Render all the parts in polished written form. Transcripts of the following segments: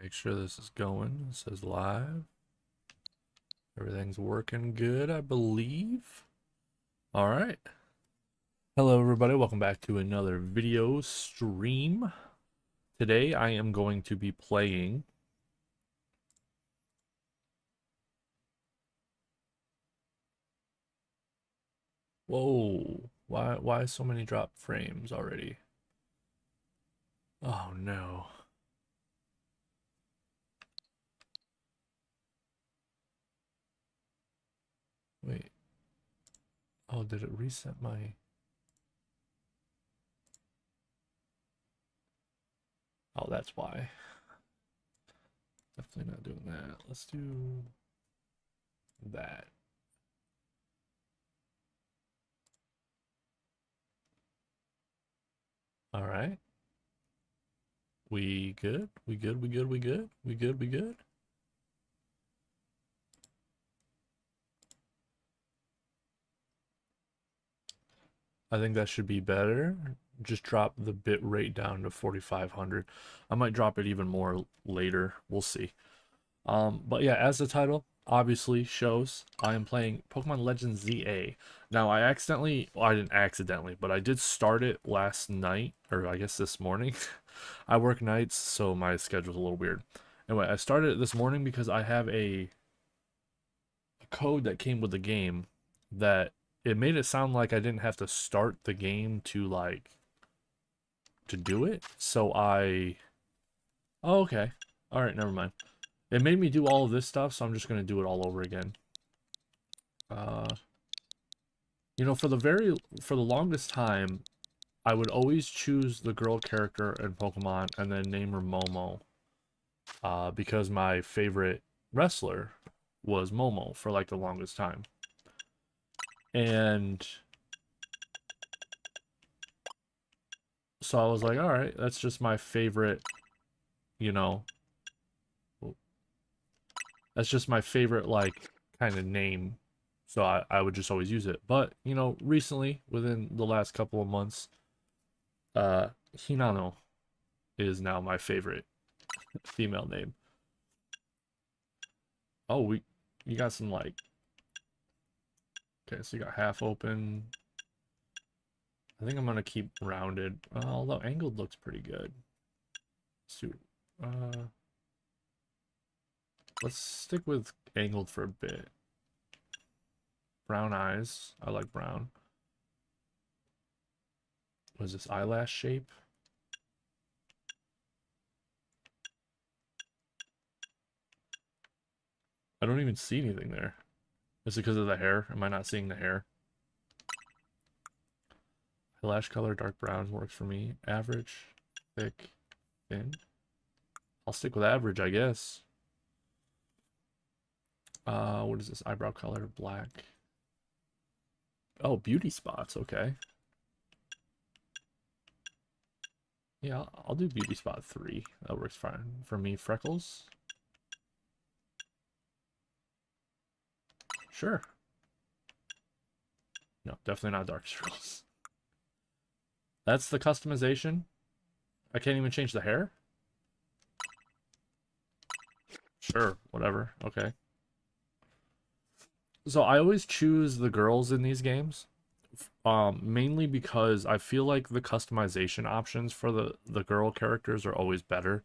Make sure this is going. It says live. Everything's working good, I believe. All right. Hello, everybody. Welcome back to another video stream. Today, I am going to be playing. Whoa. Why so many drop frames already? Oh, no. Wait. Oh, did it reset my... Oh, that's why. Definitely not doing that. Let's do that. All right. We good? We good? We good? We good? We good? We good? I think that should be better. Just drop the bit rate down to 4500. I might drop it even more later. We'll see. But yeah, as the title obviously shows, I am playing Pokemon Legends ZA. Now, I didn't accidentally, but I did start it last night, or I guess this morning. I work nights, so my schedule's a little weird. Anyway, I started it this morning because I have a code that came with the game that it made it sound like I didn't have to start the game to do it. So oh, okay. All right, never mind. It made me do all of this stuff, so I'm just going to do it all over again. You know, for the longest time, I would always choose the girl character in Pokemon and then name her Momo. Because my favorite wrestler was Momo for like the longest time. And so I was like, all right, that's just my favorite, you know, that's just my favorite, like, kind of name. So I would just always use it. But, you know, recently, within the last couple of months, Hinano is now my favorite female name. Oh, you got some, like, okay, so you got half open. I think I'm gonna keep rounded, although angled looks pretty good. Uh, let's stick with angled for a bit. Brown eyes. I like brown. What is this, eyelash shape? I don't even see anything there. Is it because of the hair? Am I not seeing the hair? Eyelash color, dark brown works for me. Average, thick, thin. I'll stick with average, I guess. What is this? Eyebrow color, black. Oh, beauty spots, okay. Yeah, I'll do beauty spot 3. That works fine for me. Freckles? Sure. No, definitely not dark circles. That's the customization? I can't even change the hair? Sure, whatever. Okay. So I always choose the girls in these games. Mainly because I feel like the customization options for the girl characters are always better.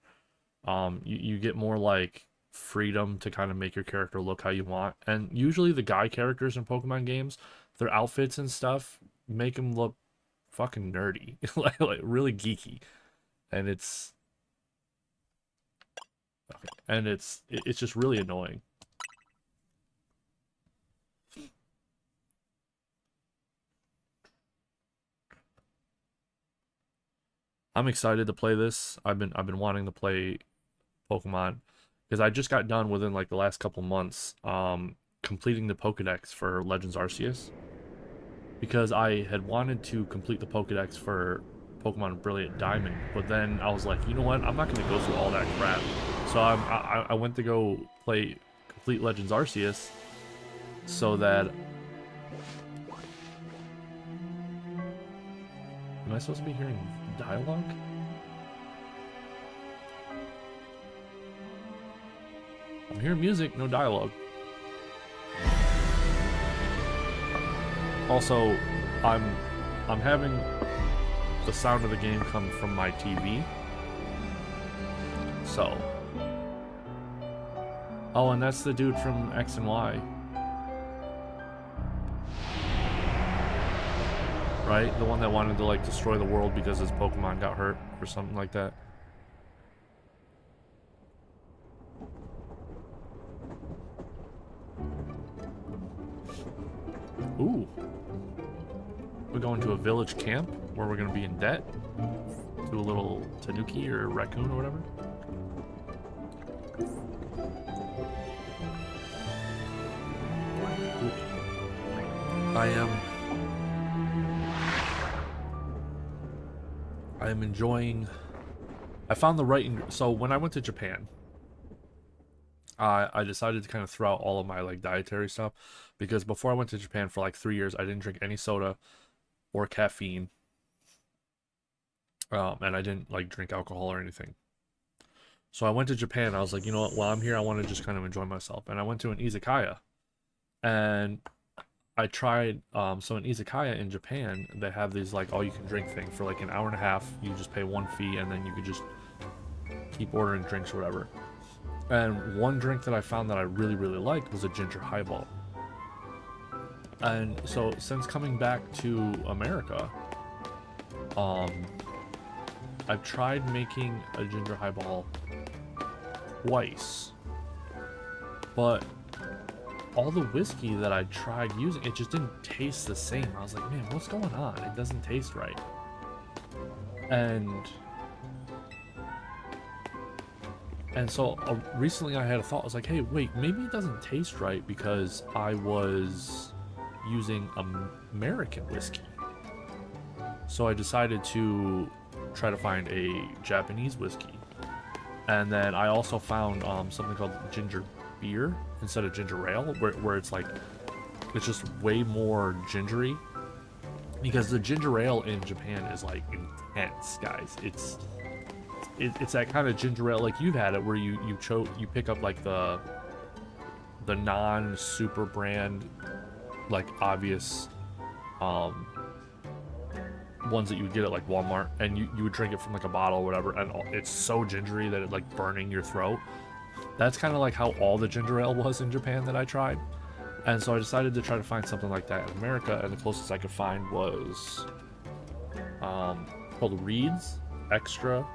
You get more like freedom to kind of make your character look how you want. And usually the guy characters in Pokemon games, their outfits and stuff make them look fucking nerdy, like really geeky. And it's just really annoying. I'm excited to play this. I've been wanting to play Pokemon because I just got done within like the last couple months completing the Pokedex for Legends Arceus because I had wanted to complete the Pokedex for Pokemon Brilliant Diamond, but then I was like, you know what? I'm not going to go through all that crap. So I went to go complete Legends Arceus so that... Am I supposed to be hearing dialogue? I'm hearing music, no dialogue. Also, I'm having the sound of the game come from my TV. So. Oh, and that's the dude from X and Y. Right? The one that wanted to like destroy the world because his Pokemon got hurt or something like that. Ooh. We're going to a village camp where we're going to be in debt to a little tanuki or raccoon or whatever. Ooh. I am enjoying. I found the right. So when I went to Japan, I decided to kind of throw out all of my like dietary stuff, because before I went to Japan for like 3 years, I didn't drink any soda or caffeine, and I didn't like drink alcohol or anything. So I went to Japan. I was like, you know what? While I'm here, I want to just kind of enjoy myself. And I went to an izakaya, and I tried. So in izakaya in Japan, they have these like all you can drink thing for like an hour and a half. You just pay one fee, and then you could just keep ordering drinks or whatever. And one drink that I found that I really, really liked was a ginger highball. And so since coming back to America, I've tried making a ginger highball twice. But all the whiskey that I tried using, it just didn't taste the same. I was like, man, what's going on? It doesn't taste right. And so recently I had a thought. I was like, hey, wait, maybe it doesn't taste right because I was using American whiskey. So I decided to try to find a Japanese whiskey. And then I also found something called ginger beer instead of ginger ale, where it's like, it's just way more gingery. Because the ginger ale in Japan is like intense, guys. It's that kind of ginger ale, like you've had it, where you pick up like the non-super brand, like obvious ones that you would get at like Walmart, and you would drink it from like a bottle or whatever, and it's so gingery that it like burning your throat. That's kind of like how all the ginger ale was in Japan that I tried. And so I decided to try to find something like that in America, and the closest I could find was called Reed's Extra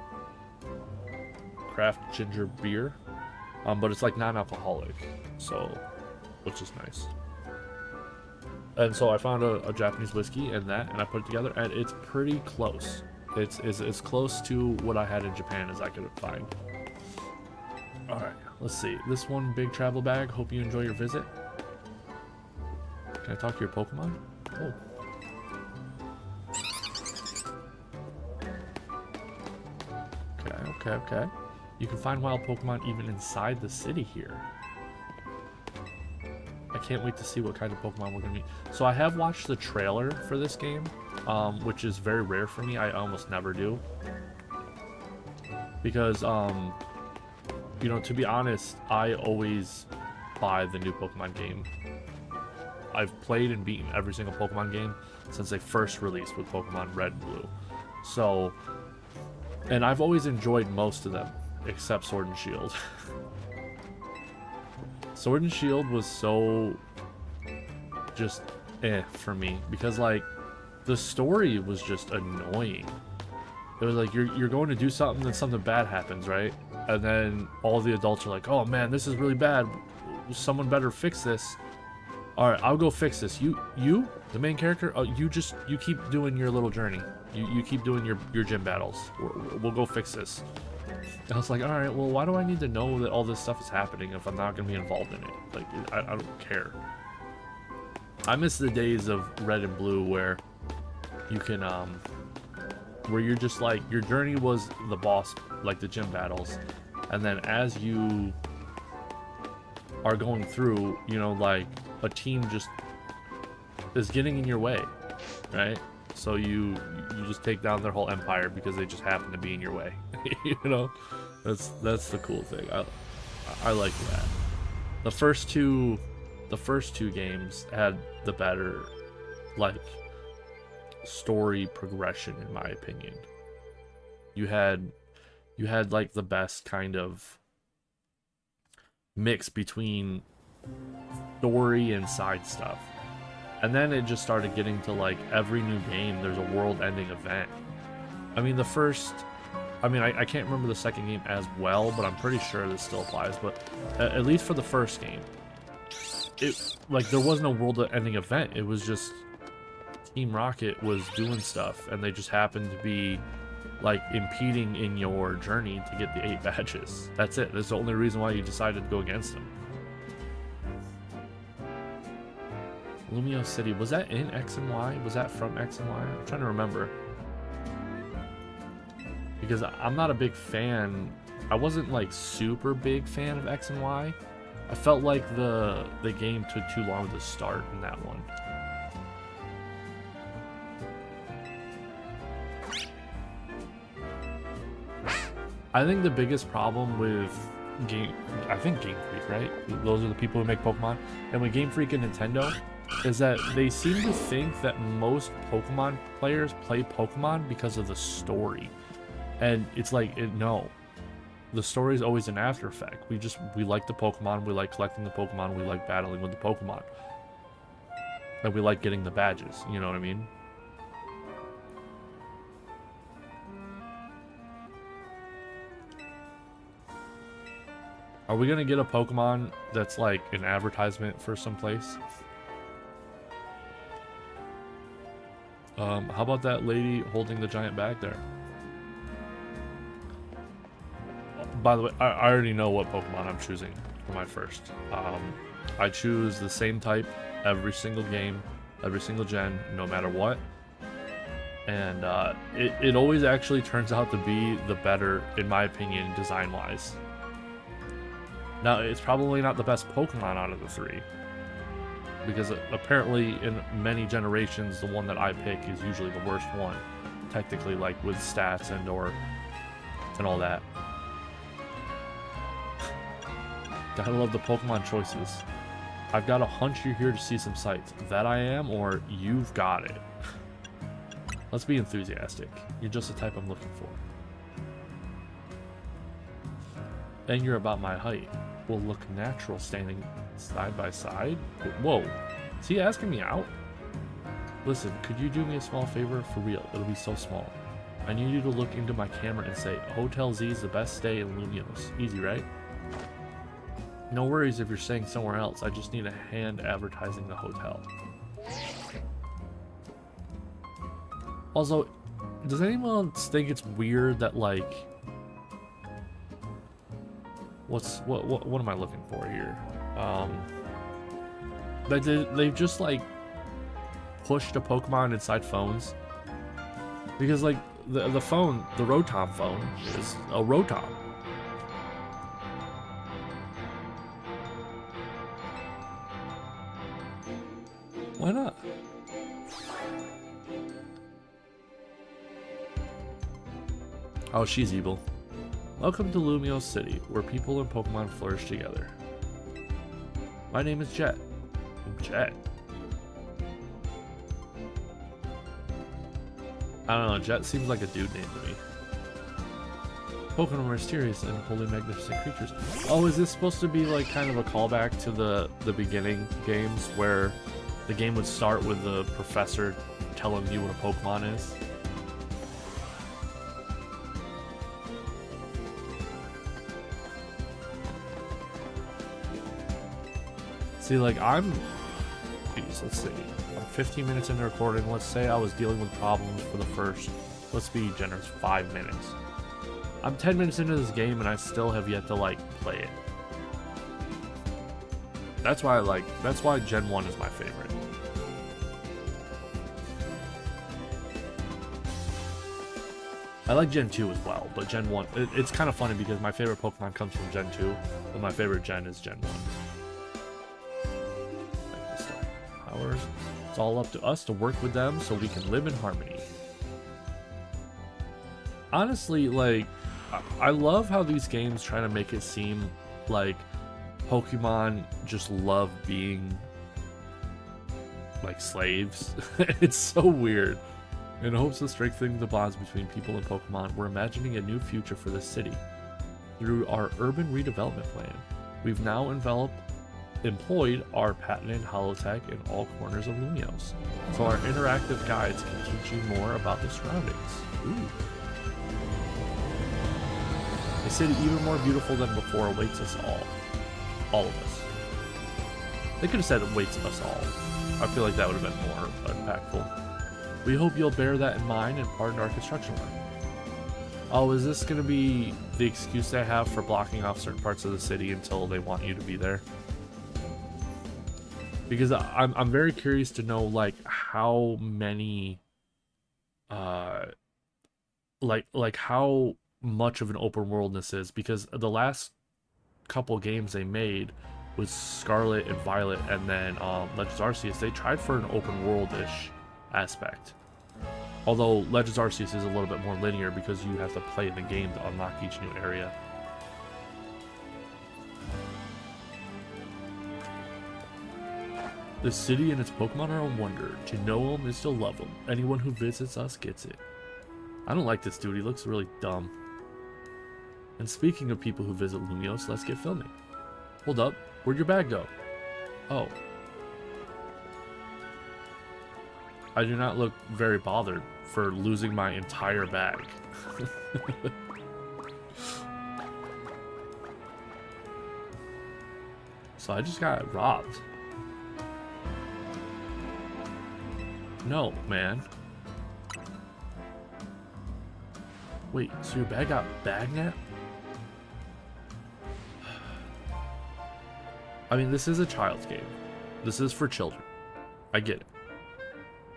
Craft Ginger Beer, but it's like non-alcoholic, so which is nice. And so I found a Japanese whiskey and I put it together, and it's pretty close. It's as close to what I had in Japan as I could find. All right, let's see. This one big travel bag. Hope you enjoy your visit. Can I talk to your Pokemon? Oh. Okay. You can find wild Pokemon even inside the city here. I can't wait to see what kind of Pokemon we're gonna meet. So I have watched the trailer for this game, which is very rare for me. I almost never do. Because, you know, to be honest, I always buy the new Pokemon game. I've played and beaten every single Pokemon game since they first released with Pokemon Red and Blue. So, and I've always enjoyed most of them, except Sword and Shield. Sword and Shield was so just for me, because like the story was just annoying. It was like you're going to do something, then something bad happens, right? And then all the adults are like, oh man, this is really bad, someone better fix this. All right, I'll go fix this. You, the main character, you keep doing your little journey. You keep doing your gym battles. We'll go fix this. And I was like, all right, well, why do I need to know that all this stuff is happening if I'm not going to be involved in it? Like, I don't care. I miss the days of Red and Blue where you can, where you're just like, your journey was the boss, like the gym battles. And then as you are going through, you know, like a team just is getting in your way, right? So you just take down their whole empire because they just happen to be in your way. You know, that's the cool thing. I like that. the first two games had the better, like, story progression, in my opinion. You had like the best kind of mix between story and side stuff. And then it just started getting to, like, every new game there's a world-ending event. I mean, I can't remember the second game as well, but I'm pretty sure this still applies. But at least for the first game, it, like, there was no world-ending event. It was just Team Rocket was doing stuff, and they just happened to be, like, impeding in your journey to get the 8 badges. That's it. That's the only reason why you decided to go against them. Lumio City, was that in X and Y? Was that from X and Y? I'm trying to remember. Because I'm not a big fan. I wasn't, like, super big fan of X and Y. I felt like the game took too long to start in that one. I think the biggest problem with Game Freak, right? Those are the people who make Pokemon. And with Game Freak and Nintendo, is that they seem to think that most Pokemon players play Pokemon because of the story. And it's like, no. The story is always an after effect. We like the Pokemon, we like collecting the Pokemon, we like battling with the Pokemon. And we like getting the badges, you know what I mean? Are we gonna get a Pokemon that's like an advertisement for some place? How about that lady holding the giant bag there? By the way, I already know what Pokemon I'm choosing for my first. I choose the same type every single game, every single gen, no matter what. And it always actually turns out to be the better, in my opinion, design-wise. Now, it's probably not the best Pokemon out of the three, because apparently in many generations, the one that I pick is usually the worst one, technically, like with stats and all that. Gotta love the Pokemon choices. I've got a hunch you're here to see some sights. That I am, or you've got it. Let's be enthusiastic. You're just the type I'm looking for. And you're about my height. Will look natural standing side by side. Whoa, is he asking me out? Listen, could you do me a small favor? For real, it'll be so small. I need you to look into my camera and say, Hotel Z is the best stay in Lumios. Easy, right? No worries if you're staying somewhere else. I just need a hand advertising the hotel. Also, does anyone think it's weird that, like, what am I looking for here? They've just, like, pushed a Pokemon inside phones, because, like, the phone, the Rotom phone is a Rotom. Why not? Oh, she's evil. Welcome to Lumio City, where people and Pokemon flourish together. My name is Jet. I'm Jet. I don't know, Jet seems like a dude name to me. Pokemon are mysterious and wholly magnificent creatures. Oh, is this supposed to be like kind of a callback to the beginning games where the game would start with the professor telling you what a Pokemon is? See, like, geez, let's see. I'm 15 minutes into recording. Let's say I was dealing with problems for the first, let's be generous, 5 minutes. I'm 10 minutes into this game and I still have yet to, like, play it. That's why Gen 1 is my favorite. I like Gen 2 as well, but Gen 1, it's kind of funny because my favorite Pokemon comes from Gen 2, but my favorite Gen is Gen 1. It's all up to us to work with them so we can live in harmony. Honestly, like, I love how these games try to make it seem like Pokemon just love being like slaves. It's so weird. In hopes of strengthening the bonds between people and Pokemon, we're imagining a new future for this city. Through our urban redevelopment plan, we've now employed our patented holotech in all corners of Lumiose, so our interactive guides can teach you more about the surroundings. Ooh. A city even more beautiful than before awaits us all. All of us. They could have said awaits us all. I feel like that would have been more impactful. We hope you'll bear that in mind and pardon our construction work. Oh, is this going to be the excuse they have for blocking off certain parts of the city until they want you to be there? Because I'm very curious to know, like, how many, like how much of an open world this is. Because the last couple games they made with Scarlet and Violet and then Legends Arceus, they tried for an open world-ish aspect. Although Legends Arceus is a little bit more linear because you have to play the game to unlock each new area. The city and its Pokemon are a wonder. To know them is to love them. Anyone who visits us gets it. I don't like this dude. He looks really dumb. And speaking of people who visit Lumiose, let's get filming. Hold up. Where'd your bag go? Oh. I do not look very bothered for losing my entire bag. So I just got robbed. No, man. Wait, so your bag got bagnet? I mean, this is a child's game. This is for children. I get it.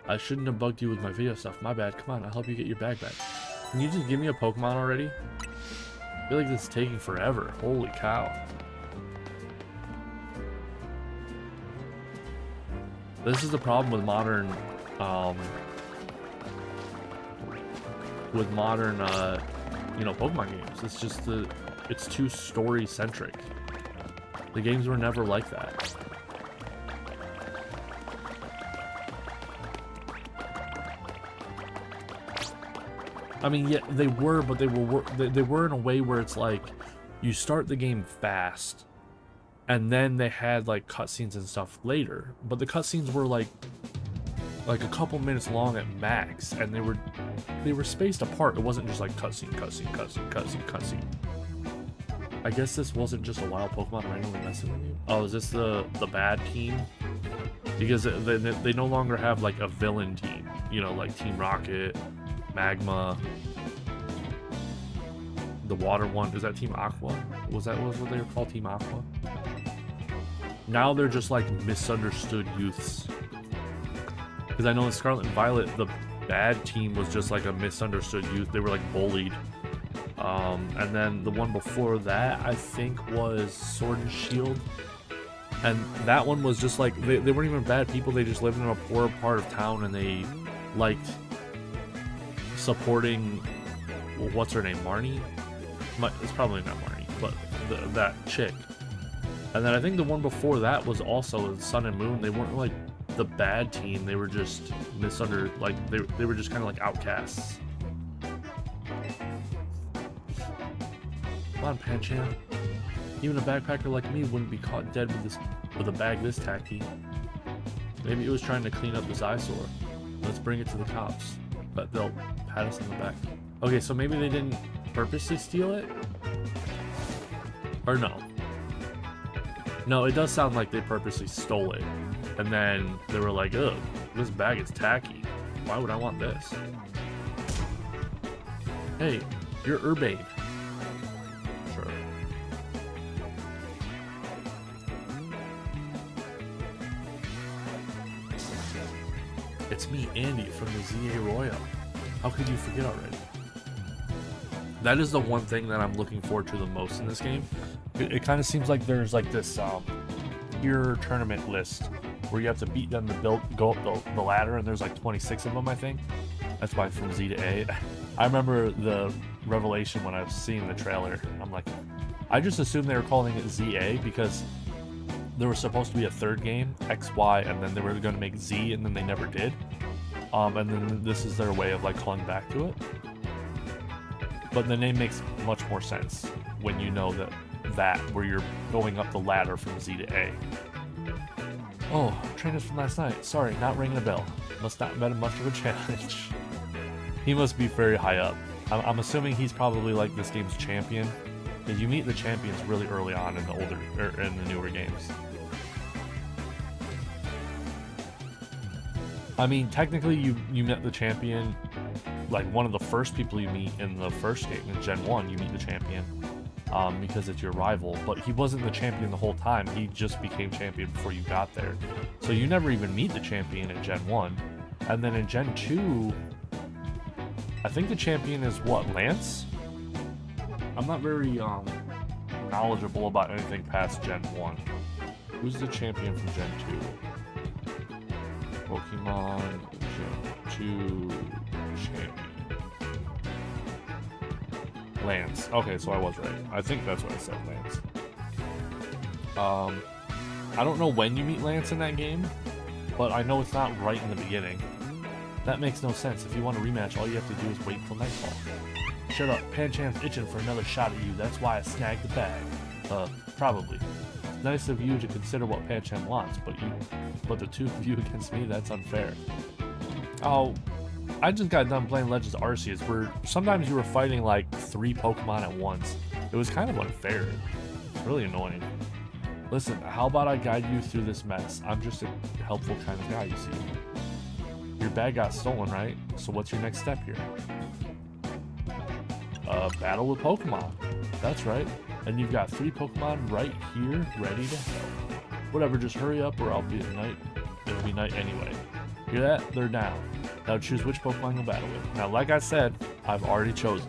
I shouldn't have bugged you with my video stuff. My bad. Come on, I'll help you get your bag back. Can you just give me a Pokemon already? I feel like this is taking forever. Holy cow. This is the problem with modern, you know, Pokemon games. It's just it's too story-centric. The games were never like that. I mean, yeah, they were, but they were in a way where it's like you start the game fast, and then they had like cutscenes and stuff later. But the cutscenes were like a couple minutes long at max, and they were spaced apart. It wasn't just like cutscene. I guess this wasn't just a wild Pokemon randomly messing with you. Oh, is this the bad team? Because they no longer have like a villain team. You know, like Team Rocket, Magma, the water one. Is that Team Aqua? Was that what they were called? Team Aqua? Now they're just like misunderstood youths. Because I know in Scarlet and Violet, the bad team was just like a misunderstood youth. They were like bullied. And then the one before that, I think, was Sword and Shield. And that one was just like, they weren't even bad people. They just lived in a poor part of town, and they liked supporting, well, what's her name, Marnie? It's probably not Marnie, but that chick. And then I think the one before that was also Sun and Moon. They weren't like the bad team. They were just like they were just kind of like outcasts. Come on, Pancham. Even a backpacker like me wouldn't be caught dead with a bag this tacky. Maybe it was trying to clean up this eyesore. Let's bring it to the cops. But they'll pat us on the back. Okay, so maybe they didn't purposely steal it? Or no? No, it does sound like they purposely stole it. And then they were like, ugh, this bag is tacky. Why would I want this? Hey, you're Urbane. Sure. It's me, Andy, from the ZA Royal. How could you forget already? That is the one thing that I'm looking forward to the most in this game. It kind of seems like there's like this tier tournament list where you have to beat them to go up the ladder, and there's like 26 of them, I think. That's why from Z to A. I remember the revelation when I was seeing the trailer. I'm like, I just assumed they were calling it ZA because there was supposed to be a third game, XY, and then they were going to make Z, and then they never did. And then this is their way of like calling back to it. But the name makes much more sense when you know that where you're going up the ladder from Z to A. Oh, trainers from last night. Sorry, not ringing a bell. Must not have been much of a challenge. He must be very high up. I'm assuming he's probably like this game's champion. Because you meet the champions really early on in the newer games. I mean, technically you met the champion, like one of the first people you meet in the first game, in Gen 1, you meet the champion. Because it's your rival, but he wasn't the champion the whole time. He just became champion before you got there. So you never even meet the champion in Gen 1. And then in Gen 2, I think the champion is what, Lance? I'm not very knowledgeable about anything past Gen 1. Who's the champion from Gen 2? Pokemon Gen 2 champion. Lance. Okay, so I was right. I think that's what I said, Lance. I don't know when you meet Lance in that game, but I know it's not right in the beginning. That makes no sense. If you want a rematch, all you have to do is wait till nightfall. Shut up. Pancham's itching for another shot at you. That's why I snagged the bag. Probably. It's nice of you to consider what Pancham wants, but the two of you against me, that's unfair. Oh, I just got done playing Legends Arceus, where sometimes you were fighting like 3 Pokemon at once. It was kind of unfair. It's really annoying. Listen, how about I guide you through this mess? I'm just a helpful kind of guy, you see. Your bag got stolen, right? So what's your next step here? Battle with Pokemon. That's right. And you've got 3 Pokemon right here, ready to help. Whatever, just hurry up or I'll be at night. It'll be night anyway. Hear that? They're down. Now choose which Pokemon you'll battle with. Now, like I said, I've already chosen.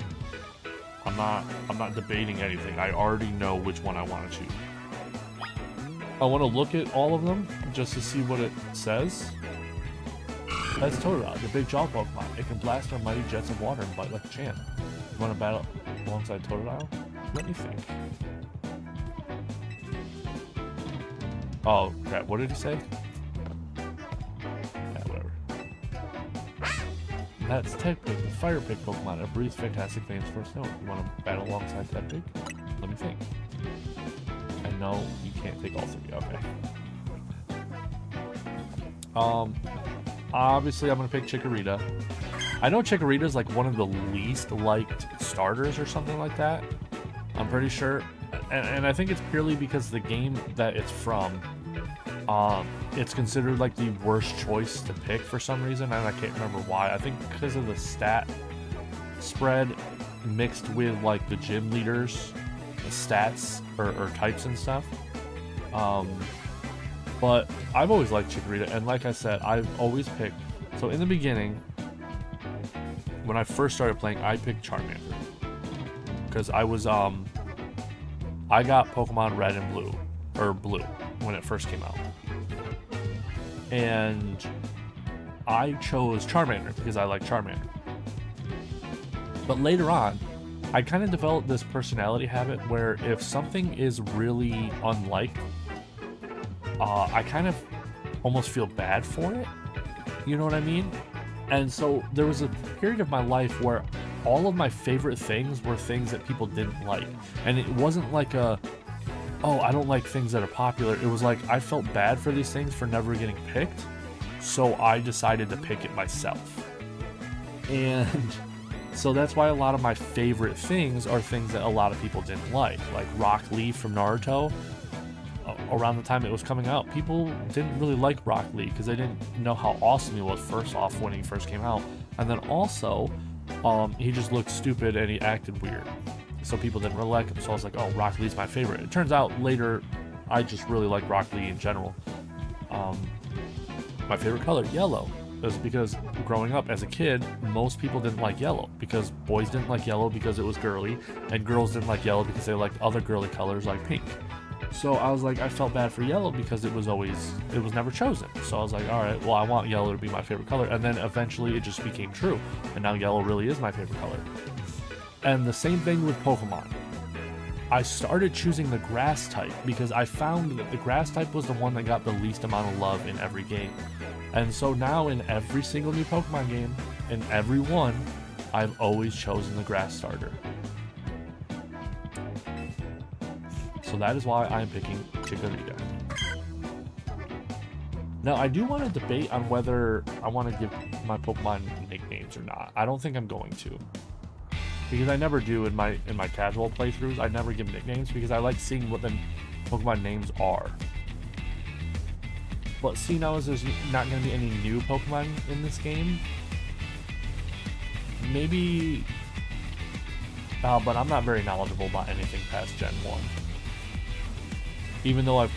I'm not debating anything. I already know which one I want to choose. I want to look at all of them just to see what it says. That's Totodile, the big jaw Pokemon. It can blast our mighty jets of water and bite like a champ. You want to battle alongside Totodile? Let me think. Oh crap! What did he say? That's Tepig, the fire pig Pokemon. It breathes fantastic flames for snow. You want to battle alongside Tepig? Let me think. I know you can't take all 3. Okay. Obviously I'm gonna pick Chikorita. I know Chikorita is like one of the least liked starters or something like that. I'm pretty sure, and I think it's purely because the game that it's from, it's considered like the worst choice to pick for some reason, and I can't remember why. I think because of the stat spread mixed with like the gym leaders' stats or types and stuff. But I've always liked Chikorita, and like I said, I've always picked. So in the beginning, when I first started playing, I picked Charmander because I was I got Pokemon Red and Blue when it first came out. And I chose Charmander because I like Charmander. But later on, I kind of developed this personality habit where if something is really unliked, I kind of almost feel bad for it. You know what I mean? And so there was a period of my life where all of my favorite things were things that people didn't like. And it wasn't like oh, I don't like things that are popular. It was like I felt bad for these things for never getting picked, so I decided to pick it myself. And so that's why a lot of my favorite things are things that a lot of people didn't like Rock Lee from Naruto. Around the time it was coming out, people didn't really like Rock Lee because they didn't know how awesome he was first off when he first came out, and then also he just looked stupid and he acted weird. So people didn't really like him. So I was like, oh, Rock Lee's my favorite. It turns out later, I just really like Rock Lee in general. My favorite color, yellow. Is because growing up as a kid, most people didn't like yellow because boys didn't like yellow because it was girly, and girls didn't like yellow because they liked other girly colors like pink. So I was like, I felt bad for yellow because it was never chosen. So I was like, all right, well, I want yellow to be my favorite color. And then eventually it just became true. And now yellow really is my favorite color. And the same thing with Pokemon. I started choosing the grass type because I found that the grass type was the one that got the least amount of love in every game. And so now in every single new Pokemon game, in every one, I've always chosen the grass starter. So that is why I'm picking Chikorita. Now, I do want to debate on whether I want to give my Pokemon nicknames or not. I don't think I'm going to. Because I never do in my casual playthroughs. I never give nicknames because I like seeing what the Pokemon names are. But seeing now as there's not going to be any new Pokemon in this game, maybe... but I'm not very knowledgeable about anything past Gen 1. Even though I've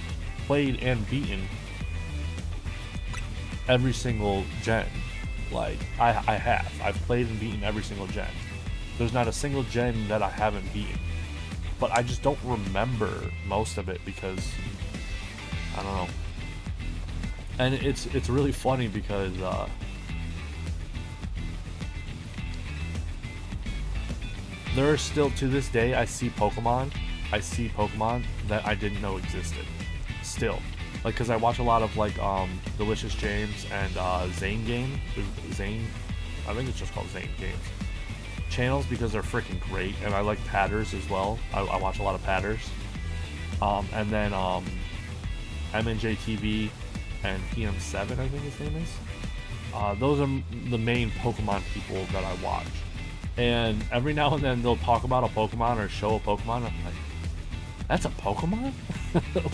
played and beaten every single gen. Like, I have. I've played and beaten every single gen. There's not a single gen that I haven't beaten. But I just don't remember most of it because, I don't know. And it's really funny because, there are still, to this day, I see Pokemon that I didn't know existed. Still. Like, because I watch a lot of, like, Delicious James and Zane Game. Zane, I think it's just called Zane Games. Channels because they're freaking great. And I like Patters as well. I watch a lot of Patters. And then MNJ TV and PM7, I think his name is. Those are the main Pokemon people that I watch. And every now and then they'll talk about a Pokemon or show a Pokemon. And I'm like, that's a Pokemon?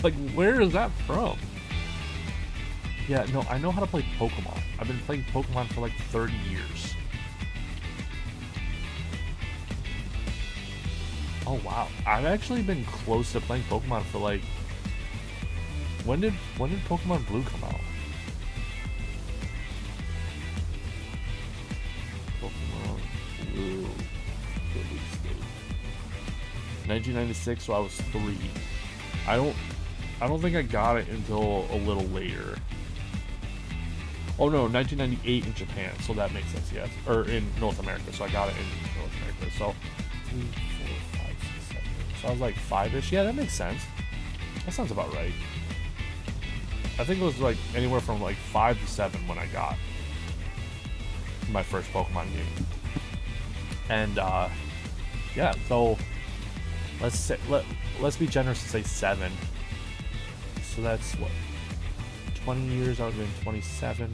Like, where is that from? Yeah, no, I know how to play Pokemon. I've been playing Pokemon for like 30 years. Oh wow, I've actually been close to playing Pokemon for like... When did Pokemon Blue come out? Pokemon Blue release date 1996, so I was 3. I don't think I got it until a little later. Oh no, 1998 in Japan, so that makes sense, yes. Or in North America, so I got it in North America. So 3, 4, 5, 6, 7. So I was like 5-ish. Yeah, that makes sense. That sounds about right. I think it was like anywhere from like 5 to 7 when I got my first Pokemon game. And yeah, so let's be generous and say 7. So that's what, 20 years. I would have been 27.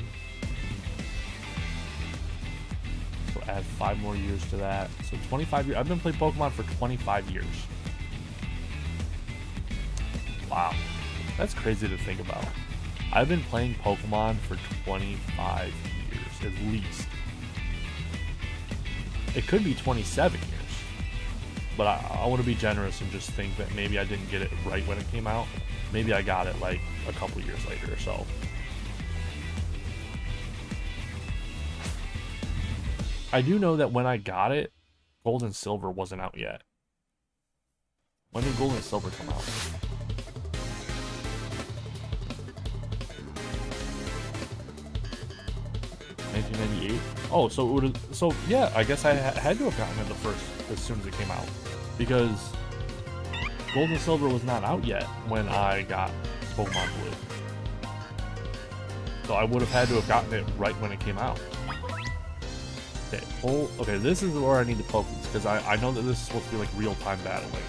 So add 5 more years to that. So 25 years. I've been playing Pokemon for 25 years. Wow, that's crazy to think about. I've been playing Pokemon for 25 years at least. It could be 27 years. But I want to be generous and just think that maybe I didn't get it right when it came out. Maybe I got it like a couple years later or so. I do know that when I got it, Gold and Silver wasn't out yet. When did Gold and Silver come out? $1998. Oh, so it would have. So yeah, I guess I had to have gotten it the first as soon as it came out, because Gold and Silver was not out yet when I got Pokemon Blue. So I would have had to have gotten it right when it came out. Okay, okay, this is where I need to focus, because I know that this is supposed to be like real-time battling.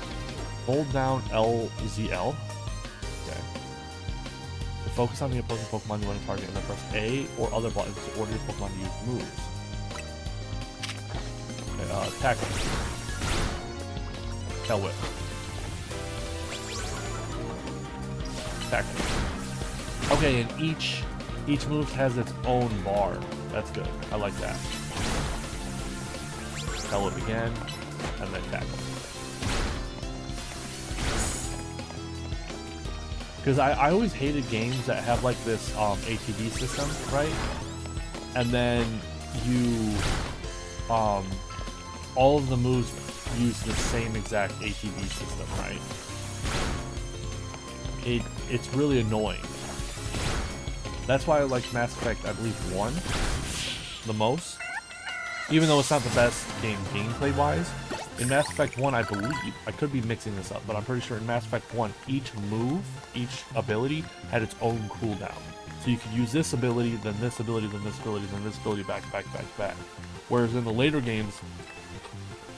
Hold down LZL. Okay. To focus on the opposing Pokemon you want to target, and then press A or other buttons to order your Pokemon to use moves. Okay, tackle. Tail whip. Tackle. Okay, and each move has its own bar. That's good. I like that. Tail whip again, and then tackle. Because I always hated games that have like this ATB system, right? And then you all of the moves use the same exact ATB system, right? It's really annoying. That's why I like Mass Effect, I believe, 1 the most. Even though it's not the best game gameplay-wise, In Mass Effect 1, I believe, I could be mixing this up, but I'm pretty sure in Mass Effect 1, each move, each ability had its own cooldown. So you could use this ability, then this ability, then this ability, then this ability, back. Whereas in the later games,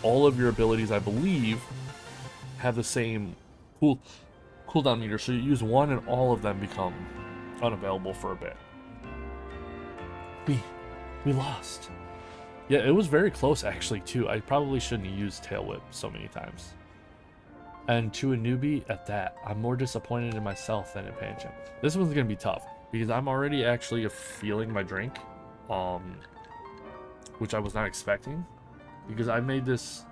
all of your abilities, I believe, have the same cooldown meter. So you use one and all of them become unavailable for a bit. We lost. Yeah, it was very close actually too. I probably shouldn't have used Tail Whip so many times. And to a newbie at that, I'm more disappointed in myself than in Pancham. This one's gonna be tough because I'm already actually feeling my drink, which I was not expecting, because I made this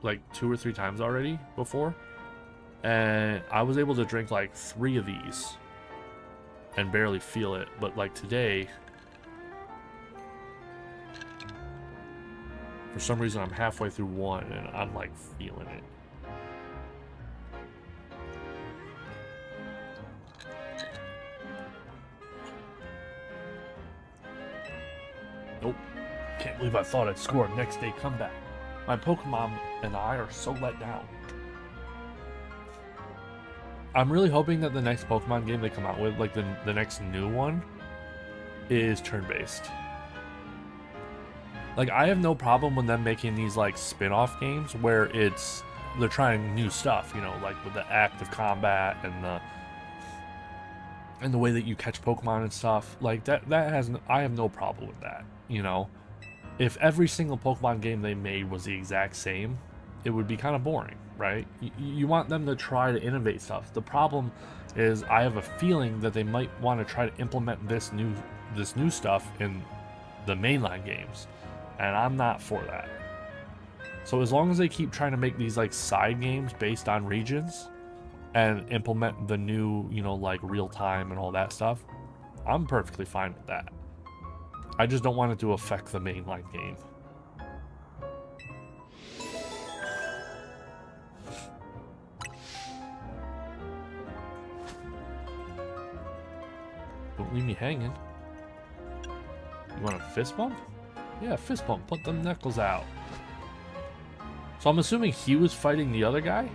like 2 or 3 times already before, and I was able to drink like 3 of these and barely feel it. But like today, for some reason, I'm halfway through one and I'm like feeling it. Nope. Can't believe I thought I'd score a next day comeback. My Pokemon and I are so let down. I'm really hoping that the next Pokemon game they come out with, like the next new one, is turn-based. Like, I have no problem with them making these like spin-off games where they're trying new stuff, you know, like with the active combat and the way that you catch Pokemon and stuff. Like I have no problem with that, you know. If every single Pokemon game they made was the exact same, it would be kind of boring, right? You want them to try to innovate stuff. The problem is I have a feeling that they might want to try to implement this new stuff in the mainline games, and I'm not for that. So as long as they keep trying to make these like side games based on regions and implement the new, you know, like real time and all that stuff, I'm perfectly fine with that. I just don't want it to affect the mainline game. Don't leave me hanging. You want a fist bump? Yeah, fist bump. Put them knuckles out. So I'm assuming he was fighting the other guy?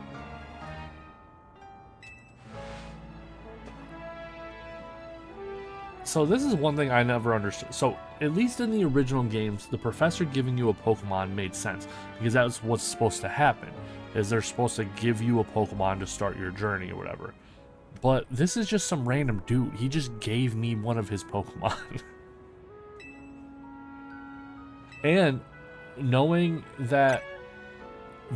So this is one thing I never understood. So at least in the original games, the professor giving you a Pokemon made sense, because that's what's supposed to happen, is they're supposed to give you a Pokemon to start your journey or whatever. But this is just some random dude. He just gave me one of his Pokemon. And knowing that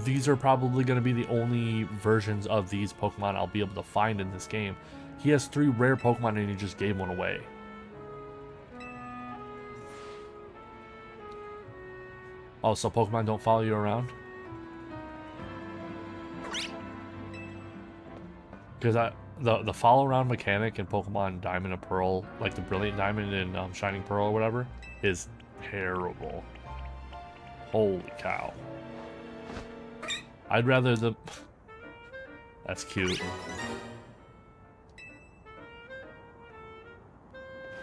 these are probably going to be the only versions of these Pokemon I'll be able to find in this game, he has 3 rare Pokemon and he just gave one away. Oh, so Pokemon don't follow you around? Because the follow around mechanic in Pokemon Diamond and Pearl, like the Brilliant Diamond and Shining Pearl or whatever, is terrible. Holy cow. I'd rather the... That's cute.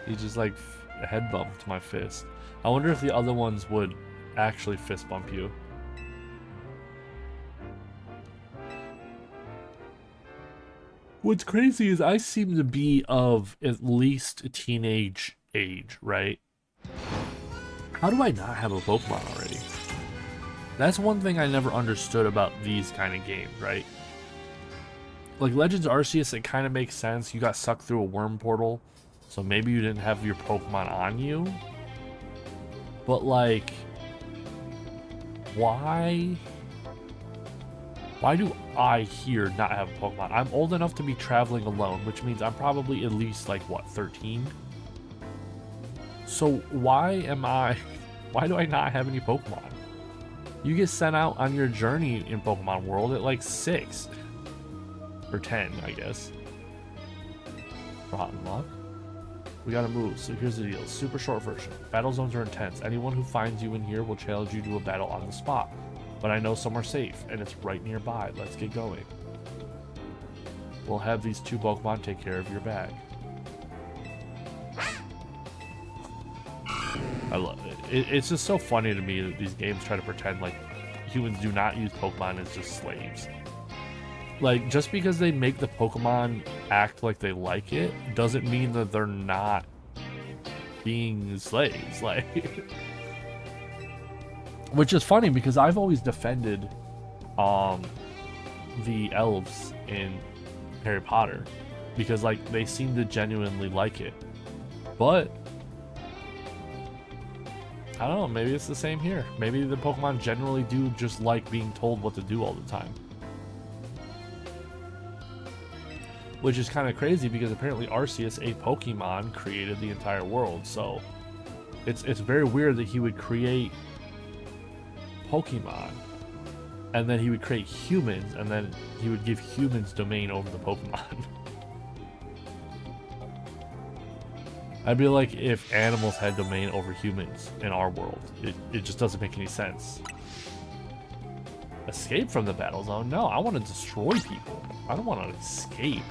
He just like head bumped my fist. I wonder if the other ones would actually fist bump you. What's crazy is I seem to be of at least teenage age, right? How do I not have a Pokemon already? That's one thing I never understood about these kind of games, right? Like Legends Arceus, it kind of makes sense. You got sucked through a worm portal, so maybe you didn't have your Pokemon on you. But like, why do I here not have a Pokemon? I'm old enough to be traveling alone, which means I'm probably at least like, what, 13? So why do I not have any Pokemon? You get sent out on your journey in Pokemon World at like 6. Or 10, I guess. Rotten luck. We gotta move, so here's the deal. Super short version. Battle zones are intense. Anyone who finds you in here will challenge you to a battle on the spot. But I know somewhere safe, and it's right nearby. Let's get going. We'll have these 2 Pokemon take care of your bag. I love it. It's just so funny to me that these games try to pretend like humans do not use Pokemon as just slaves. Like, just because they make the Pokemon act like they like it doesn't mean that they're not being slaves. Like, which is funny because I've always defended the elves in Harry Potter because like they seem to genuinely like it. But I don't know, maybe it's the same here. Maybe the Pokemon generally do just like being told what to do all the time. Which is kind of crazy because apparently Arceus, a Pokemon, created the entire world. So it's very weird that he would create Pokemon and then he would create humans and then he would give humans domain over the Pokemon. I'd be like if animals had domain over humans in our world. It just doesn't make any sense. Escape from the battle zone? No, I want to destroy people. I don't want to escape.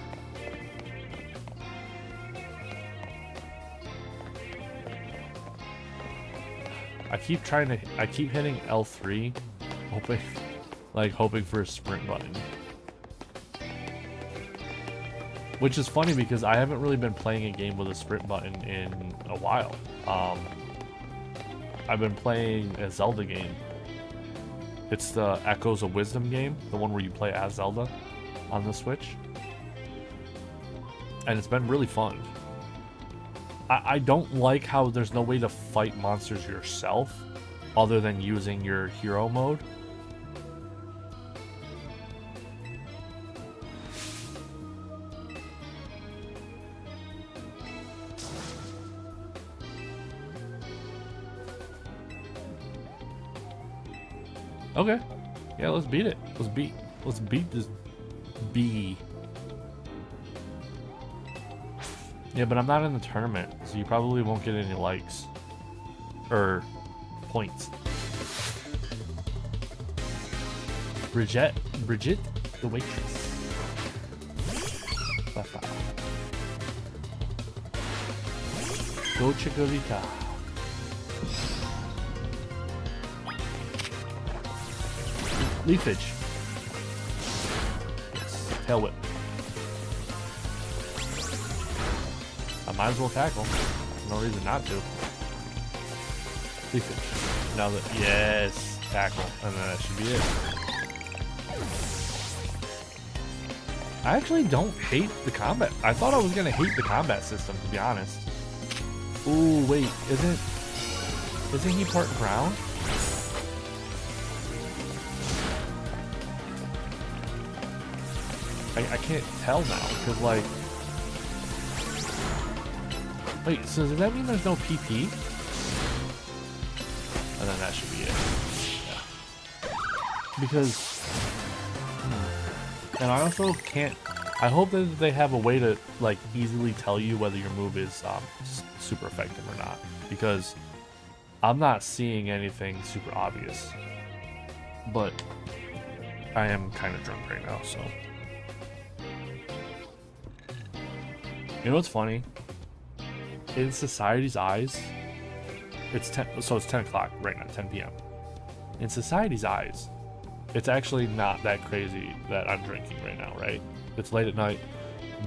I keep hitting L3, hoping for a sprint button. Which is funny because I haven't really been playing a game with a sprint button in a while. I've been playing a Zelda game. It's the Echoes of Wisdom game, the one where you play as Zelda on the Switch. And it's been really fun. I don't like how there's no way to fight monsters yourself other than using your hero mode. Okay. Yeah, let's beat it. Let's beat this bee. Yeah, but I'm not in the tournament, so you probably won't get any likes. Or points. Bridget the waitress. Go Chikorita. Leafage. Yes. Tail whip. I might as well tackle. No reason not to. Leafage. Now that yes, tackle, and then that should be it. I actually don't hate the combat. I thought I was gonna hate the combat system, to be honest. Ooh, wait, isn't he part ground? I can't tell now because like. Wait, so does that mean there's no PP? And then that should be it. Yeah. Because... And I also can't... I hope that they have a way to, like, easily tell you whether your move is super effective or not. Because I'm not seeing anything super obvious. But I am kind of drunk right now, so... You know what's funny? In society's eyes, it's 10 o'clock right now, 10 p.m. In society's eyes, it's actually not that crazy that I'm drinking right now, right? It's late at night,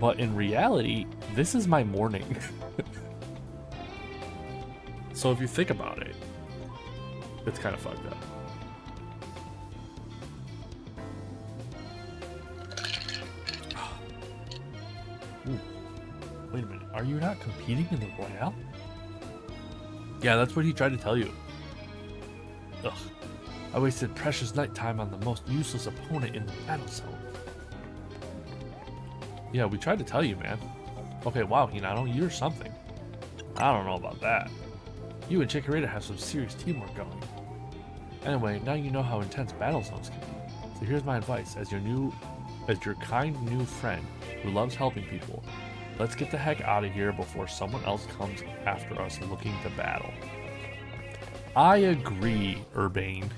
but in reality, this is my morning. So if you think about it, it's kind of fucked up. Ooh. Wait a minute, are you not competing in the Royale? Yeah, that's what he tried to tell you. Ugh. I wasted precious nighttime on the most useless opponent in the battle zone. Yeah, we tried to tell you, man. Okay, wow, Hinata, you're something. I don't know about that. You and Chikorita have some serious teamwork going. Anyway, now you know how intense battle zones can be. So here's my advice, as your kind new friend who loves helping people. Let's get the heck out of here before someone else comes after us looking to battle. I agree, Urbane.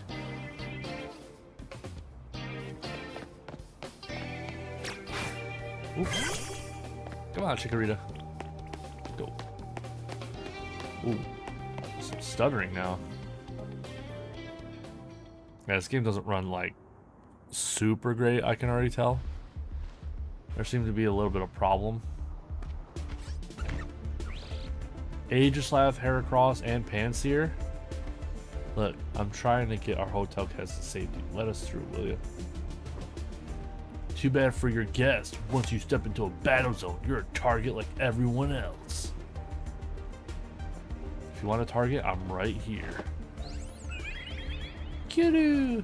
Oops. Come on, Chikorita. Go. Ooh. Some stuttering now. Yeah, this game doesn't run like super great, I can already tell. There seems to be a little bit of problem. Aegislav, Heracross, and Panseer. Look, I'm trying to get our hotel guests to safety. Let us through, will you? Too bad for your guest. Once you step into a battle zone, you're a target like everyone else. If you want a target, I'm right here. Kitty!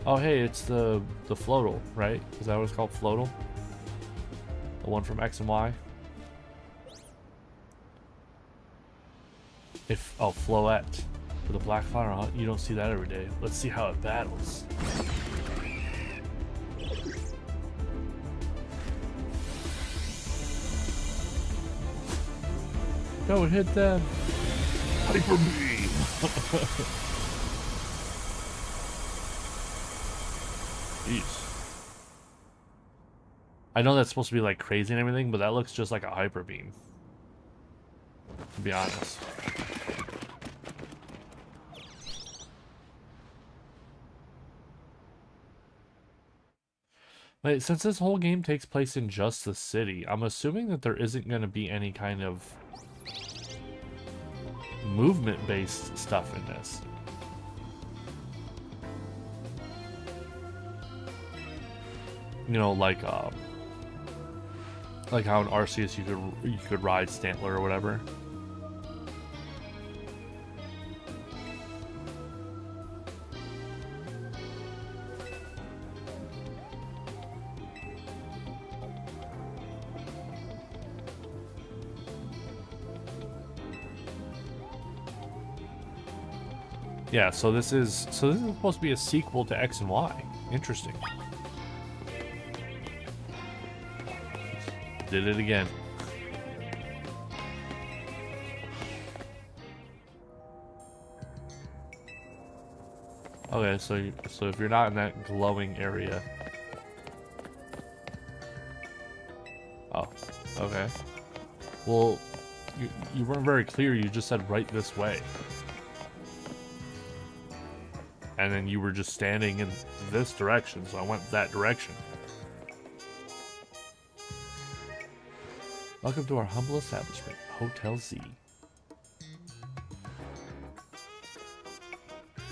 Oh hey, it's the Floatle, right? Is that what it's called, Floatle? The one from X and Y? Oh, Floette. With a black flower, huh? You don't see that every day. Let's see how it battles. Go hit them. Hyper beam. Jeez. I know that's supposed to be like crazy and everything, but that looks just like a hyper beam. To be honest. Wait, since this whole game takes place in just the city, I'm assuming that there isn't going to be any kind of movement-based stuff in this. You know, like how in Arceus you could ride Stantler or whatever. Yeah, so this is supposed to be a sequel to X and Y. Interesting. Did it again. Okay, so if you're not in that glowing area. Oh, okay. Well, you weren't very clear. You just said right this way. And then you were just standing in this direction, so I went that direction. Welcome to our humble establishment, Hotel Z.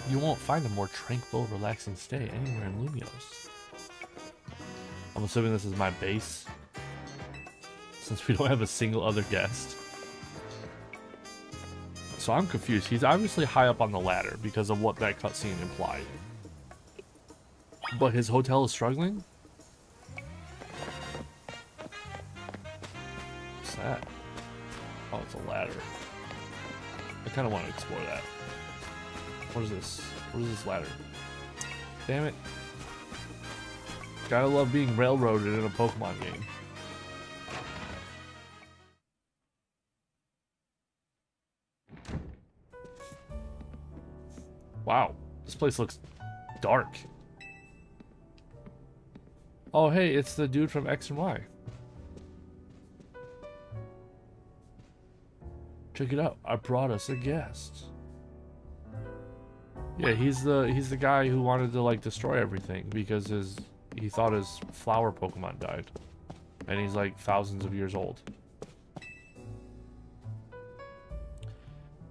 You won't find a more tranquil, relaxing stay anywhere in Lumiose. I'm assuming this is my base, since we don't have a single other guest. So I'm confused. He's obviously high up on the ladder because of what that cutscene implied. But his hotel is struggling? What's that? Oh, it's a ladder. I kind of want to explore that. What is this? What is this ladder? Damn it. Gotta love being railroaded in a Pokemon game. Wow, this place looks dark. Oh, hey, it's the dude from X and Y. Check it out. I brought us a guest. Yeah, he's the guy who wanted to like destroy everything because he thought his flower Pokemon died. And he's like thousands of years old.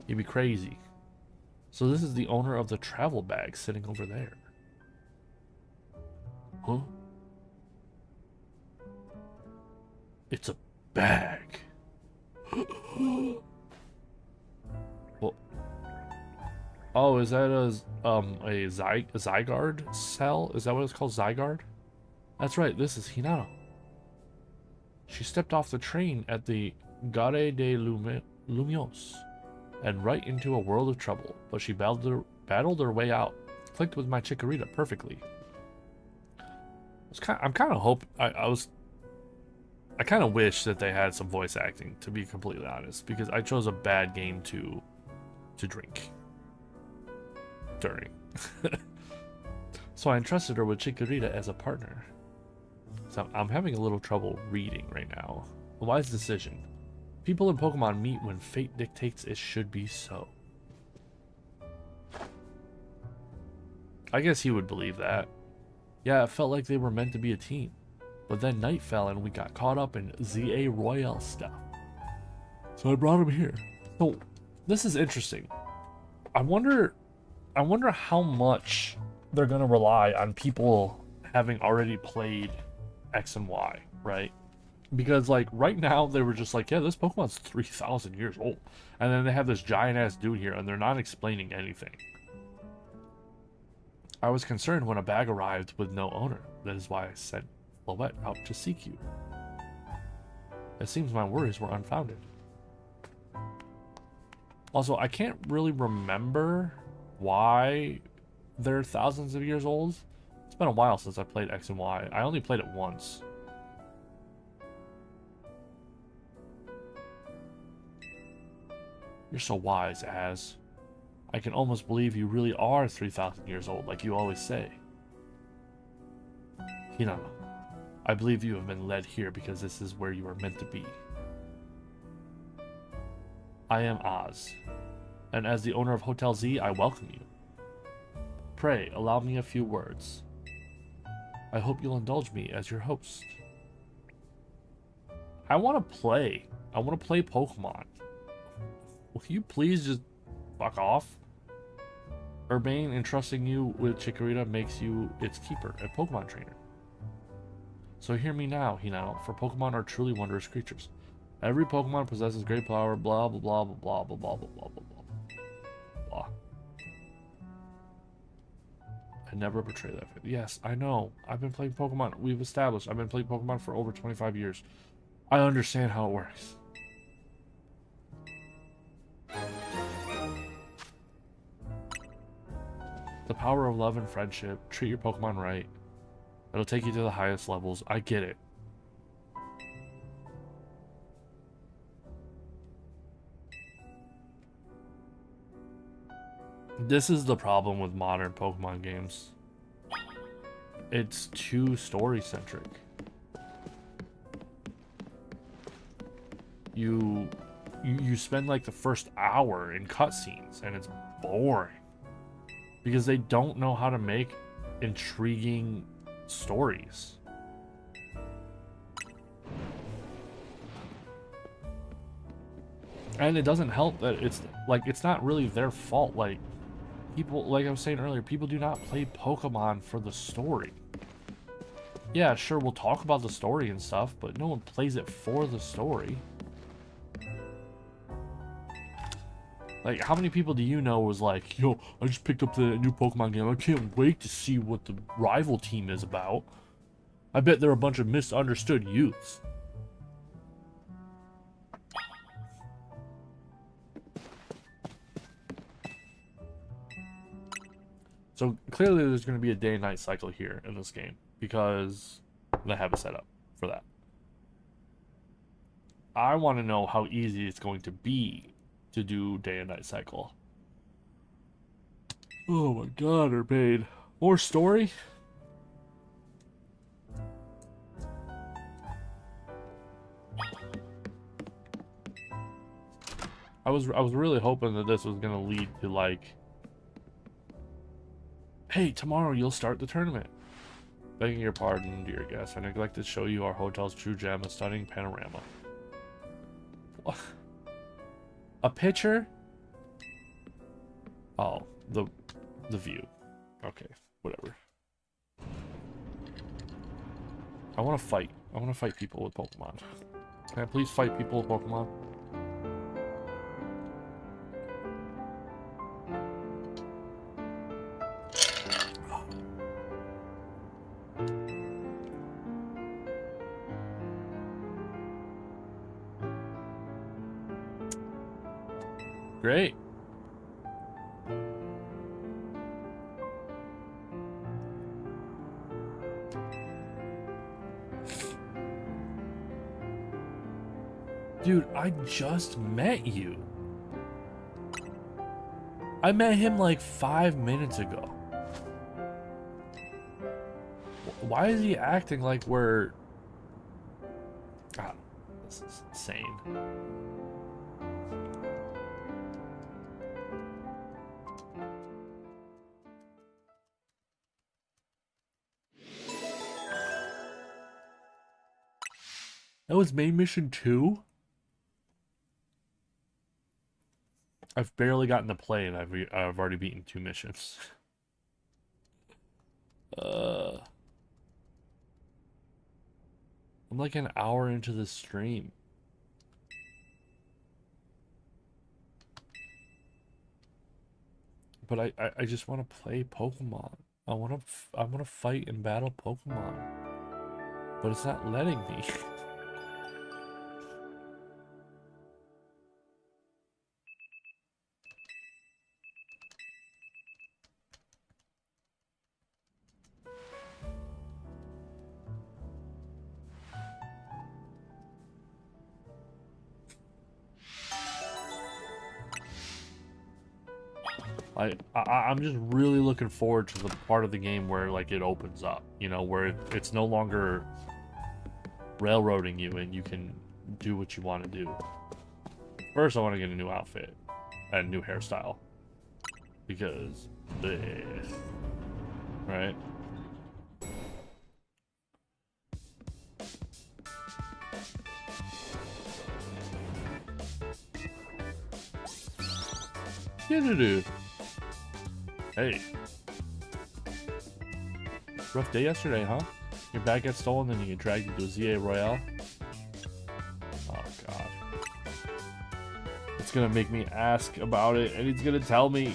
He'd be crazy. So this is the owner of the travel bag sitting over there. Huh? It's a bag. Well, oh, is that a Zygarde cell? Is that what it's called, Zygarde? That's right, this is Hinata. She stepped off the train at the Gare de Lumiose and right into a world of trouble, but she battled her way out. Clicked with my Chikorita perfectly. I'm kind of I kind of wish that they had some voice acting, to be completely honest, because I chose a bad game to drink during. So I entrusted her with Chikorita as a partner. So I'm having a little trouble reading right now. A wise decision. People in Pokemon meet when fate dictates it should be so. I guess he would believe that. Yeah, it felt like they were meant to be a team. But then night fell and we got caught up in ZA Royale stuff. So I brought him here. So this is interesting. I wonder how much they're gonna rely on people having already played X and Y, right? Because like right now they were just like, yeah, this Pokemon's 3,000 years old. And then they have this giant ass dude here and they're not explaining anything. I was concerned when a bag arrived with no owner. That is why I sent Floette out to seek you. It seems my worries were unfounded. Also, I can't really remember why they're thousands of years old. It's been a while since I played X and Y. I only played it once. You're so wise, Az. I can almost believe you really are 3,000 years old, like you always say. Hinata, I believe you have been led here because this is where you are meant to be. I am Az, and as the owner of Hotel Z, I welcome you. Pray, allow me a few words. I hope you'll indulge me as your host. I want to play. I want to play Pokemon. Will you please just fuck off? Urbane entrusting you with Chikorita makes you its keeper, a Pokemon trainer. So hear me now, Hinata, for Pokemon are truly wondrous creatures. Every Pokemon possesses great power, blah blah blah blah blah blah blah blah blah blah blah. I never betray that. Yes, I know. I've been playing Pokemon. We've established I've been playing Pokemon for over 25 years. I understand how it works. The power of love and friendship. Treat your Pokemon right. It'll take you to the highest levels. I get it. This is the problem with modern Pokemon games. It's too story-centric. You spend like the first hour in cutscenes and it's boring. Because they don't know how to make intriguing stories. And it doesn't help that it's not really their fault. Like people, like I was saying earlier, people do not play Pokemon for the story. Yeah, sure, we'll talk about the story and stuff, but no one plays it for the story. Like, how many people do you know was like, yo, I just picked up the new Pokemon game. I can't wait to see what the rival team is about. I bet they're a bunch of misunderstood youths. So, clearly there's going to be a day and night cycle here in this game. Because they have a setup for that. I want to know how easy it's going to be to do day and night cycle. Oh my god, Urbane. More story? I was really hoping that this was gonna lead to like, hey, tomorrow you'll start the tournament. Begging your pardon, dear guest, I neglected to show you our hotel's true gem, a stunning panorama. What? A picture? Oh, the view. Okay, whatever. I want to fight. I want to fight people with Pokemon. Can I please fight people with Pokemon? Great. Dude, I just met you. I met him like 5 minutes ago. Why is he acting like we're... God, This is insane. That was main mission 2? I've barely gotten to play and I've already beaten 2 missions. I'm like an hour into the stream. But I just want to play Pokemon. I want to fight and battle Pokemon. But it's not letting me. I'm just really looking forward to the part of the game where like it opens up, you know, where it's no longer railroading you and you can do what you want to do. First, I want to get a new outfit and a new hairstyle because, right? Hey. Rough day yesterday, huh? Your bag got stolen and you get dragged into a ZA Royale? Oh, God. It's gonna make me ask about it, and he's gonna tell me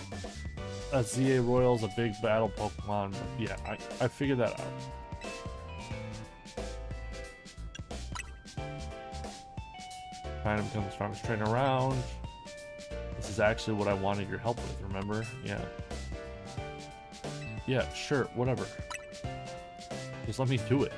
that ZA Royale's a big battle Pokemon. Yeah, I figured that out. Trying to become the strongest trainer around. This is actually what I wanted your help with, remember? Yeah. Yeah, sure, whatever. Just let me do it.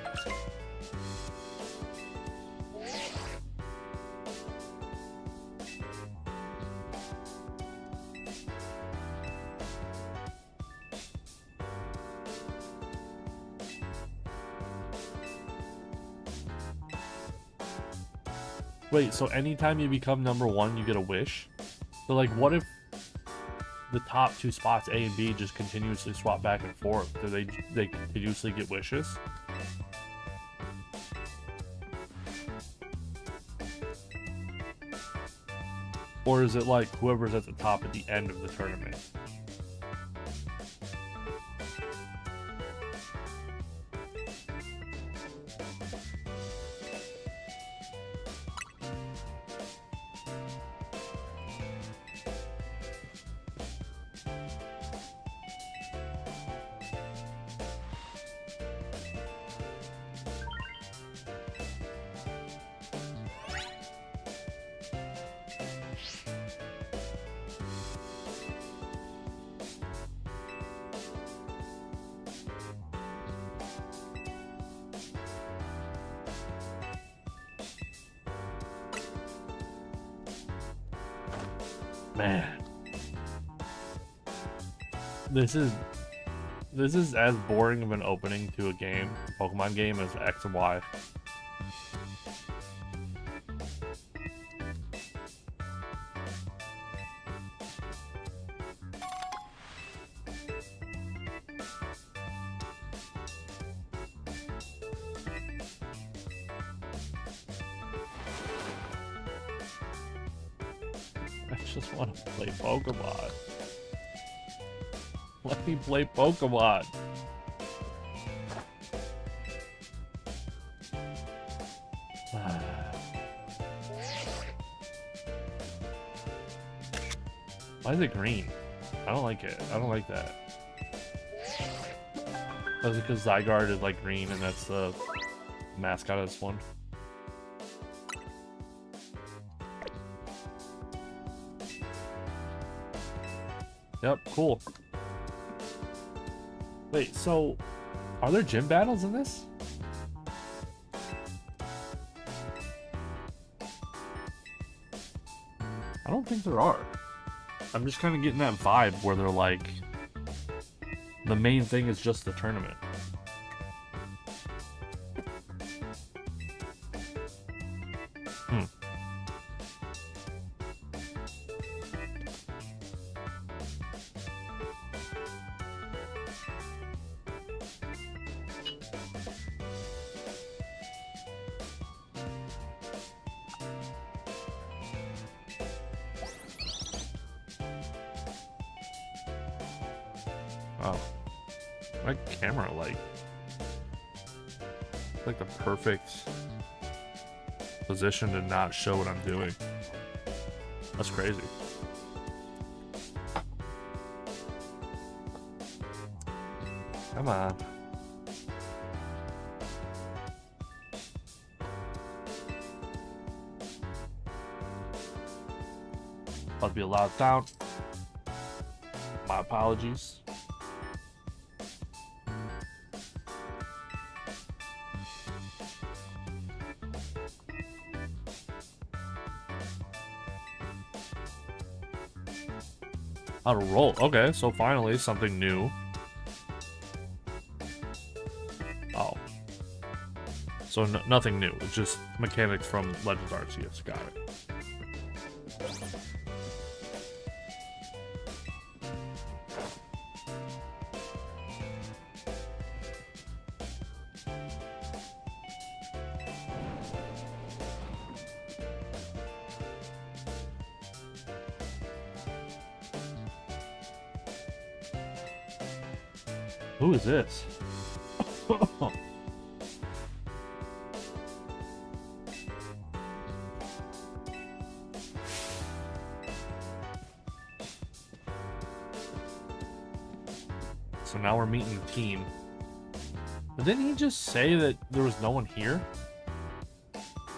Wait, so anytime you become #1, you get a wish? So, like, what if the top 2 spots, A and B, just continuously swap back and forth? Do they continuously get wishes? Or is it like whoever's at the top at the end of the tournament? Man, this is as boring of an opening to a game, Pokemon game, as X and Y. I just want to play Pokemon. Let me play Pokemon. Why is it green? I don't like it. I don't like that. That's because Zygarde is like green and that's the mascot of this one. Yep, cool. Wait, so are there gym battles in this? I don't think there are. I'm just kind of getting that vibe where they're like, the main thing is just the tournament. Wow. My camera, like the perfect position to not show what I'm doing. That's crazy. Come on. About to be allowed down. My apologies. How to roll. Okay, so finally something new. Oh. So nothing new. It's just mechanics from Legends Arceus. Got it. Who is this? So now we're meeting the team. But didn't he just say that there was no one here?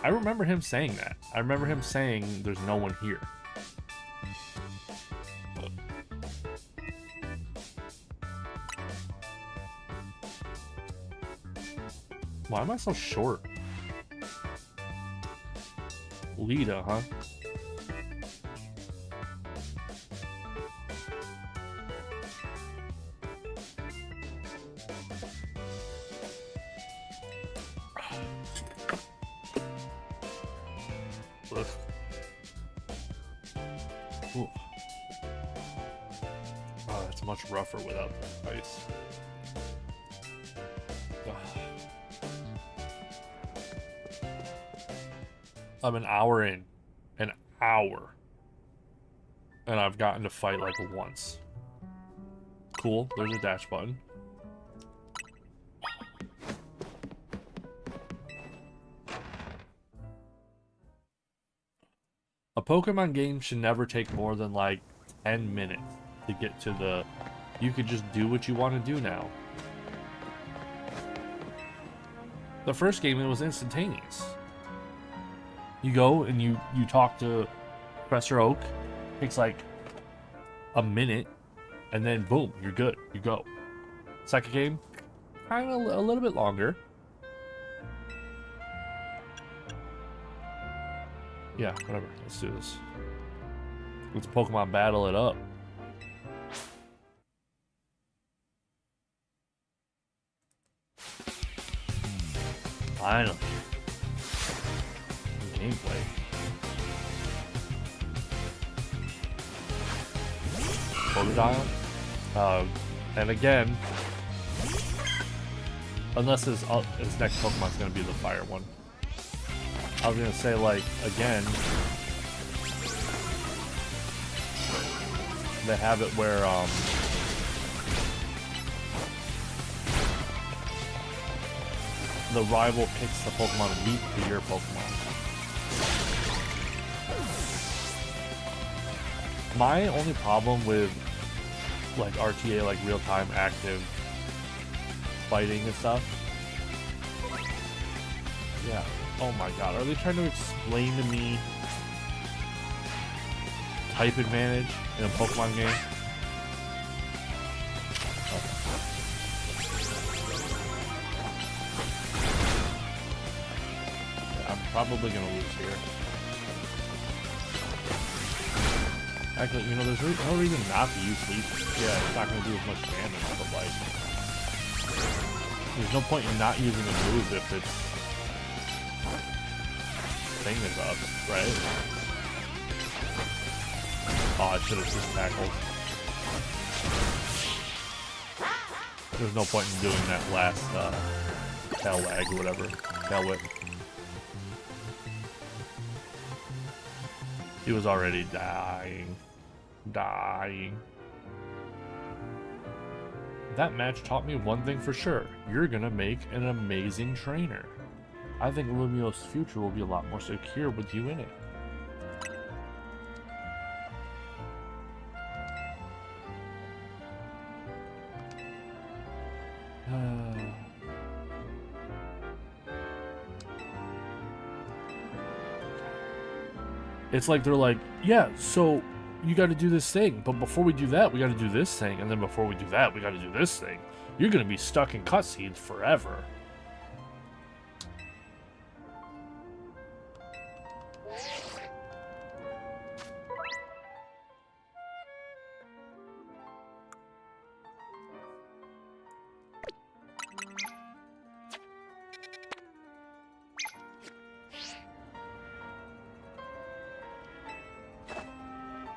I remember him saying that. I remember him saying there's no one here. Why am I so short? Lita, huh? Ooh. Oh, it's much rougher without the ice. I'm an hour in. An hour. And I've gotten to fight like once. Cool, there's a dash button. A Pokemon game should never take more than like 10 minutes to get to the... You could just do what you want to do now. The first game, it was instantaneous. You go and you talk to Professor Oak. Takes like a minute, and then boom, you're good. You go. Second game, kind of a little bit longer. Yeah, whatever. Let's do this. Let's Pokemon battle it up. Finally. Gameplay. Totodile. And again, unless his next Pokemon's gonna be the fire one. I was gonna say, like, again, they have it where the rival picks the Pokemon weak to your Pokemon. My only problem with like RTA, like real-time active fighting and stuff. Yeah. Oh my god, are they trying to explain to me type advantage in a Pokemon game? Okay. Yeah, I'm probably gonna lose here. Actually, you know, there's no reason not to use Leaf. Yeah, it's not gonna do as much damage, but like, there's no point in not using a move if its thing is up, right? Oh, I should have just tackled. There's no point in doing that last tail wag or whatever. Tail whip. He was already dying. Dying. That match taught me one thing for sure. You're gonna make an amazing trainer. I think Lumio's future will be a lot more secure with you in it. It's like they're like, yeah, so you got to do this thing, but before we do that, we got to do this thing, and then before we do that, we got to do this thing. You're gonna be stuck in cutscenes forever.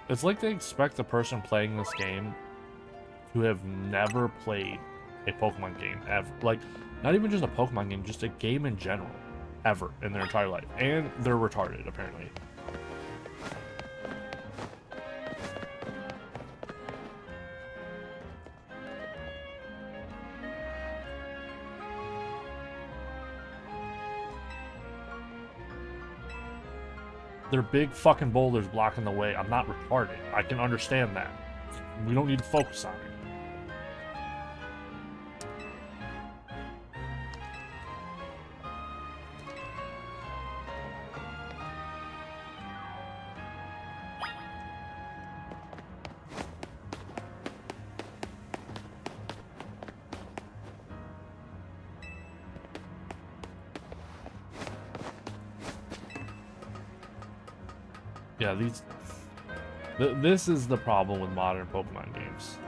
It's like they expect the person playing this game to have never played a Pokemon game ever. Like, not even just a Pokemon game, just a game in general, ever, in their entire life. And they're retarded, apparently. They're big fucking boulders blocking the way. I'm not retarded. I can understand that. We don't need to focus on it. Yeah, this is the problem with modern Pokemon games.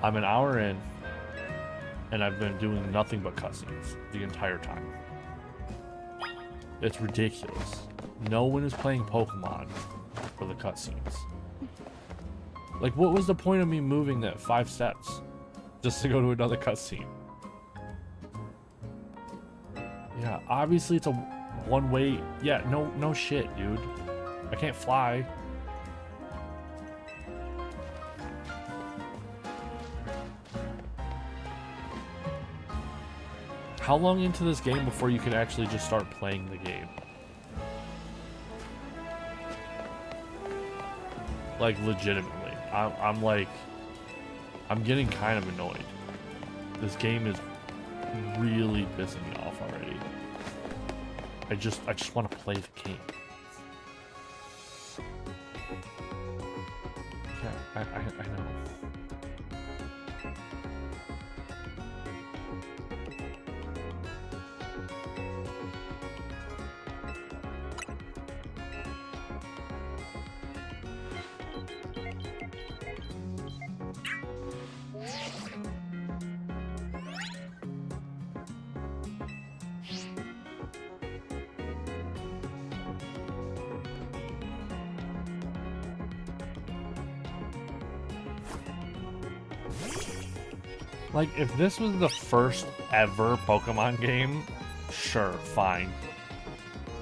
I'm an hour in, and I've been doing nothing but cutscenes the entire time. It's ridiculous. No one is playing Pokemon for the cutscenes. Like, what was the point of me moving that 5 steps just to go to another cutscene? Yeah, obviously it's a one-way. Yeah, no shit, dude. I can't fly. How long into this game before you can actually just start playing the game? Like, legitimately. I'm like, I'm getting kind of annoyed. This game is really pissing me off already. I just want to play the game. Yeah, I know. Like, if this was the first ever Pokemon game, sure, fine.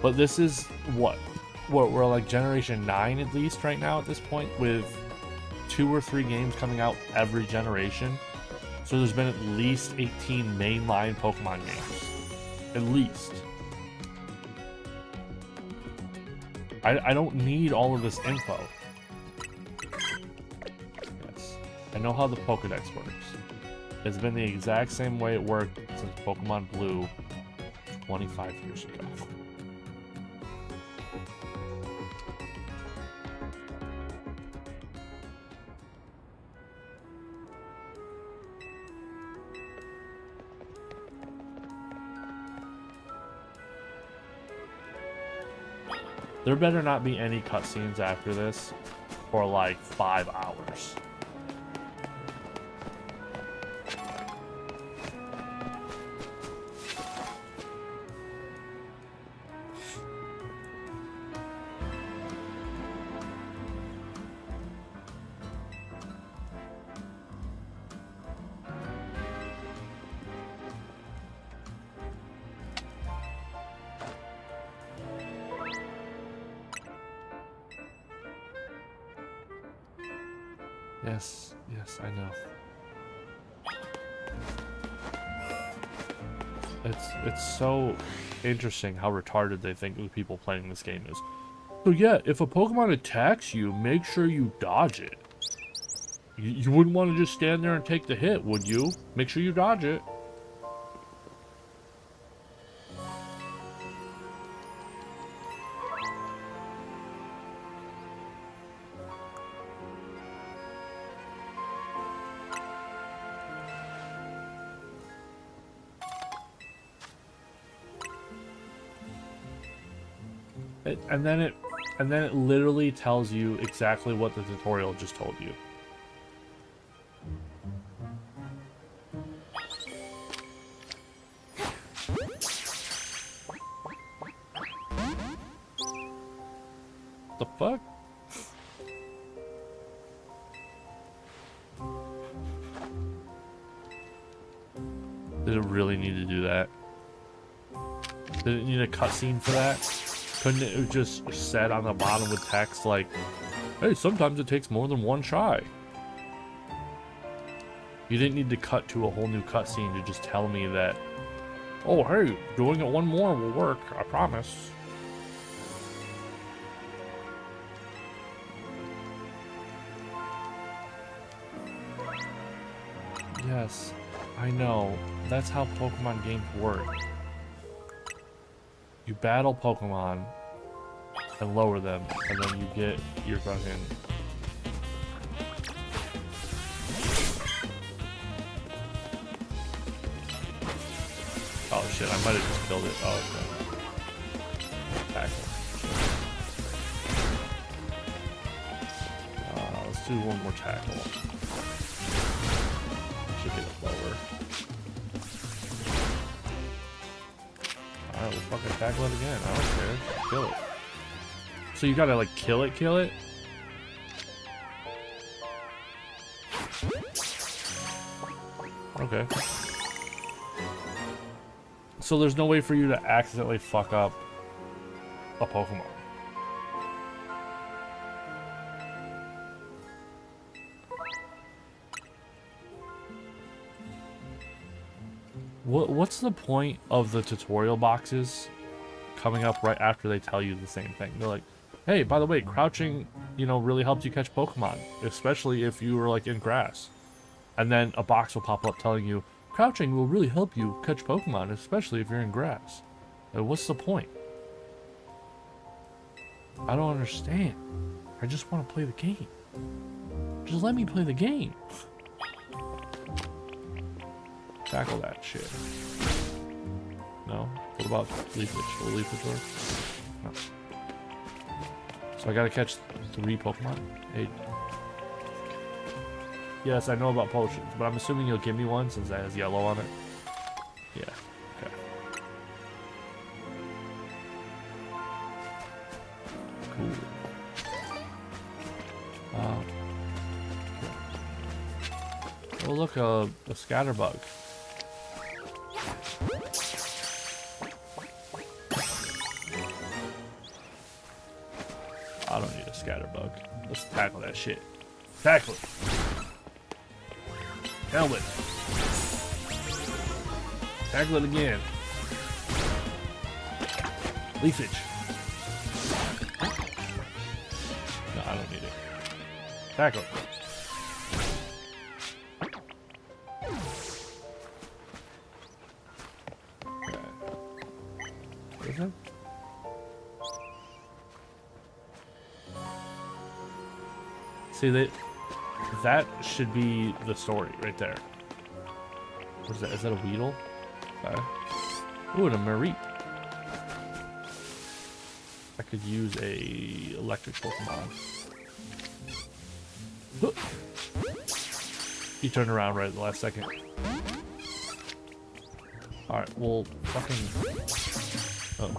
But this is what? We're like Generation 9 at least right now at this point, with 2 or 3 games coming out every generation. So there's been at least 18 mainline Pokemon games. At least. I don't need all of this info. Yes. I know how the Pokedex works. It's been the exact same way it worked since Pokemon Blue 25 years ago. There better not be any cutscenes after this for like 5 hours. Yes, yes, I know. It's so interesting how retarded they think the people playing this game is. So yeah, if a Pokemon attacks you, make sure you dodge it. You wouldn't want to just stand there and take the hit, would you? Make sure you dodge it. And then it literally tells you exactly what the tutorial just told you. The fuck? Did it really need to do that? Did it need a cutscene for that? Couldn't it have just said on the bottom with text like, hey, sometimes it takes more than one try? You didn't need to cut to a whole new cutscene to just tell me that, oh, hey, doing it one more will work, I promise. Yes, I know. That's how Pokemon games work. You battle Pokemon and lower them, and then you get your fucking... Oh shit, I might have just killed it. Oh, okay. Tackle. Let's do one more tackle. Should get it lower. Alright, we'll fucking tackle it again. I don't care. Kill it. So you gotta like kill it? Okay. So there's no way for you to accidentally fuck up a Pokemon. What's the point of the tutorial boxes coming up right after they tell you the same thing? They're like, hey, by the way, crouching, you know, really helps you catch Pokemon, especially if you were like in grass. And then a box will pop up telling you, crouching will really help you catch Pokemon, especially if you're in grass. Like, what's the point? I don't understand. I just want to play the game. Just let me play the game. Tackle that shit. No? What about Leafage? Will Leafage work? No. So I gotta catch 3 Pokemon? 8. Yes, I know about potions, but I'm assuming you'll give me one since that has yellow on it. Yeah, okay. Cool. Oh look, a Scatterbug. I don't need a Scatterbug. Let's tackle that shit. Tackle it. Helmet. Tackle it again. Leafage. No, I don't need it. Tackle it. Okay. Is it? See, that should be the story right there. What is that? Is that a Weedle? Okay. Ooh, and a Mareep. I could use a electric Pokemon. He turned around right at the last second. Alright, well, fucking... Oh,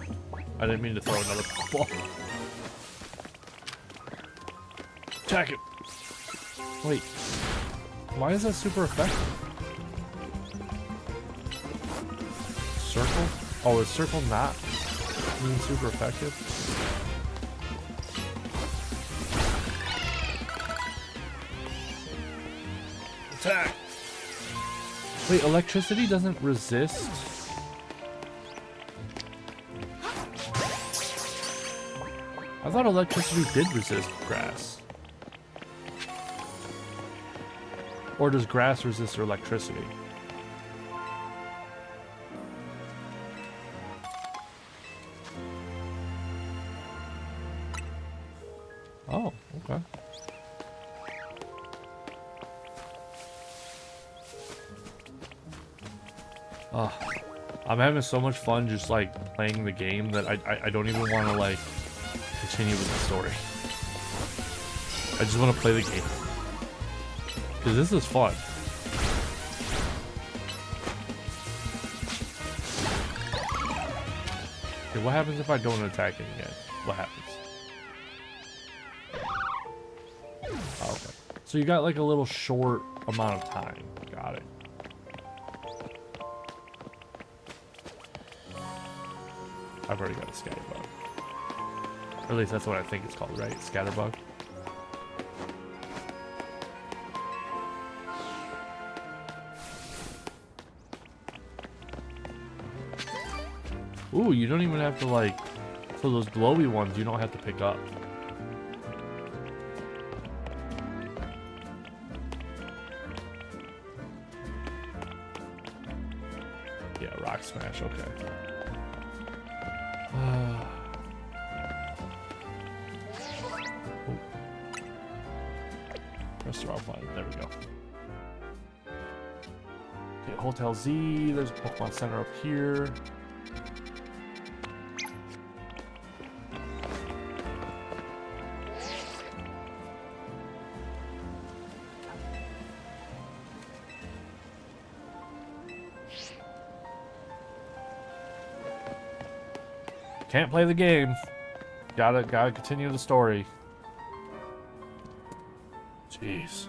I didn't mean to throw another ball. Attack it! Wait, why is that super effective? Circle? Oh, is circle not being super effective? Attack! Wait, electricity doesn't resist? I thought electricity did resist grass. Or does grass resist electricity? Oh, okay. I'm having so much fun just like playing the game that I don't even want to like continue with the story. I just want to play the game. Because this is fun. Okay, what happens if I don't attack it again? What happens? Oh, okay. So you got like a little short amount of time. Got it. I've already got a scatterbug. Or at least that's what I think it's called, right? Scatterbug. Ooh, you don't even have to like... So those glowy ones you don't have to pick up. Yeah, rock smash, okay. Restaurant button, there we go. Okay, Hotel Z, there's a Pokemon Center up here. Can't play the game. Gotta continue the story. Jeez.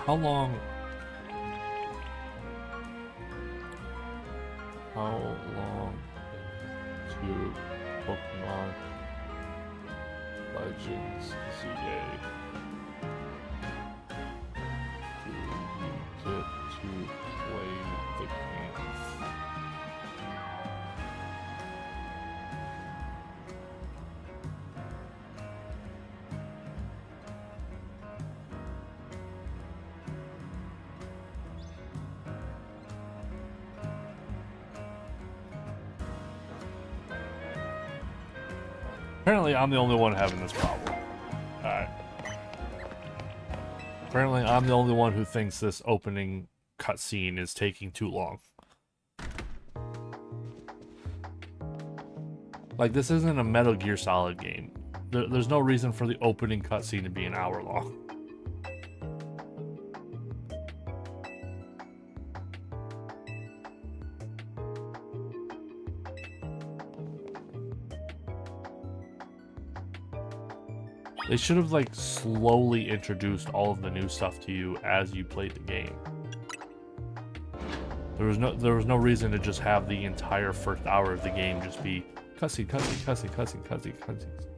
How long to Pokemon Legends ZA do you get to play the game? Apparently, I'm the only one having this problem. Alright. Apparently, I'm the only one who thinks this opening cutscene is taking too long. Like, this isn't a Metal Gear Solid game. There's no reason for the opening cutscene to be an hour long. They should have like slowly introduced all of the new stuff to you as you played the game. There was no reason to just have the entire first hour of the game just be cutscene, cutscene, cutscene, cutscene, cutscene, cutscenes.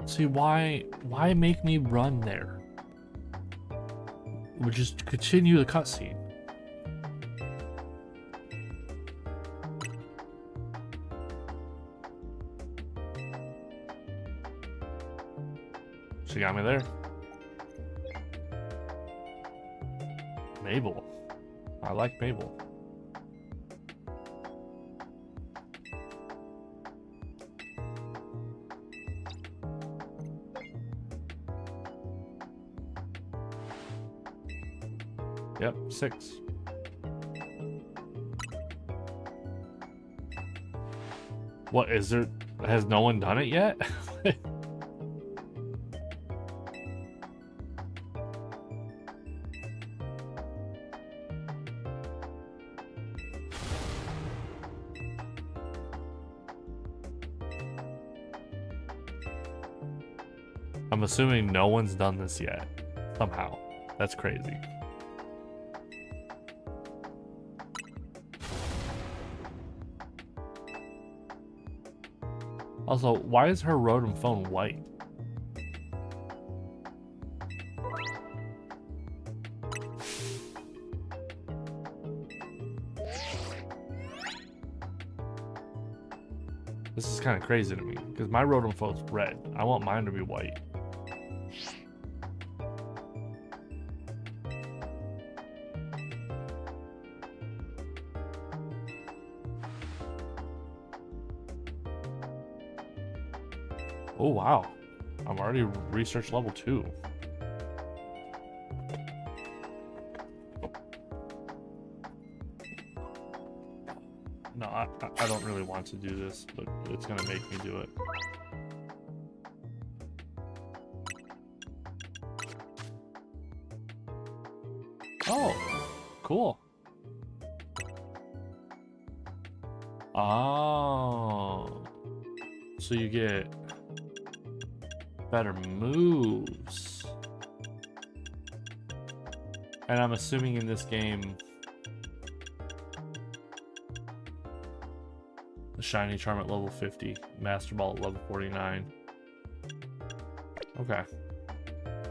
See, why make me run there? We'll just continue the cutscene. She got me there. Mabel. I like Mabel. Yep, 6. What is there? Has no one done it yet? I'm assuming no one's done this yet. Somehow. That's crazy. Also, why is her Rotom phone white? This is kind of crazy to me, because my Rotom phone's red. I want mine to be white. Oh wow, I'm already research level 2. No, I don't really want to do this, but it's gonna make me do it. Oh, cool. Oh, so you get better moves. And I'm assuming in this game the Shiny Charm at level 50, Master Ball at level 49. Okay.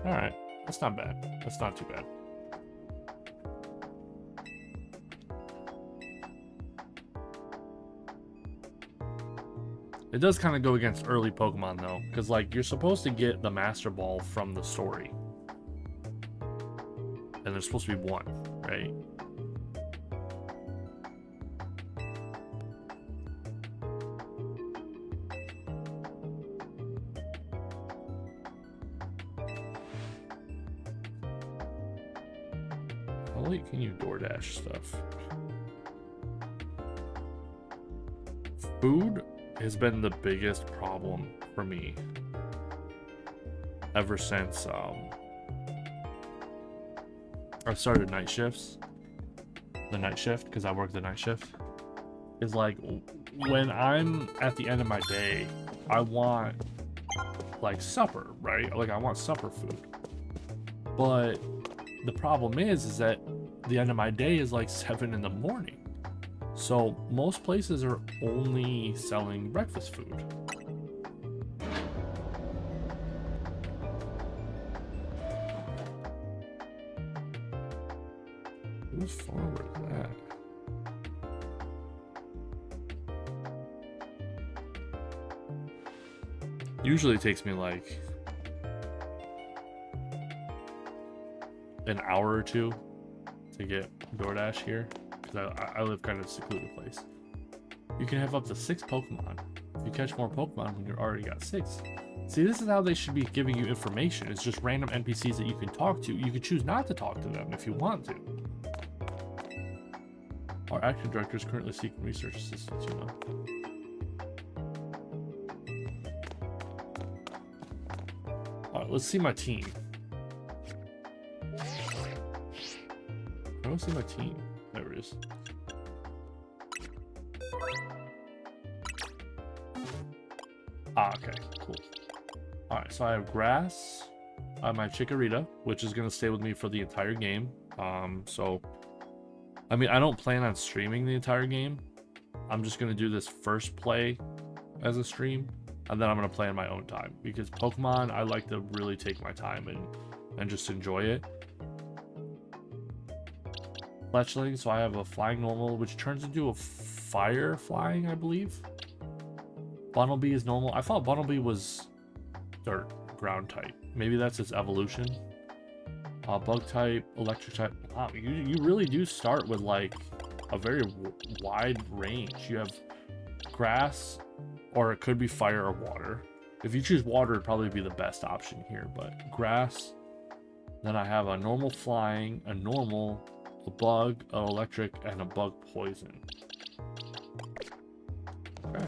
Alright. That's not bad. That's not too bad. It does kind of go against early Pokemon though, because like you're supposed to get the Master Ball from the story. And there's supposed to be one, right? How late can you DoorDash stuff? Food has been the biggest problem for me ever since I started night shifts. The night shift, because I work the night shift, is like when I'm at the end of my day, I want like supper, right? Like I want supper food. But the problem is that the end of my day is like 7 in the morning. So most places are only selling breakfast food. Whose farm is that? Usually it takes me like an hour or 2 to get DoorDash here. I live kind of a secluded place. You can have up to 6 Pokemon. If you catch more Pokemon when you're already got 6. See, this is how they should be giving you information. It's just random NPCs that you can talk to. You can choose not to talk to them if you want to. Our acting director is currently seeking research assistance, you know. Alright, let's see my team. I don't see my team. There it is. Ah, okay, cool. Alright, so I have Grass, my Chikorita, which is going to stay with me for the entire game. So, I mean, I don't plan on streaming the entire game. I'm just going to do this first play as a stream, and then I'm going to play in my own time. Because Pokemon, I like to really take my time and just enjoy it. Fletchling, so I have a Flying Normal, which turns into a Fire Flying, I believe. Bunnelby is normal. I thought Bunnelby was Dirt, Ground type. Maybe that's its evolution. Bug type, Electric type. Wow, you really do start with like a very wide range. You have Grass, or it could be Fire or Water. If you choose Water, it'd probably be the best option here, but Grass. Then I have a normal Flying, a normal, a bug, an electric, and a bug poison. Okay.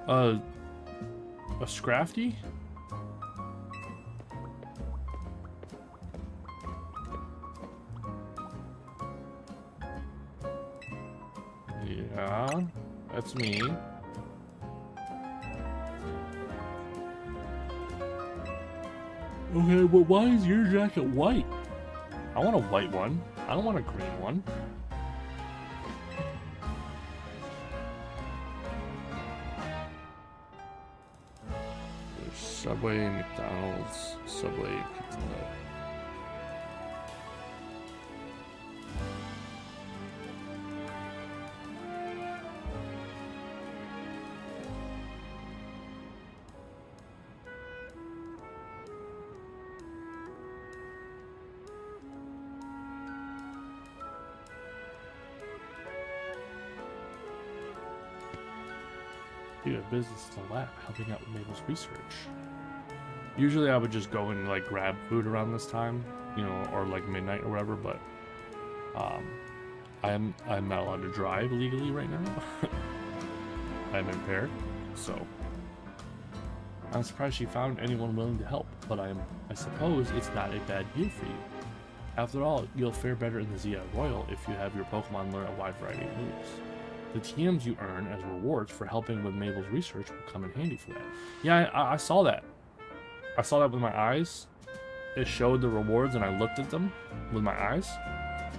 A Scrafty? Yeah, that's me. Okay, but why is your jacket white? I want a white one. I don't want a green one. There's Subway, McDonald's, Subway, Pizza Hut. You have business at the lab, helping out with Mabel's research. Usually I would just go and like grab food around this time, you know, or like midnight or whatever, but I'm not allowed to drive legally right now. I'm impaired, so I'm surprised she found anyone willing to help, but I suppose it's not a bad deal for you. After all, you'll fare better in the ZI Royal if you have your Pokemon learn a wide variety of moves. The TMs you earn as rewards for helping with Mabel's research will come in handy for that. Yeah, I saw that. I saw that with my eyes. It showed the rewards and I looked at them with my eyes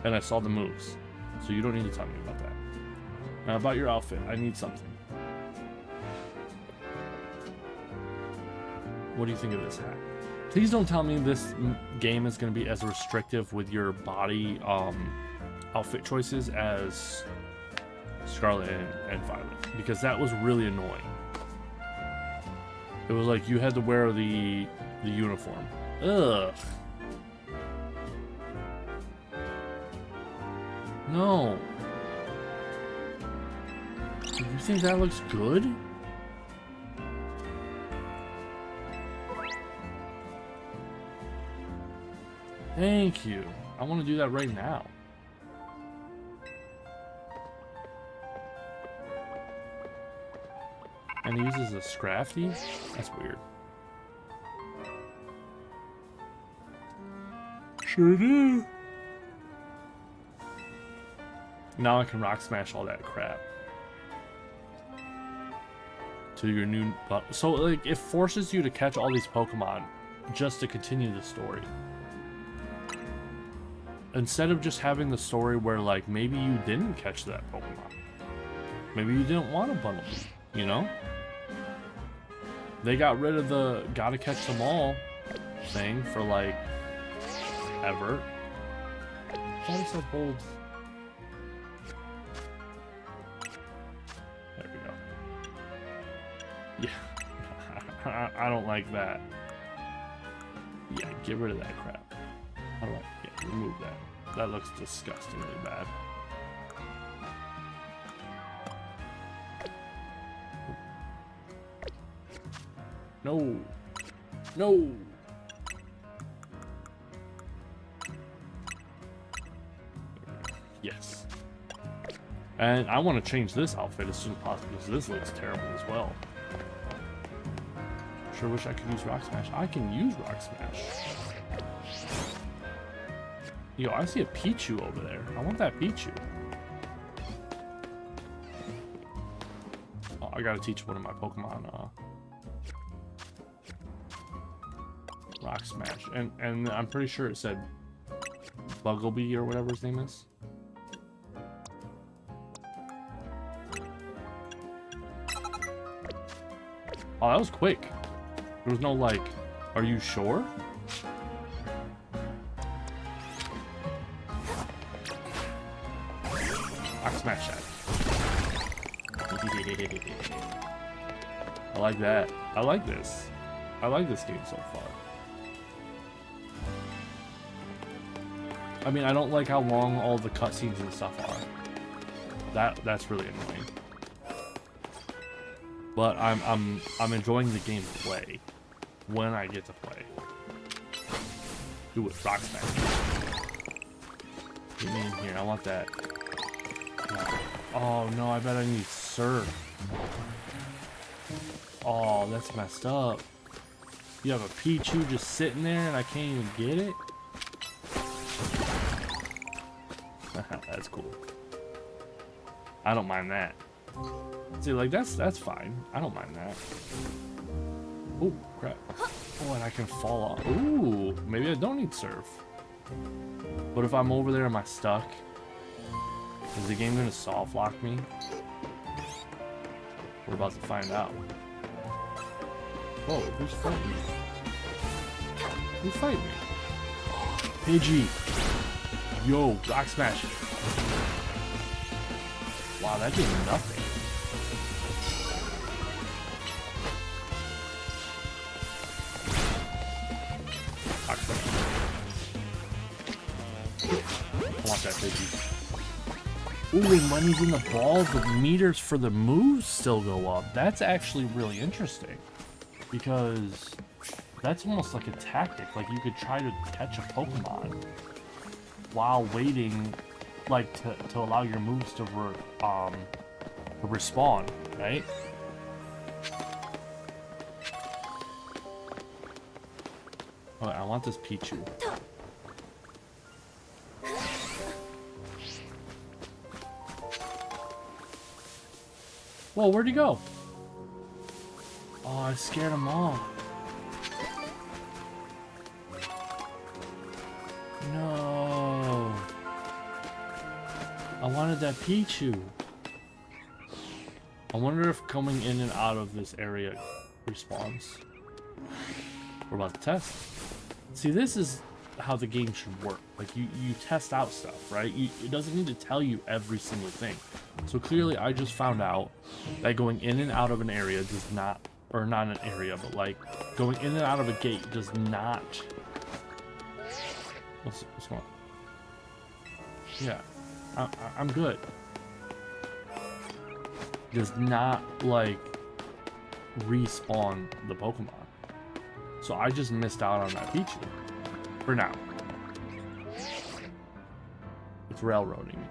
and I saw the moves. So you don't need to tell me about that. Now about your outfit, I need something. What do you think of this hat? Please don't tell me this game is going to be as restrictive with your body outfit choices as Scarlet and Violet, because that was really annoying. It was like you had to wear the uniform. Ugh. No. Do you think that looks good? Thank you. I want to do that right now. And he uses a Scrafty? That's weird. Sure do. Now I can Rock Smash all that crap. To your new... So, like, it forces you to catch all these Pokemon just to continue the story. Instead of just having the story where, like, maybe you didn't catch that Pokemon. Maybe you didn't want to bundle them, you know? They got rid of the gotta catch them all thing for, like, ever. Why is that bold? There we go. Yeah. I don't like that. Yeah, get rid of that crap. How do I... Yeah, remove that. That looks disgustingly bad. No. No. Yes. And I want to change this outfit as soon as possible because this looks terrible as well. Sure wish I could use Rock Smash. I can use Rock Smash. Yo, I see a Pichu over there. I want that Pichu. Oh, I gotta teach one of my Pokemon Rock Smash. And I'm pretty sure it said Bugglebee or whatever his name is. Oh, that was quick. There was no like, are you sure? Rock Smash that. I like that. I like this. I like this game so far. I mean, I don't like how long all the cutscenes and stuff are. That's really annoying. but I'm enjoying the gameplay when I get to play. Do it, rock smash. Get me in here. I want that. Oh no, I bet I need surf. Oh, that's messed up. You have a Pichu just sitting there and I can't even get it? That's cool. I don't mind that. See, like, that's fine. I don't mind that. Oh, crap. Oh, and I can fall off. Ooh, maybe I don't need surf. But if I'm over there, am I stuck? Is the game gonna soft lock me? We're about to find out. Whoa, who's fighting me? Who's fighting me? Pidgey! Yo, rock smash! Wow, that did nothing. Rock smash. I want that Pidgey. Ooh, when money's in the ball, the meters for the moves still go up. That's actually really interesting. Because that's almost like a tactic. Like, you could try to catch a Pokemon while waiting, like, to allow your moves to respawn, right? Oh, I want this Pichu. Whoa, where'd he go? Oh, I scared them all. No. I wanted that Pichu. I wonder if coming in and out of this area respawns. We're about to test. See, this is how the game should work. Like, you test out stuff, right? It doesn't need to tell you every single thing. So clearly I just found out that going in and out of an area does not, or not an area, but like going in and out of a gate does not. What's going on? Yeah, I'm good. Does not like respawn the Pokemon. So I just missed out on that Pichu. For now. It's railroading me.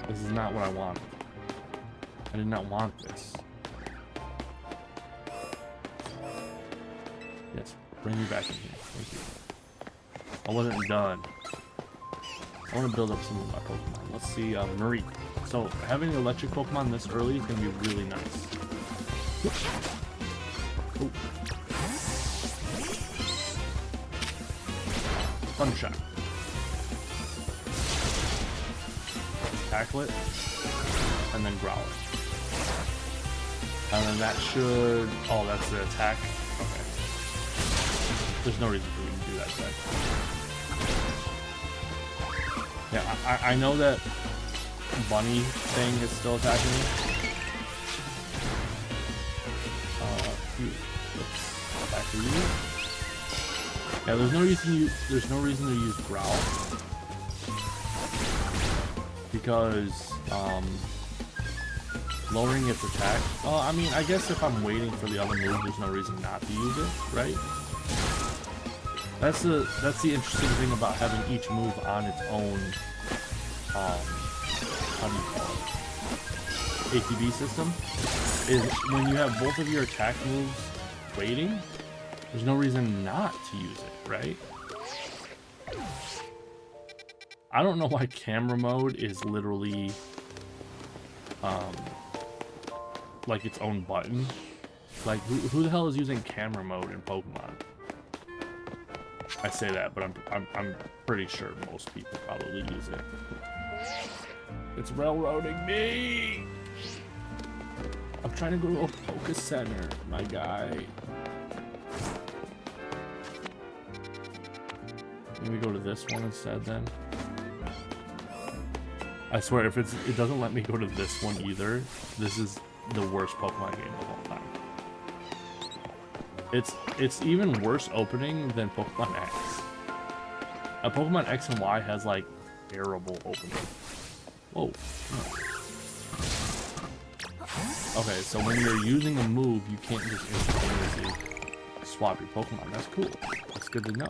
This is not what I wanted. I did not want this. Yes, bring me back in here. Thank you. I wasn't done. I want to build up some of my Pokemon. Let's see, Marie. So, having electric Pokemon this early is going to be really nice. Ooh. Sunshine. Tackle it, and then growl it. And then that should... Oh, that's the attack? Okay. There's no reason for me to do that attack. Yeah, I know that bunny thing is still attacking me. Back to you. Yeah, there's no reason to use growl. Because lowering its attack. I mean, I guess if I'm waiting for the other move, there's no reason not to use it, right? That's the interesting thing about having each move on its own. How do you call it? ATB system is when you have both of your attack moves waiting. There's no reason not to use it, right? I don't know why camera mode is literally like its own button. Like who the hell is using camera mode in Pokemon? I say that, but I'm pretty sure most people probably use it. It's railroading me. I'm trying to go to a Poké Center, my guy. Maybe go to this one instead then. I swear, if it doesn't let me go to this one either, this is the worst Pokemon game of all time. It's even worse opening than Pokemon X. Pokemon X and Y has like terrible opening. Whoa. Okay, so when you're using a move, you can't just instantaneously swap your Pokemon. That's cool. That's good to know.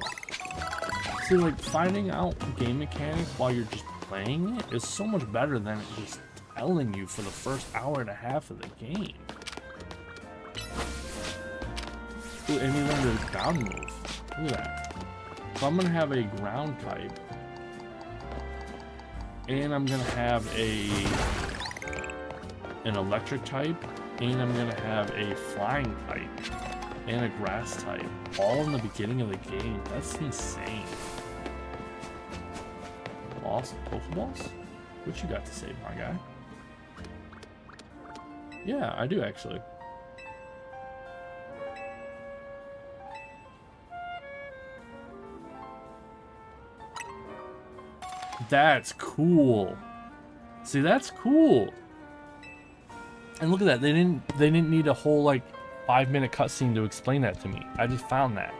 See, like, finding out game mechanics while you're just playing it is so much better than it just telling you for the first hour and a half of the game. Ooh, and you learned a ground move. Look at that. So I'm gonna have a ground type, and I'm gonna have an electric type, and I'm gonna have a flying type, and a grass type, all in the beginning of the game. That's insane. Awesome. Pokeballs? What you got to say, my guy? Yeah, I do actually. That's cool. See, that's cool. And look at that. They didn't need a whole like 5-minute cutscene to explain that to me. I just found that.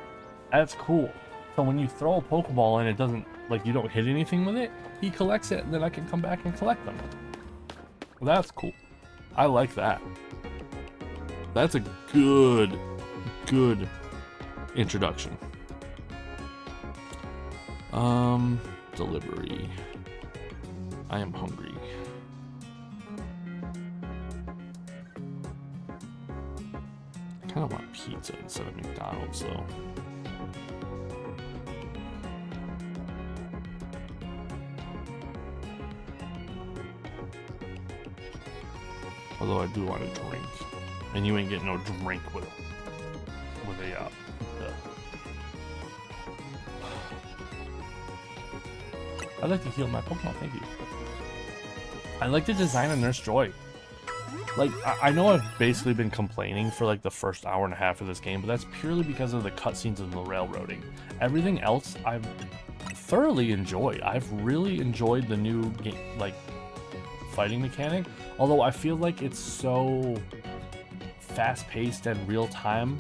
That's cool. So when you throw a Pokeball and it doesn't, like, you don't hit anything with it, he collects it, and then I can come back and collect them. Well, that's cool. I like that. That's a good introduction. Delivery. I am hungry. I kind of want pizza instead of McDonald's, though. Although I do want a drink, and you ain't getting no drink with a pizza. I'd like to heal my Pokemon, thank you. I like the design of Nurse Joy. Like, I know I've basically been complaining for like the first hour and a half of this game, but that's purely because of the cutscenes and the railroading. Everything else I've thoroughly enjoyed. I've really enjoyed the new game, like, fighting mechanic, although I feel like it's so fast-paced and real-time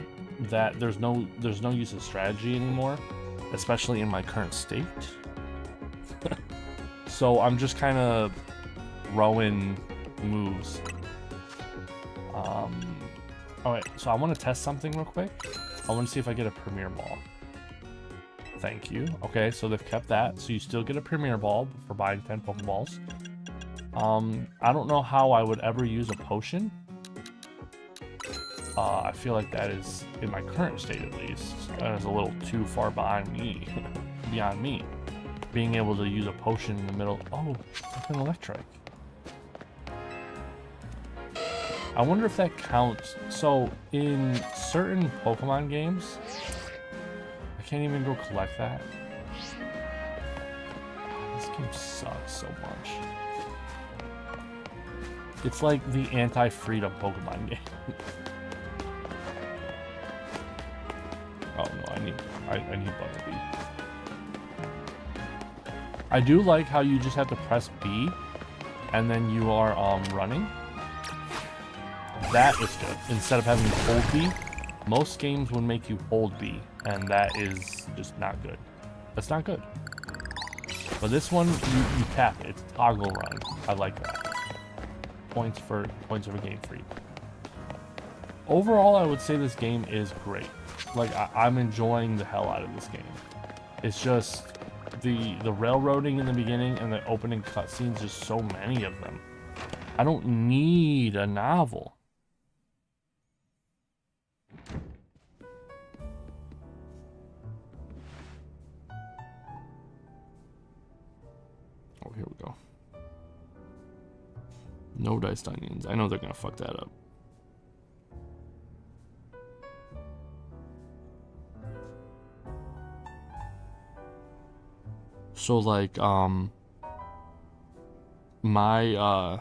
that there's no use of strategy anymore, especially in my current state. So I'm just kind of throwing moves. Alright, so I want to test something real quick. I want to see if I get a Premier Ball. Thank you. Okay, so they've kept that, so you still get a Premier Ball for buying 10 Pokeballs. I don't know how I would ever use a potion. I feel like that is, in my current state at least, that is a little too far behind me, beyond me. Being able to use a potion in the middle. Oh, it's an electric. I wonder if that counts. So, in certain Pokemon games, I can't even go collect that. This game sucks so much. It's like the anti-freedom Pokemon game. Oh no, I need Butterbean. I do like how you just have to press B and then you are running. That is good. Instead of having to hold B, most games would make you hold B, and that is just not good. That's not good. But this one, you tap it. It's toggle run. I like that. Points of a game for you. Overall, I would say this game is great. Like, I'm enjoying the hell out of this game. It's just the railroading in the beginning and the opening cutscenes, just so many of them. I don't need a novel. Oh, here we go. No diced onions. I know they're gonna fuck that up. So like my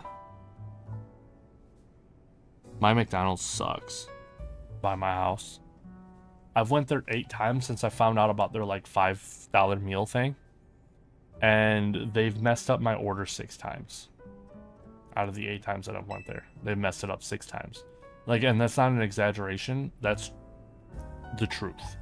McDonald's sucks by my house. I've went there 8 times since I found out about their like $5 meal thing, and they've messed up my order 6 times. Out of the 8 times that I've went there, they've messed it up 6 times. Like, and that's not an exaggeration. That's the truth.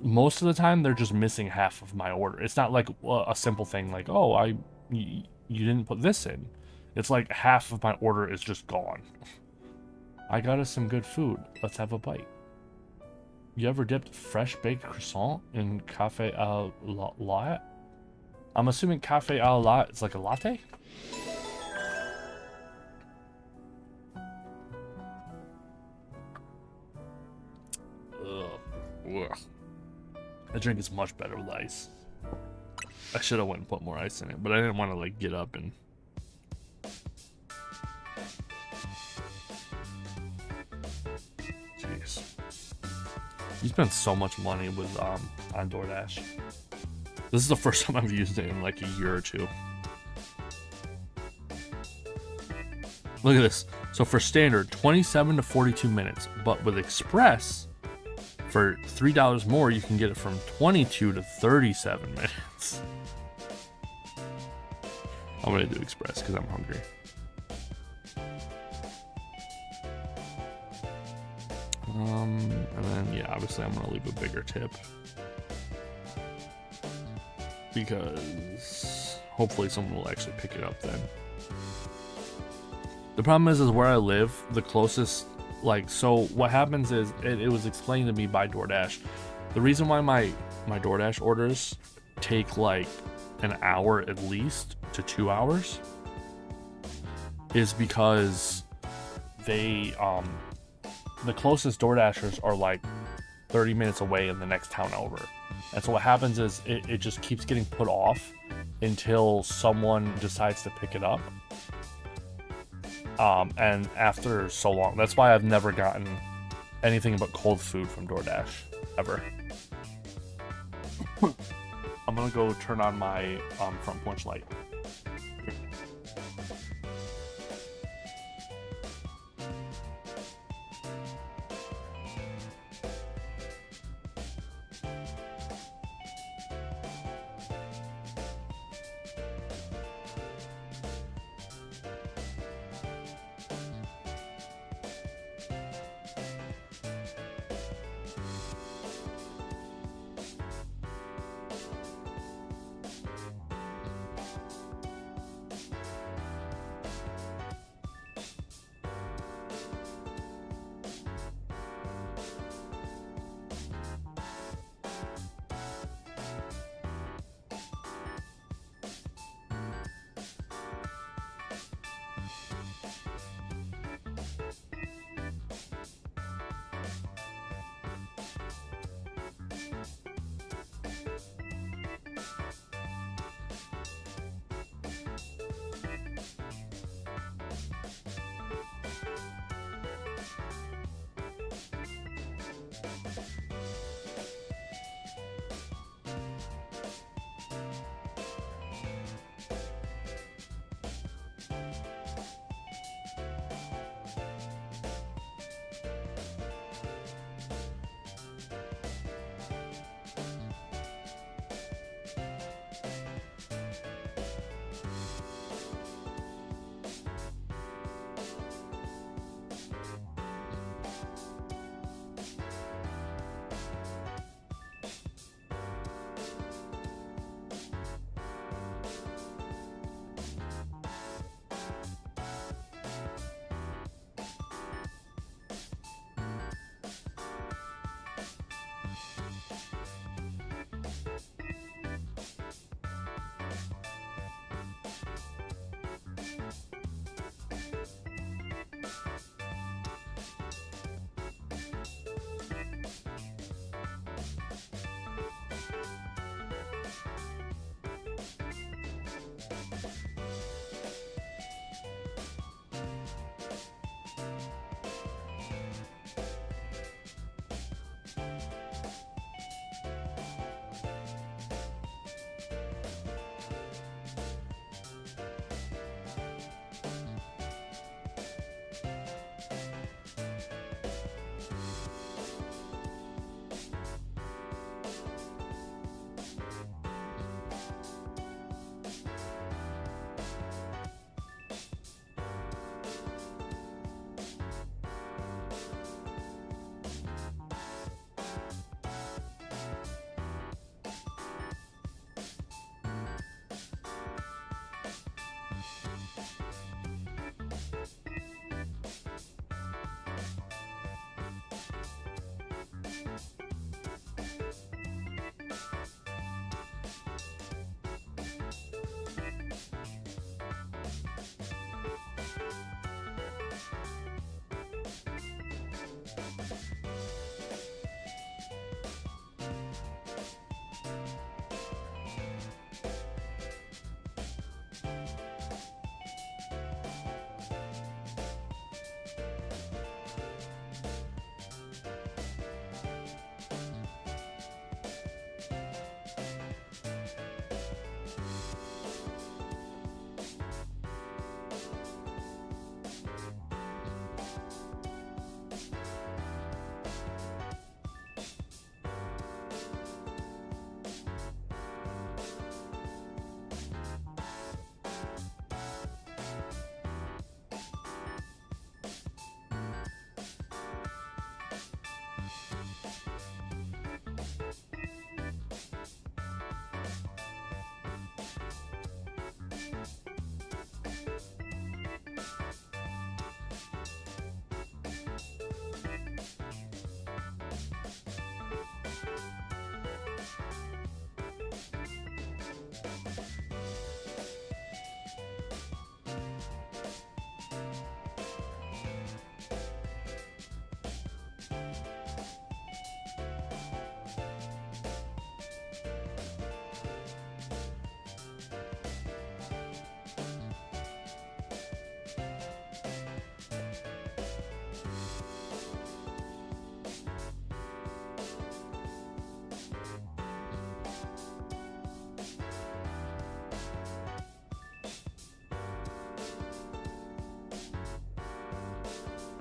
Most of the time, they're just missing half of my order. It's not like a simple thing like, oh, you didn't put this in. It's like half of my order is just gone. I got us some good food. Let's have a bite. You ever dipped fresh baked croissant in cafe au lait? I'm assuming cafe au lait is like a latte? Ugh. The drink is much better with ice. I should have went and put more ice in it, but I didn't want to like get up and... Jeez. You spend so much money with on DoorDash. This is the first time I've used it in like a year or two. Look at this. So for standard, 27 to 42 minutes, but with Express, for $3 more, you can get it from 22 to 37 minutes. I'm gonna do Express because I'm hungry. And then yeah, obviously I'm gonna leave a bigger tip because hopefully someone will actually pick it up then. The problem is where I live, the closest, like, so what happens is, it was explained to me by DoorDash. The reason why my DoorDash orders take like an hour at least to 2 hours is because they, the closest DoorDashers are like 30 minutes away in the next town over. And so what happens is it just keeps getting put off until someone decides to pick it up. And after so long, that's why I've never gotten anything but cold food from DoorDash, ever. I'm gonna go turn on my front porch light.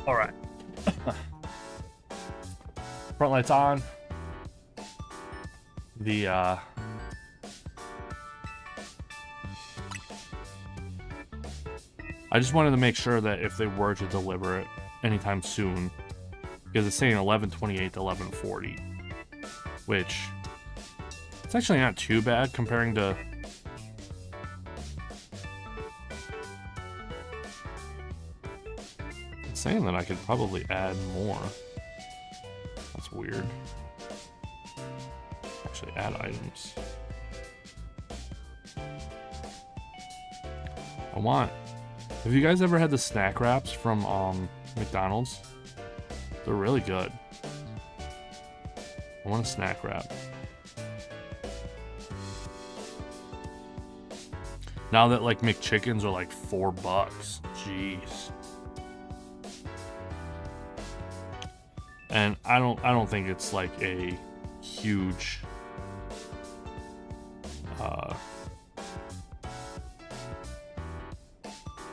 All right. Front lights on. The I just wanted to make sure that if they were to deliver it anytime soon, because it's saying 11/28 to 11/40, which it's actually not too bad comparing to it's saying that I could probably add more. That's weird. Actually, add items. I want. Have you guys ever had the snack wraps from McDonald's? They're really good. I want a snack wrap. Now that like McChickens are like $4. Jeez. And I don't think it's like a huge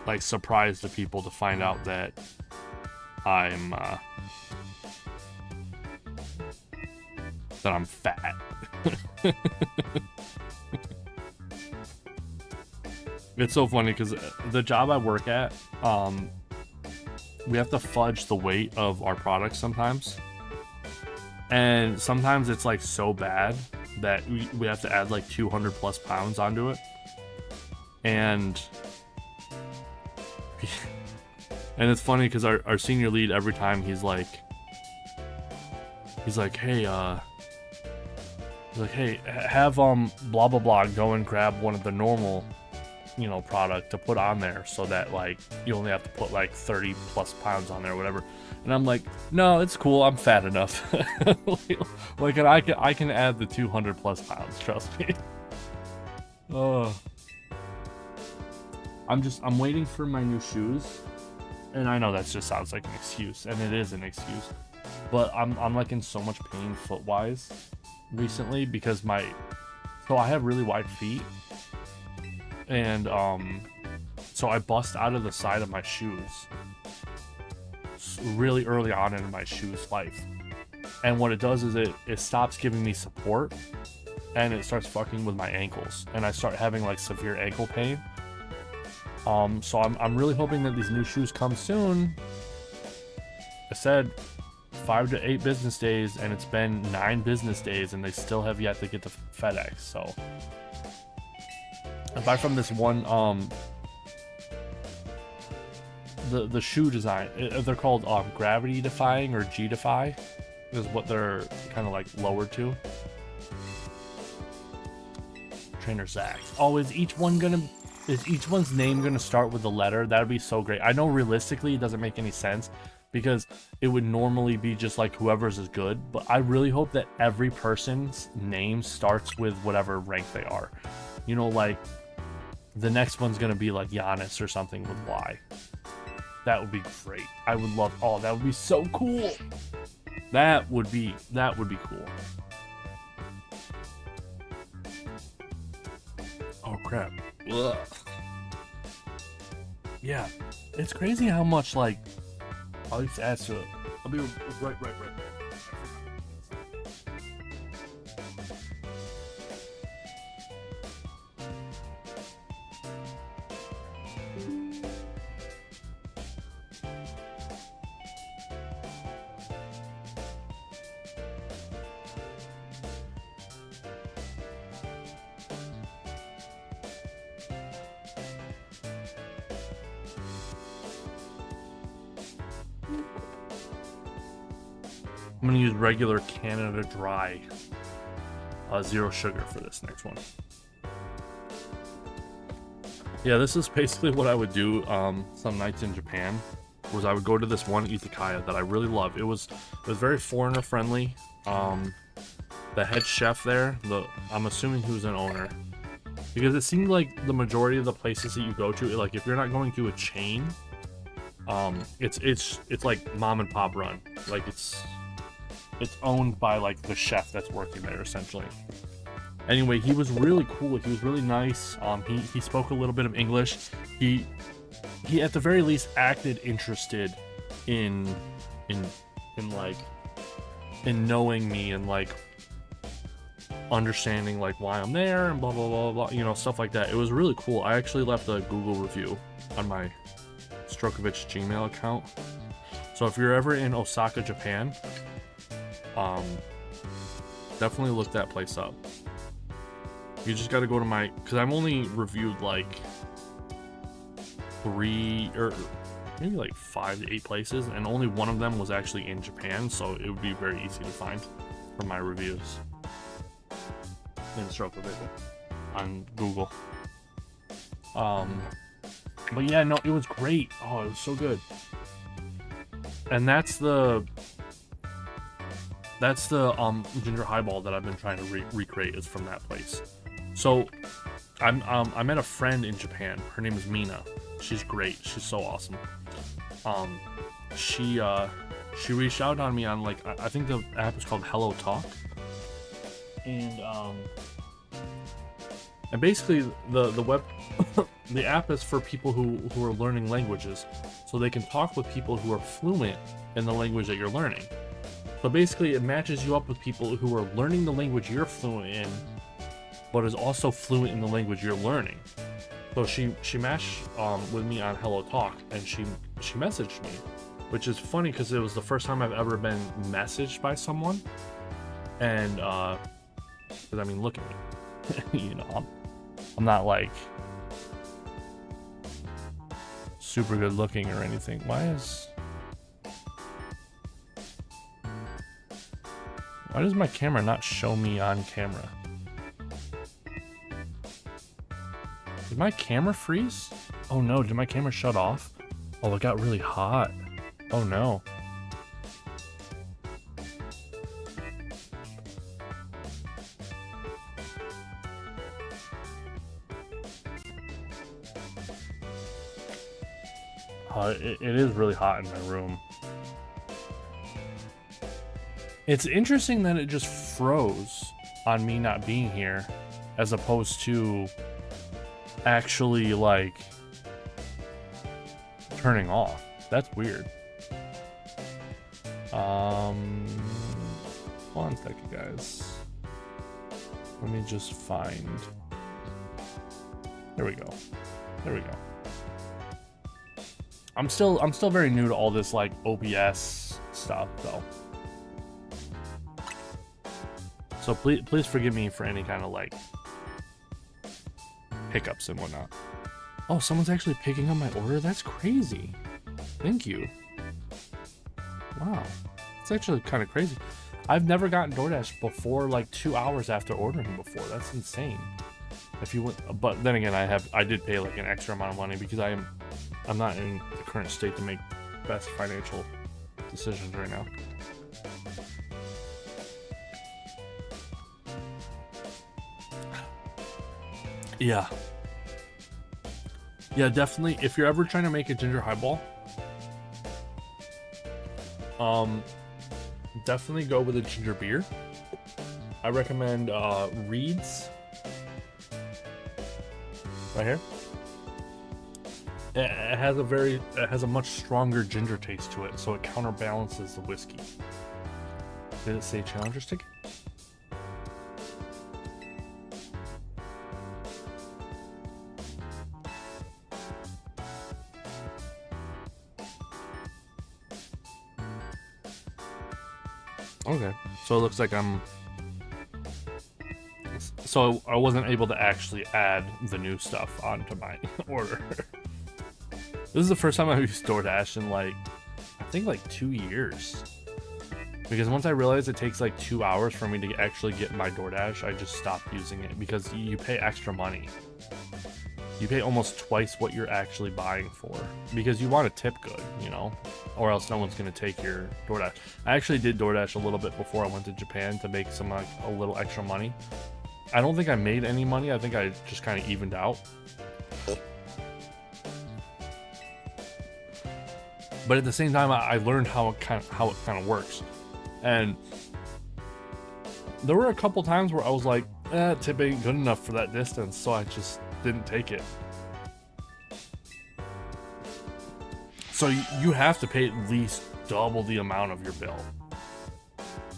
like surprise to people to find out that I'm fat. It's so funny because the job I work at, we have to fudge the weight of our products sometimes, and sometimes it's like so bad that we have to add like 200 plus pounds onto it, and it's funny because our senior lead, every time he's like hey have blah blah blah go and grab one of the normal product to put on there so that like you only have to put like 30 plus pounds on there or whatever. And I'm like, no, it's cool, I'm fat enough. Like I can add the 200 plus pounds, trust me. I'm waiting for my new shoes, and I know that just sounds like an excuse, and it is an excuse, but I'm like in so much pain foot wise recently because so I have really wide feet, and so I bust out of the side of my shoes really early on in my shoes life, and what it does is it stops giving me support, and it starts fucking with my ankles, and I start having like severe ankle pain. So I'm really hoping that these new shoes come soon. I said 5 to 8 business days, and it's been 9 business days, and they still have yet to get to FedEx. So I buy from this one the shoe design, they're called Gravity Defying or G Defy, is what they're kind of like lowered to. Trainer Zach. Oh, is each one's name gonna start with a letter? That'd be so great. I know realistically it doesn't make any sense because it would normally be just like whoever's is good, but I really hope that every person's name starts with whatever rank they are. You know, like the next one's gonna be like Giannis or something with Y. That would be great. I would love. Oh, that would be so cool. That would be cool. Oh crap. Ugh. Yeah, it's crazy how much like I'll just add to it. I'll be right. I'm gonna use regular Canada Dry, zero sugar for this next one. Yeah, this is basically what I would do some nights in Japan. Was I would go to this one izakaya that I really love. It was very foreigner friendly. The head chef there, I'm assuming he was an owner, because it seemed like the majority of the places that you go to, like if you're not going to a chain, it's like mom and pop run. Like it's owned by like the chef that's working there essentially. Anyway, he was really cool. He was really nice. He spoke a little bit of English. He at the very least acted interested in knowing me and like understanding like why I'm there and blah blah blah blah, you know, stuff like that. It was really cool. I actually left a Google review on my Strokovich Gmail account. So if you're ever in Osaka, Japan, definitely look that place up. You just got to go to my, because I've only reviewed like 3 or maybe like 5 to 8 places, and only one of them was actually in Japan, so it would be very easy to find for my reviews in Strokovich on Google. But yeah, no, it was great. Oh, it was so good. And that's the ginger highball that I've been trying to recreate is from that place. So I met a friend in Japan. Her name is Mina. She's great. She's so awesome. She reached out on me on like, I think the app is called Hello Talk. And basically the web the app is for people who are learning languages, so they can talk with people who are fluent in the language that you're learning. So basically it matches you up with people who are learning the language you're fluent in, but is also fluent in the language you're learning. So she matched with me on Hello Talk, and she messaged me, which is funny because it was the first time I've ever been messaged by someone. And because I mean, look at me, you know, I'm not like super good looking or anything. Why does my camera not show me on camera? Did my camera freeze? Oh no, did my camera shut off? Oh, it got really hot. Oh no. It is really hot in my room. It's interesting that it just froze on me not being here, as opposed to actually like turning off. That's weird. One second, guys. Let me just find. There we go. There we go. I'm still very new to all this like OBS stuff though. So please forgive me for any kind of like hiccups and whatnot. Oh, someone's actually picking up my order? That's crazy. Thank you. Wow. That's actually kind of crazy. I've never gotten DoorDash before like 2 hours after ordering before. That's insane. If you went, but then again, I did pay like an extra amount of money because I'm not in the current state to make best financial decisions right now. Yeah, definitely. If you're ever trying to make a ginger highball, definitely go with a ginger beer. I recommend Reed's. Right here. It has a much stronger ginger taste to it, so it counterbalances the whiskey. Did it say Challenger's ticket? Okay, so it looks like so I wasn't able to actually add the new stuff onto my order. This is the first time I've used DoorDash in like, I think like 2 years. Because once I realized it takes like 2 hours for me to actually get my DoorDash, I just stopped using it because you pay extra money. You pay almost twice what you're actually buying for because you want to tip good, you know, or else no one's going to take your DoorDash. I actually did DoorDash a little bit before I went to Japan to make some like a little extra money. I don't think I made any money. I think I just kind of evened out. But at the same time, I learned how it kind of works. And there were a couple times where I was like, tip ain't good enough for that distance, so I just didn't take it. So you have to pay at least double the amount of your bill,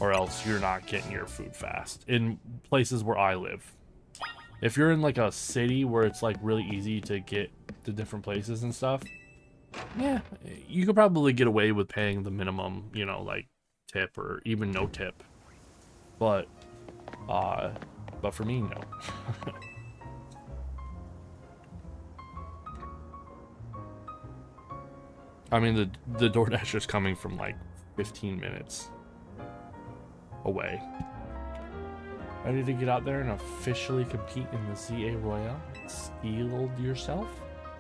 or else you're not getting your food fast in places where I live. If you're in like a city where it's like really easy to get to different places and stuff, yeah, you could probably get away with paying the minimum, you know, like tip or even no tip. But for me, no. I mean, the DoorDash is coming from like 15 minutes away. Ready to get out there and officially compete in the ZA Royale? Steeled yourself?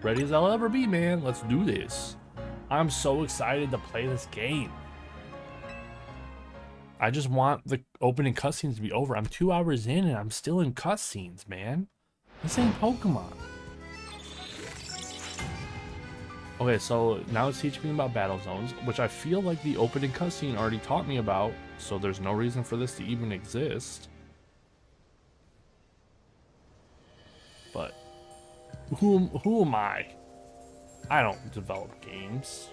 Ready as I'll ever be, man. Let's do this. I'm so excited to play this game. I just want the opening cutscenes to be over. I'm 2 hours in and I'm still in cutscenes, man. This ain't Pokemon. Okay, so now it's teaching me about battle zones, which I feel like the opening cutscene already taught me about, so there's no reason for this to even exist. But who am I? I don't develop games.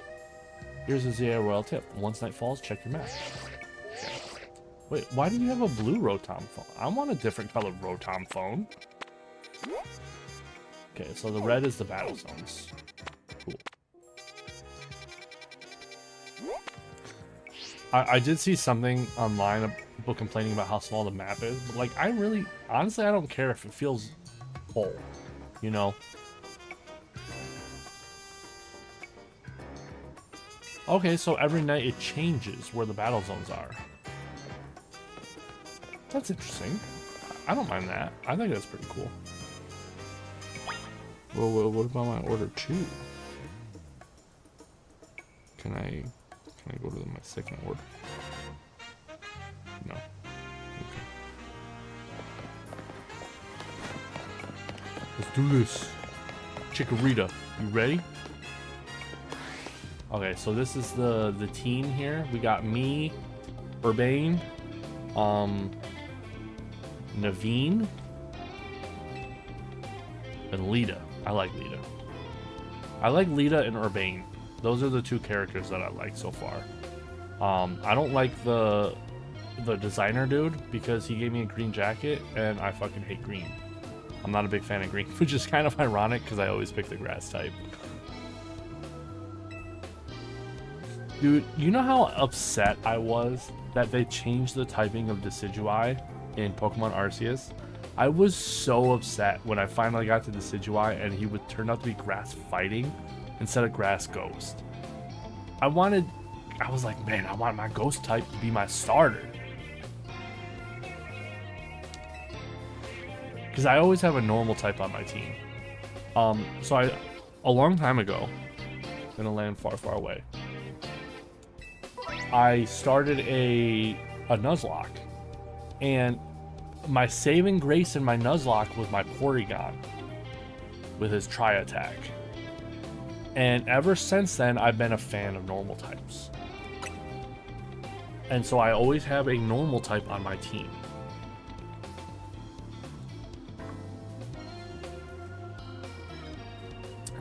Here's a ZA Royal tip. Once night falls, check your map. Wait, why do you have a blue Rotom phone? I want a different colored Rotom phone. Okay, so the red is the battle zones. Cool. I did see something online of people complaining about how small the map is, but like honestly, I don't care if it feels full, you know? Okay, so every night it changes where the battle zones are. That's interesting. I don't mind that. I think that's pretty cool. Well, what about my order 2? Can I go to my second order? No. Okay. Let's do this. Chikorita, you ready? Okay, so this is the team here. We got me, Urbane, Naveen, and Lita. I like Lita. I like Lita and Urbane. Those are the two characters that I like so far. I don't like the designer dude because he gave me a green jacket and I fucking hate green. I'm not a big fan of green, which is kind of ironic because I always pick the grass type. Dude, you know how upset I was that they changed the typing of Decidueye in Pokemon Arceus? I was so upset when I finally got to Decidueye and he would turn out to be Grass Fighting instead of Grass Ghost. I wanted I was like, man, I want my ghost type to be my starter. Because I always have a normal type on my team. So a long time ago, in a land far, far away, I started a Nuzlocke, and my saving grace in my Nuzlocke was my Porygon with his Tri-Attack. And ever since then, I've been a fan of normal types. And so I always have a normal type on my team.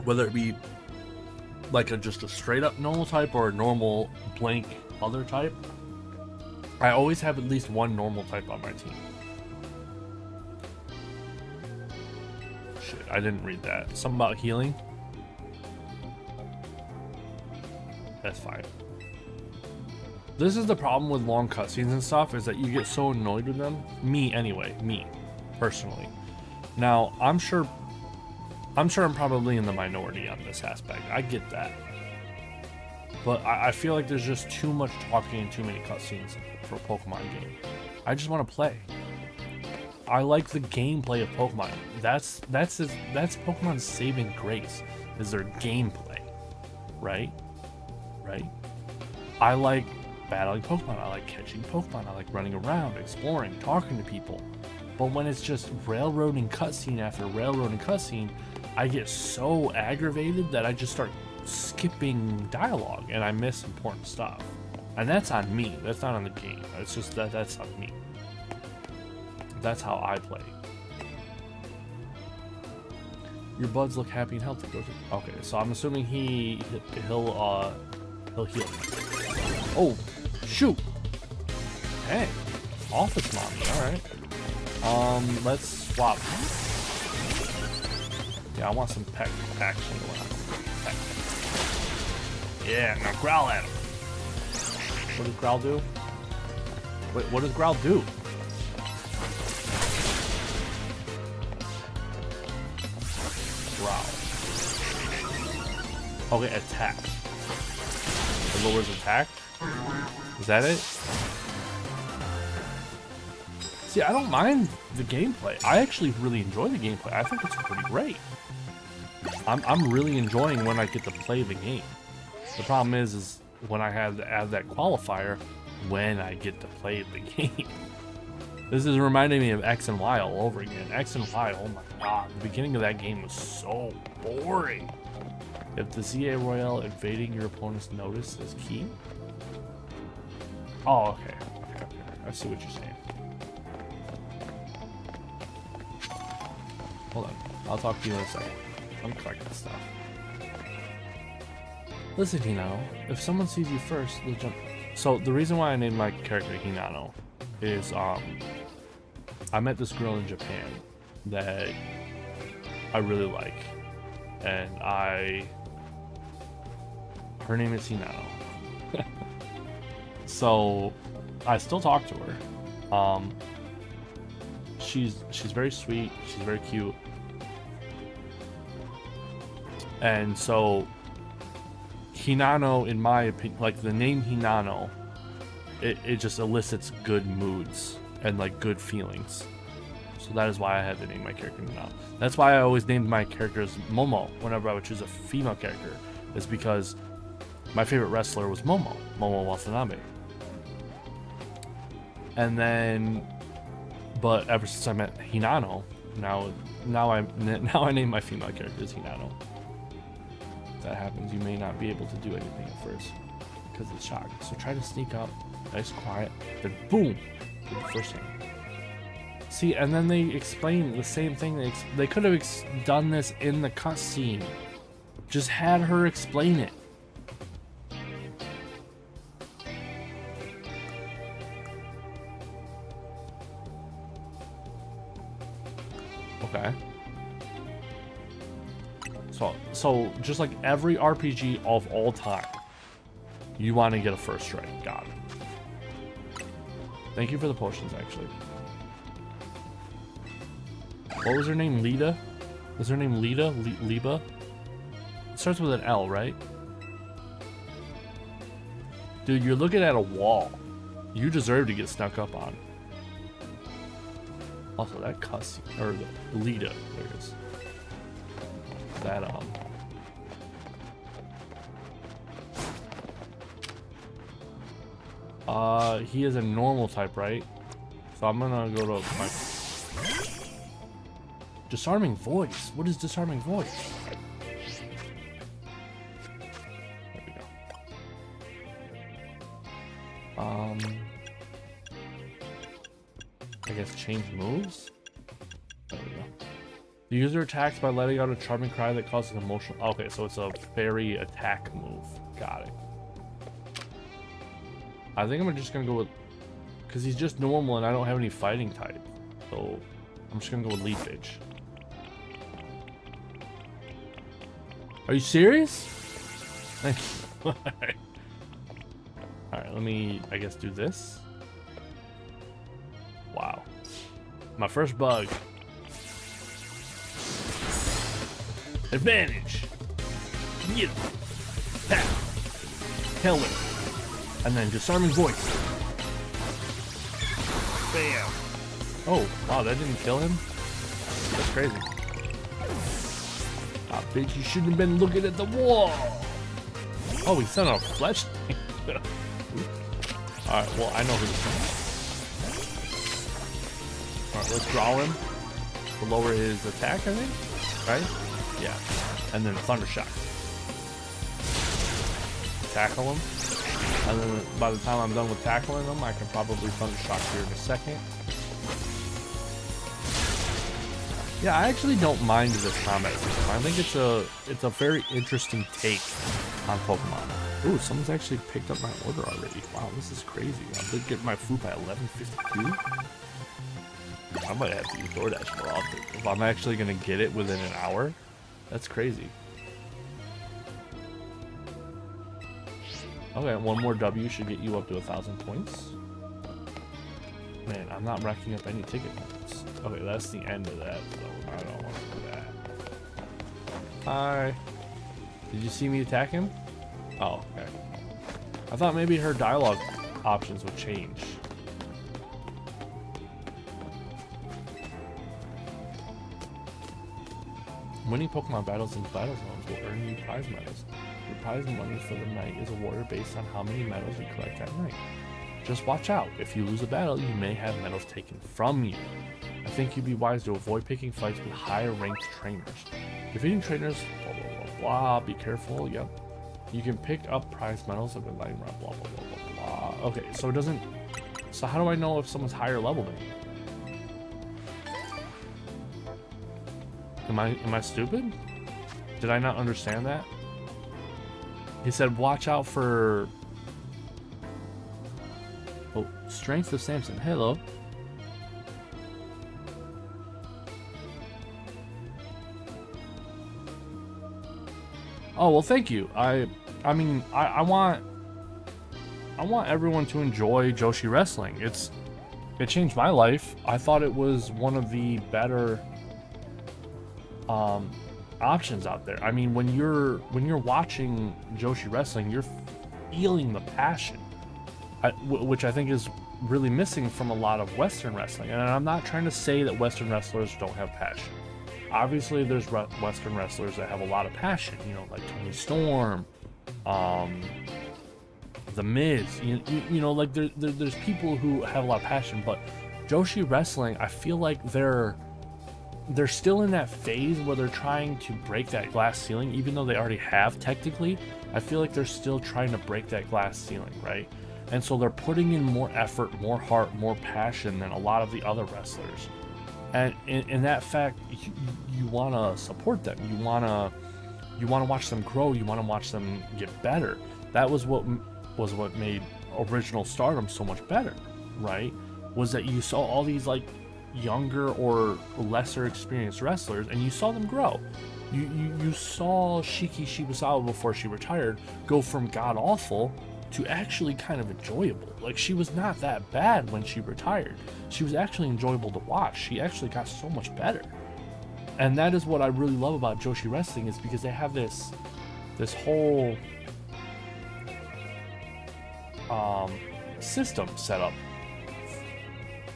Whether it be like just a straight up normal type or a normal blank other type, I always have at least one normal type on my team. Shit, I didn't read that. Something about healing? That's fine. This is the problem with long cutscenes and stuff, is that you get so annoyed with them. Me anyway, me, personally. Now, I'm sure I'm probably in the minority on this aspect. I get that. But I feel like there's just too much talking and too many cutscenes for a Pokemon game. I just want to play. I like the gameplay of Pokemon. That's Pokemon's saving grace, is their gameplay. Right? I like battling Pokemon. I like catching Pokemon. I like running around, exploring, talking to people. But when it's just railroading cutscene after railroading cutscene, I get so aggravated that I just start skipping dialogue and I miss important stuff. And that's on me. That's not on the game. It's just that's on me. That's how I play. Your buds look happy and healthy. Okay, so I'm assuming he'll heal. Oh, shoot. Hey, office mommy. All right. Let's swap. Yeah, I want some peck action going on. Peck. Yeah, now growl at him. What does growl do? Wait, what does growl do? Growl. Okay, attack. It lowers attack? Is that it? See, I don't mind the gameplay. I actually really enjoy the gameplay. I think it's pretty great. I'm really enjoying when I get to play the game. The problem is when I have to add that qualifier, when I get to play the game. This is reminding me of X and Y all over again. X and Y, oh my god, the beginning of that game was so boring. If the ZA Royale evading your opponent's notice is key. Oh, okay. I see what you're saying. Hold on. I'll talk to you in a second. I'm collecting stuff. Listen, Hinano. If someone sees you first, they'll jump. So the reason why I named my character Hinano is I met this girl in Japan that I really like, and her name is Hinano. So I still talk to her. She's very sweet, she's very cute. And so Hinano, in my opinion, like the name Hinano, it just elicits good moods and like good feelings. So that is why I had to name my character Hinano. That's why I always named my characters Momo whenever I would choose a female character, is because my favorite wrestler was Momo Watanabe. And then, but ever since I met Hinano, now I name my female characters Hinano. If that happens, you may not be able to do anything at first because of the shock. So try to sneak up, nice, quiet, then boom, do the first thing. See, and then they explain the same thing. They could have done this in the cutscene. Just had her explain it. Okay. So just like every RPG of all time, you want to get a first strike. Got it. Thank you for the potions, actually. What was her name? Lita? Is her name Lita? Liba? It starts with an L, right? Dude, you're looking at a wall. You deserve to get snuck up on. Also, that cuss, or the Lita, there it is. That, he is a normal type, right? So I'm gonna go to my... Disarming Voice? What is Disarming Voice? There we go. I guess change moves? There we go. The user attacks by letting out a charming cry that causes emotional... Okay, so it's a fairy attack move. Got it. I think I'm just gonna go with... Because he's just normal and I don't have any fighting type. So I'm just gonna go with Leafage. Are you serious? Thank you. Alright, let me, I guess, do this. Wow. My first bug. Advantage. Yeah. Tap. Helmet. And then Disarming Voice. Bam. Oh, wow, that didn't kill him? That's crazy. Ah, bitch, you shouldn't have been looking at the wall. Oh, he sent out a flesh. Alright, well, I know who this is. Alright, let's draw him to lower his attack, I think. Right? Yeah. And then Thunder Shock. Tackle him. And then by the time I'm done with tackling him, I can probably Thunder Shock here in a second. Yeah, I actually don't mind this combat system. I think it's a very interesting take on Pokemon. Ooh, someone's actually picked up my order already. Wow, this is crazy. I did get my food by 11:52. I might have to use DoorDash more often. If I'm actually gonna get it within an hour, that's crazy. Okay, one more W should get you up to 1,000 points. Man, I'm not racking up any ticket points. Okay, that's the end of that, so I don't want to do that. Hi. Did you see me attack him? Oh, okay. I thought maybe her dialogue options would change. Winning Pokemon battles in battle zones will earn you prize medals. Your prize money for the night is awarded based on how many medals you collect that night. Just watch out. If you lose a battle, you may have medals taken from you. I think you'd be wise to avoid picking fights with higher ranked trainers. Defeating trainers, blah blah blah blah, be careful, yep. You can pick up prize medals of a line run, blah blah blah blah blah. Okay, so it doesn't... So how do I know if someone's higher level than me? Am I stupid? Did I not understand that? He said watch out for... Oh, Strength of Samson. Hello. Oh, well, thank you. I mean, I want everyone to enjoy Joshi Wrestling. It changed my life. I thought it was one of the better options out there. I mean, when you're watching Joshi Wrestling, you're feeling the passion, which I think is really missing from a lot of Western wrestling. And I'm not trying to say that Western wrestlers don't have passion. Obviously, there's Western wrestlers that have a lot of passion, you know, like Tony Storm, The Miz, you know, like there's people who have a lot of passion, but Joshi Wrestling, I feel like they're still in that phase where they're trying to break that glass ceiling, even though they already have technically. I feel like they're still trying to break that glass ceiling, right? And so they're putting in more effort, more heart, more passion than a lot of the other wrestlers. And in that fact, you want to support them. You want to watch them grow. You want to watch them get better. That was what made Original Stardom so much better, right? Was that you saw all these like younger or lesser experienced wrestlers, and you saw them grow. You saw Shiki Shibusawa before she retired go from god awful to actually kind of enjoyable. Like, she was not that bad when she retired. She was actually enjoyable to watch. She actually got so much better. And that is what I really love about Joshi Wrestling, is because they have this whole system set up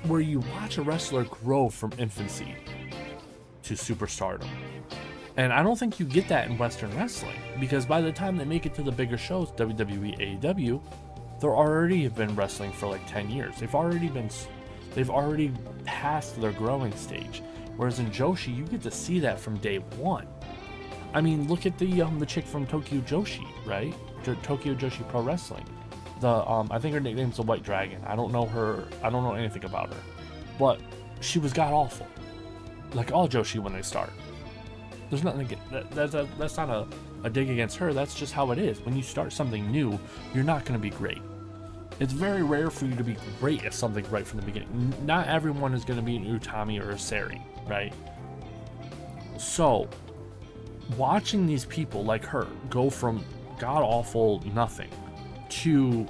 where you watch a wrestler grow from infancy to superstardom. And I don't think you get that in Western wrestling, because by the time they make it to the bigger shows, WWE, AEW, they're already been wrestling for like 10 years. They've already passed their growing stage. Whereas in Joshi, you get to see that from day one. I mean, look at the chick from Tokyo Joshi, right? Tokyo Joshi Pro Wrestling. I think her nickname's the White Dragon. I don't know her. I don't know anything about her, but she was god awful, like all Joshi when they start. There's nothing that's not a dig against her. That's just how it is. When you start something new, you're not going to be great. It's very rare for you to be great at something right from the beginning. Not everyone is going to be an Utami or a Sari, right? So, watching these people like her go from god awful nothing to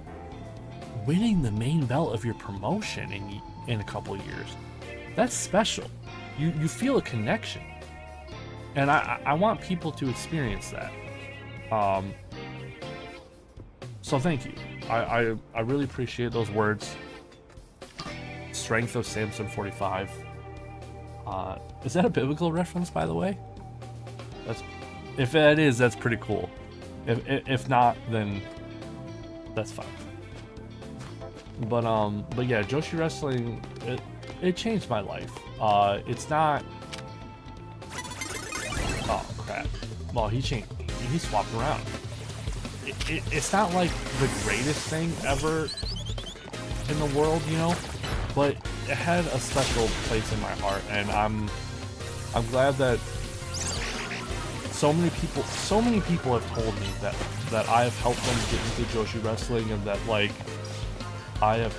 winning the main belt of your promotion in a couple years, that's special. You feel a connection, and I want people to experience that. So thank you. I really appreciate those words. Strength of Samson 45. Is that a biblical reference, by the way? If that is, that's pretty cool. If not, then that's fine. But yeah, Joshi Wrestling, it changed my life. It's not. Oh crap! Well, he swapped around. It's not like the greatest thing ever in the world, you know, but it had a special place in my heart, and I'm glad that so many people have told me that I have helped them get into Joshi Wrestling, and that like I've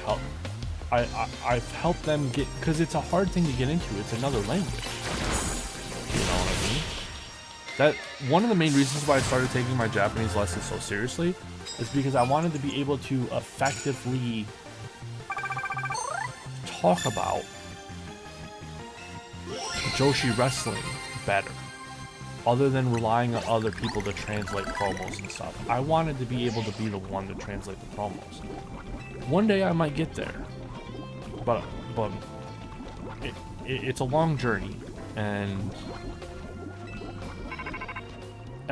helped them get, because it's a hard thing to get into. It's another language. You know what I mean? That one of the main reasons why I started taking my Japanese lessons so seriously is because I wanted to be able to effectively talk about Joshi Wrestling better, other than relying on other people to translate promos and stuff. I wanted to be able to be the one to translate the promos. One day I might get there, but it's a long journey, and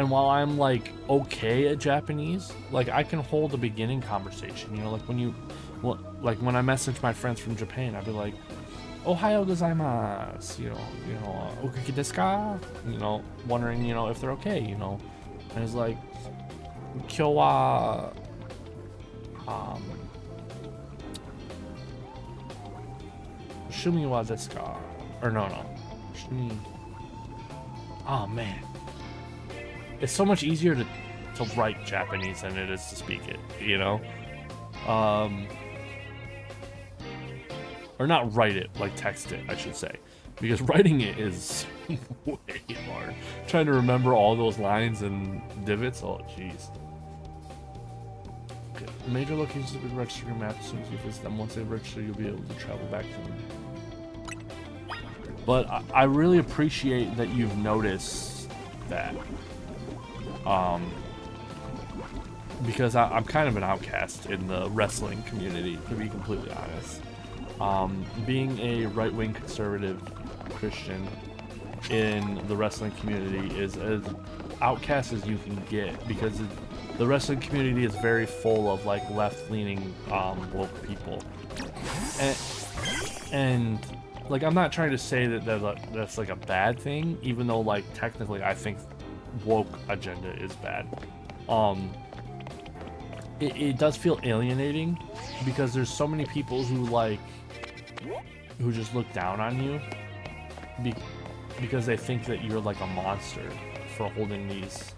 while I'm like okay at Japanese, like I can hold a beginning conversation, you know, like when I message my friends from Japan, I'd be like, Ohayo gozaimasu, you know, okiki desu ka? You know, wondering, you know, if they're okay, you know. And it's like, kyou wa shumi wa desu ka? Or no. Shumi. Oh man. It's so much easier to write Japanese than it is to speak it, you know? Or not write it, like text it, I should say. Because writing it is way hard. Trying to remember all those lines and divots, oh jeez. Okay. Major locations will register your map as soon as you visit them. Once they register, you'll be able to travel back to them. But I really appreciate that you've noticed that. Because I'm kind of an outcast in the wrestling community, to be completely honest. Being a right-wing conservative Christian in the wrestling community is as outcast as you can get, because the wrestling community is very full of like left-leaning woke people, and like I'm not trying to say that that's like a bad thing, even though like technically I think woke agenda is bad. It does feel alienating, because there's so many people who just look down on you because they think that you're like a monster for holding these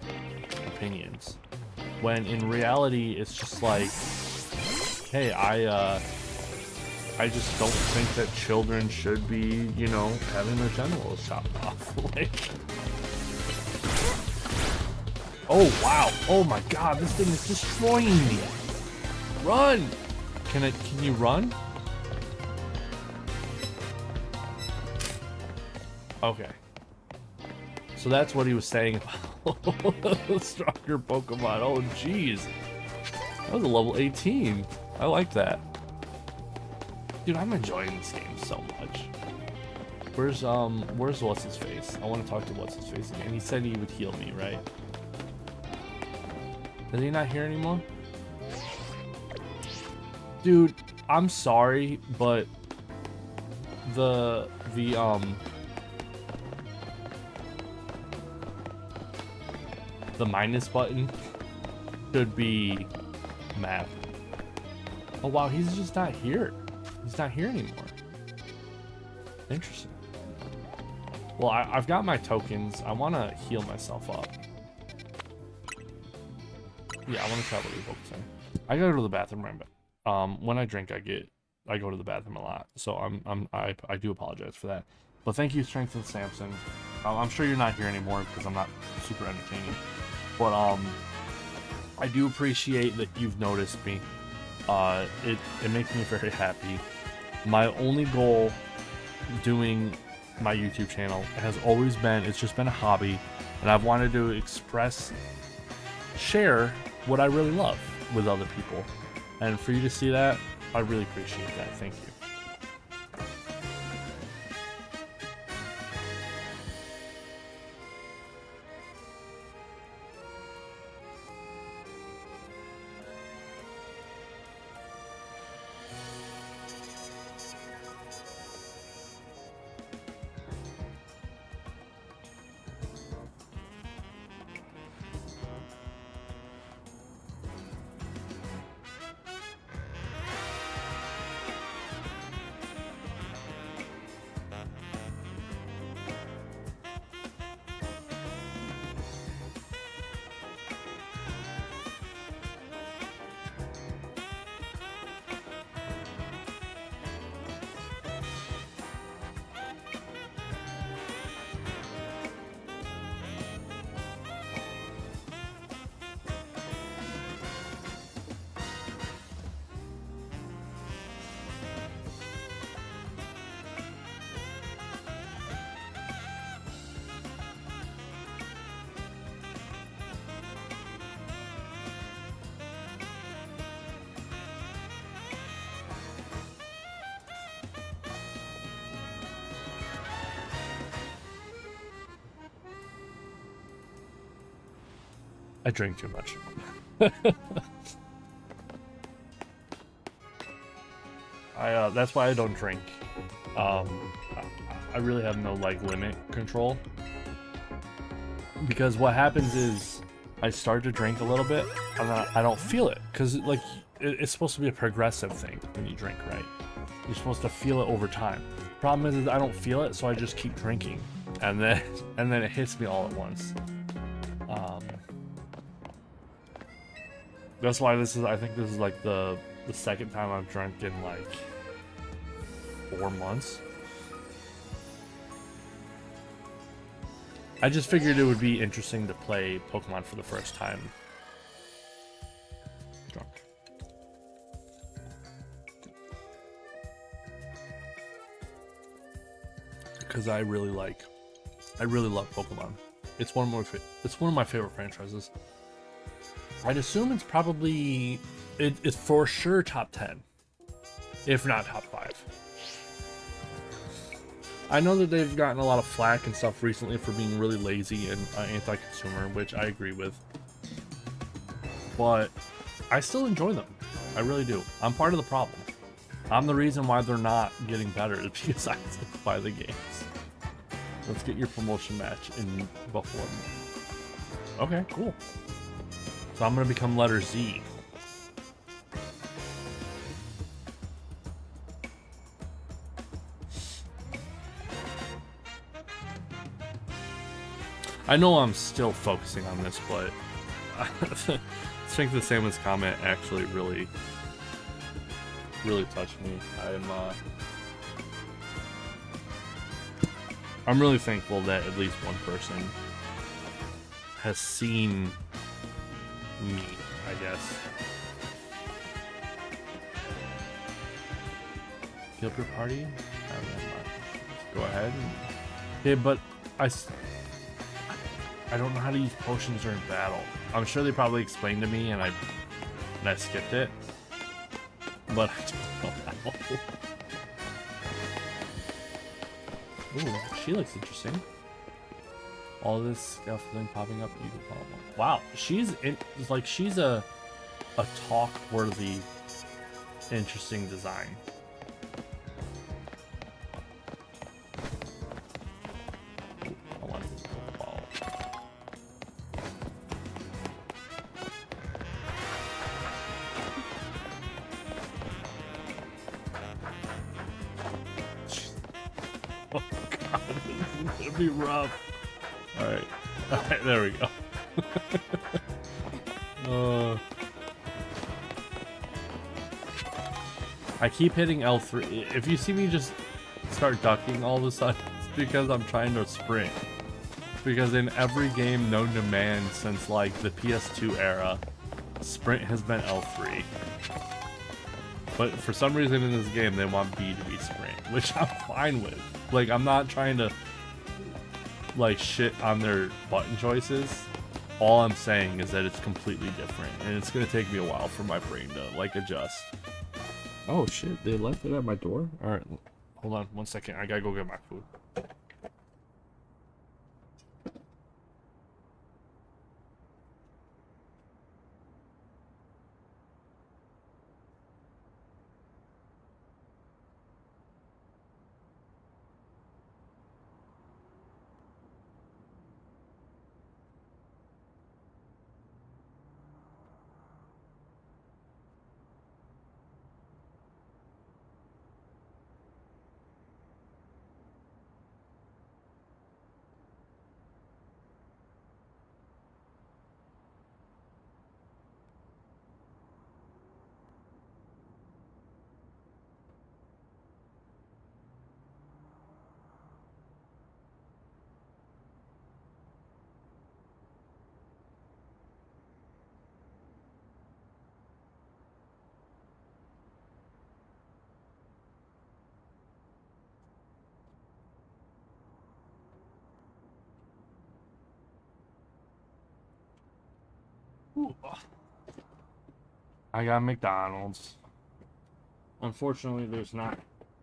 opinions, when in reality it's just like, hey, I just don't think that children should be, you know, having their genitals chopped off. Like, oh wow, oh my god, this thing is destroying me. Run! Can you run? Okay. So that's what he was saying about stronger Pokemon. Oh jeez. That was a level 18. I like that. Dude, I'm enjoying this game so much. Where's what's his face? I want to talk to what's his face again. He said he would heal me, right? Is he not here anymore? Dude, I'm sorry, but the minus button should be map. Oh wow, he's just not here. He's not here anymore. Interesting. Well, I've got my tokens. I want to heal myself up. Yeah, I want to travel to Evoke. I gotta go to the bathroom right back. When I drink, I go to the bathroom a lot. So I do apologize for that. But thank you, Strength and Samson. I'm sure you're not here anymore because I'm not super entertaining. But I do appreciate that you've noticed me. It makes me very happy. My only goal doing my YouTube channel has always been, it's just been a hobby, and I've wanted to share what I really love with other people. And for you to see that, I really appreciate that. Thank you. I drink too much. That's why I don't drink. I really have no like limit control, because what happens is I start to drink a little bit and I don't feel it, because like it's supposed to be a progressive thing when you drink, right? You're supposed to feel it over time. Problem is I don't feel it, so I just keep drinking, and then it hits me all at once. That's why I think this is like the second time I've drunk in like 4 months. I just figured it would be interesting to play Pokemon for the first time drunk. Because I really love Pokemon. It's one of my favorite franchises. I'd assume it's probably, it's for sure top 10, if not top 5. I know that they've gotten a lot of flack and stuff recently for being really lazy and anti-consumer, which I agree with. But I still enjoy them. I really do. I'm part of the problem. I'm the reason why they're not getting better, is because I buy the games. Let's get your promotion match in Buffalo. Okay, cool. So I'm gonna become letter Z. I know I'm still focusing on this, but Strength of Samus's comment actually really touched me. I'm really thankful that at least one person has seen me, I guess. Guild your party? Go ahead. Okay, but I don't know how to use potions during battle. I'm sure they probably explained to me and I skipped it. but I don't know how. Ooh, she looks interesting. All this stuff then popping up, you can follow. Wow, she's a talk-worthy, interesting design. I want to follow. Oh god, this is gonna be rough. Alright, there we go. I keep hitting L3. If you see me just start ducking all of a sudden, it's because I'm trying to sprint. Because in every game known to man since like the PS2 era, sprint has been L3. But for some reason in this game, they want B to be sprint, which I'm fine with. Like, I'm not trying to like shit on their button choices. All I'm saying is that it's completely different, and it's gonna take me a while for my brain to like adjust. Oh shit, they left it at my door? Alright, hold on 1 second, I gotta go get my food. Ooh. I got McDonald's. Unfortunately, there's not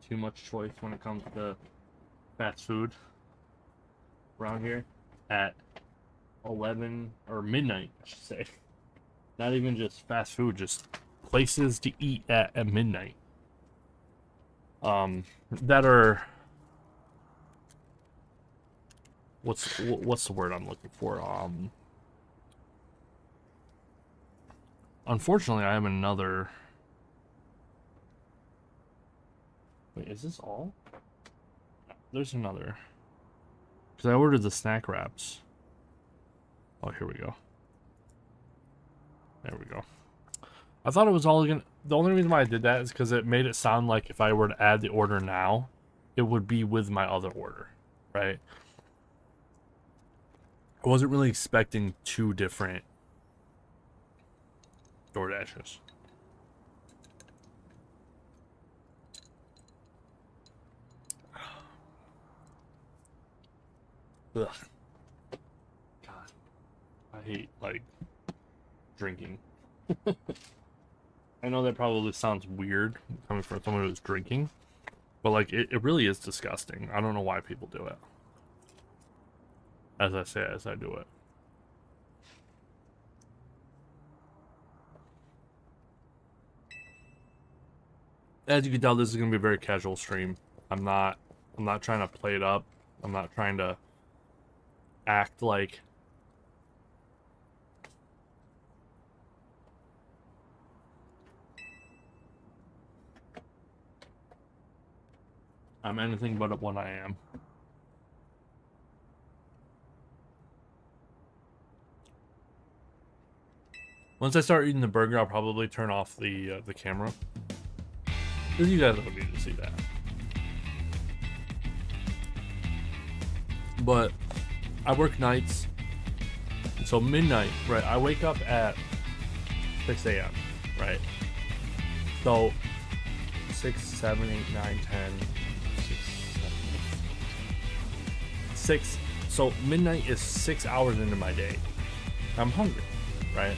too much choice when it comes to fast food around here at 11 or midnight, I should say. Not even just fast food, just places to eat at midnight. That are what's the word I'm looking for? Unfortunately, I have another. Wait, is this all? There's another. Because I ordered the snack wraps. Oh, here we go. There we go. I thought it was all gonna. The only reason why I did that is because it made it sound like if I were to add the order now, it would be with my other order, right? I wasn't really expecting two different DoorDashes. Ugh. God. I hate, like, drinking. I know that probably sounds weird coming from someone who's drinking, but, like, it really is disgusting. I don't know why people do it. As I say, as I do it. As you can tell, this is going to be a very casual stream. I'm not trying to play it up. I'm not trying to act like I'm anything but what I am. Once I start eating the burger, I'll probably turn off the camera. Because you guys don't need to see that. But I work nights, so midnight, right? I wake up at 6 a.m., right? So 6, 7, 8, 9, 10, 6, 7, 6. So midnight is 6 hours into my day. I'm hungry, right?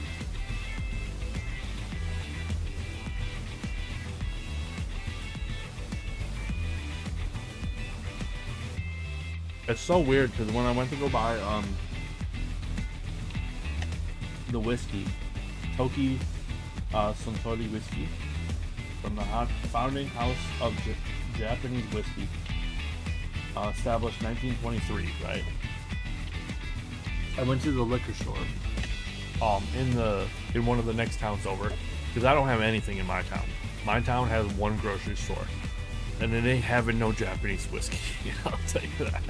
It's so weird because when I went to go buy the whiskey, Toki Suntory whiskey from the founding house of Japanese whiskey, established 1923, right? I went to the liquor store in one of the next towns over, because I don't have anything in my town. My town has one grocery store, and then they having no Japanese whiskey. I'll tell you that.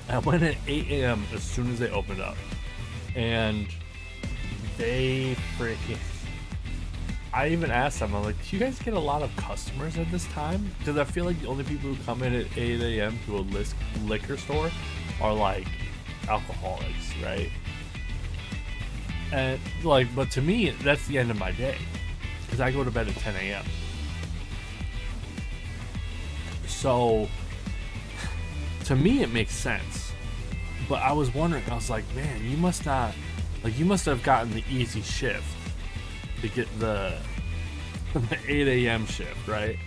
I went at 8 a.m. as soon as they opened up, and they freaking. I even asked them, I'm like, do you guys get a lot of customers at this time? Because I feel like the only people who come in at 8 a.m. to a liquor store are like alcoholics, right? And like, but to me, that's the end of my day, because I go to bed at 10 a.m. So to me, it makes sense. But I was wondering, I was like, man, you must have gotten the easy shift to get the 8 a.m. shift, right?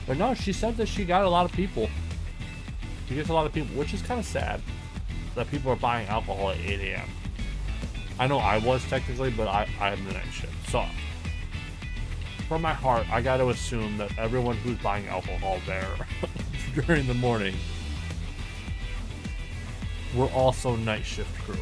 But no, she said that she got a lot of people. She gets a lot of people, which is kind of sad that people are buying alcohol at 8 a.m. I know I was technically, but I have the night shift. So, from my heart, I got to assume that everyone who's buying alcohol there during the morning were also night shift crew.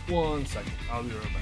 One second, I'll be right back.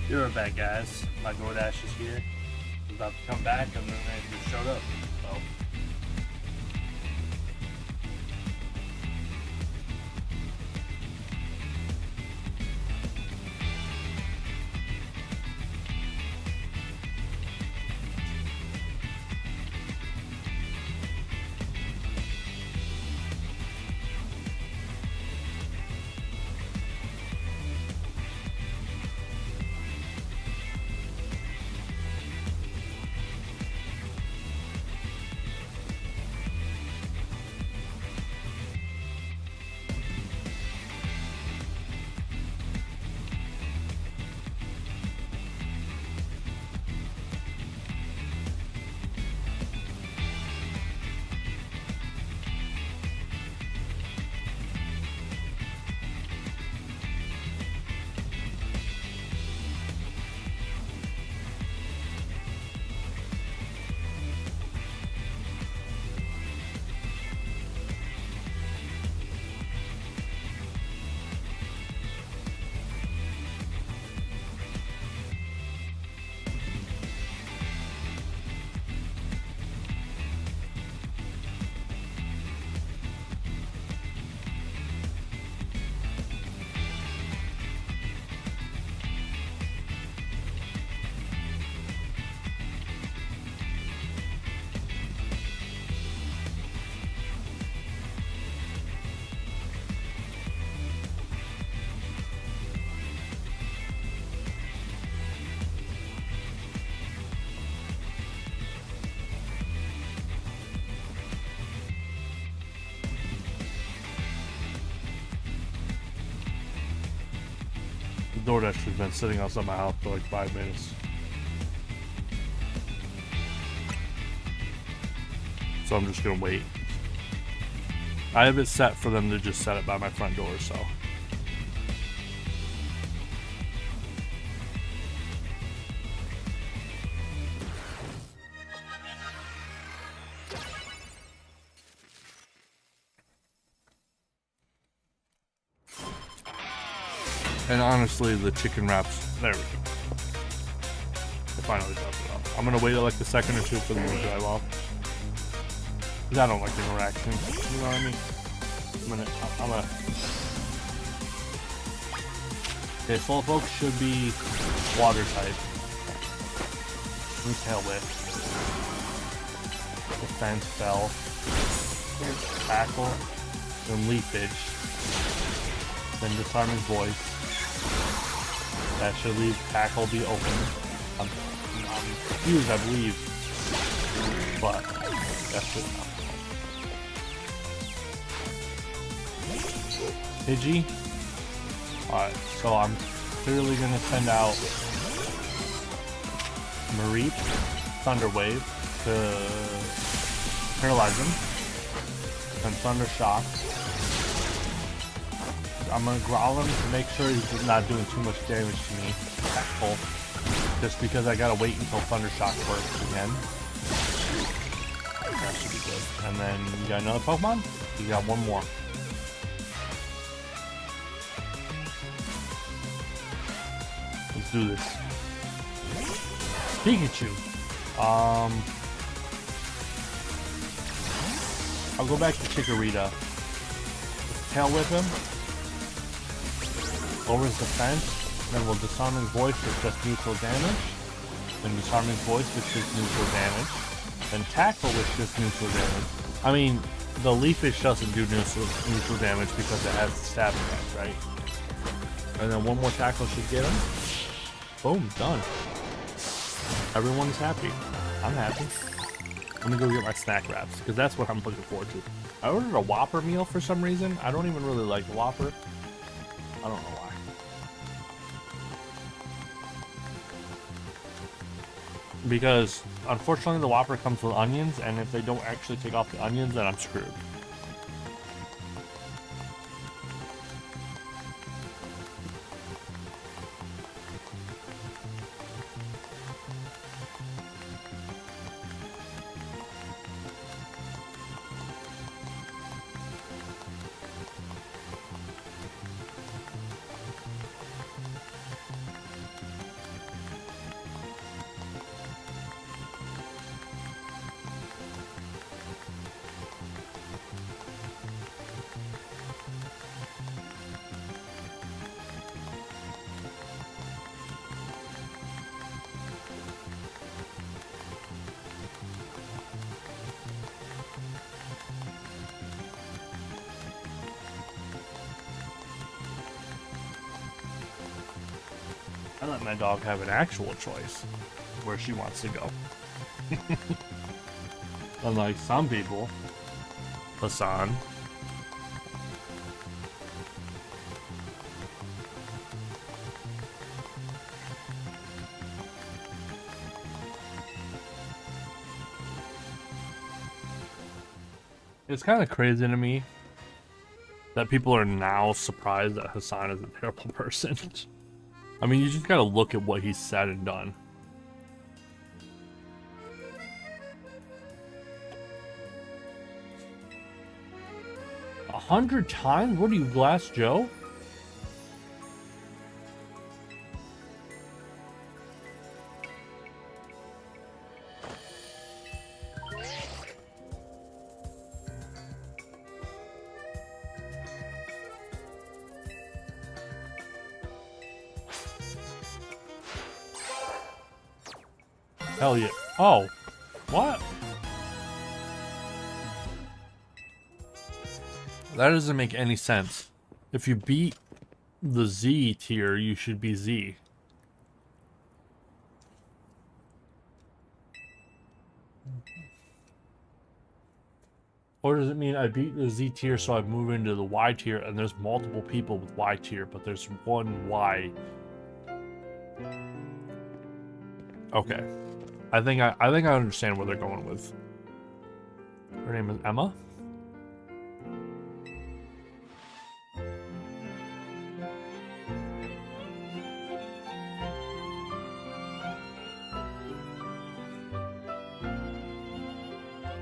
You're right back, guys. My DoorDash is here. I'm about to come back, and then they just showed up. So. DoorDash has been sitting outside my house for like 5 minutes. So I'm just gonna wait. I have it set for them to just set it by my front door, so. And honestly, the chicken wraps, there we go. I finally dropped it off. I'm gonna wait like a second or two for them to drive off. Cause I don't like interaction, you know what I mean? I'm gonna. Okay, full folks should be water type. Tail whip. Defense fell. Tackle. Then leafage. Then disarming voice. That should leave tackle be open. I'm confused, I believe. But that should not. Pidgey. Alright, so I'm clearly gonna send out Mareep, Thunder Wave to paralyze him. And Thunder Shock. I'm gonna growl him to make sure he's not doing too much damage to me. Tactful. Just because I gotta wait until Thunder Shock works again. That should be good. And then you got another Pokemon? You got one more. Let's do this. Pikachu. I'll go back to Chikorita. Tail Whip him. Lowers defense, then we'll Disarming Voice with just neutral damage, then Disarming Voice with just neutral damage, then Tackle with just neutral damage. I mean, the Leafage doesn't do neutral damage because it has the stab attack, right? And then one more Tackle should get him. Boom, done. Everyone's happy. I'm happy. Let me go get my snack wraps, because that's what I'm looking forward to. I ordered a Whopper meal for some reason. I don't even really like the Whopper. I don't know why. Because, unfortunately, the Whopper comes with onions, and if they don't actually take off the onions, then I'm screwed. I let my dog have an actual choice where she wants to go. Unlike some people, Hassan. It's kind of crazy to me that people are now surprised that Hassan is a terrible person. I mean, you just gotta look at what he's said and done. $100 times? What are you, Glass Joe? Hell yeah. Oh. What? That doesn't make any sense. If you beat the Z tier, you should be Z. Or does it mean I beat the Z tier so I move into the Y tier and there's multiple people with Y tier, but there's one Y? Okay. I think I understand where they're going with. Her name is Emma?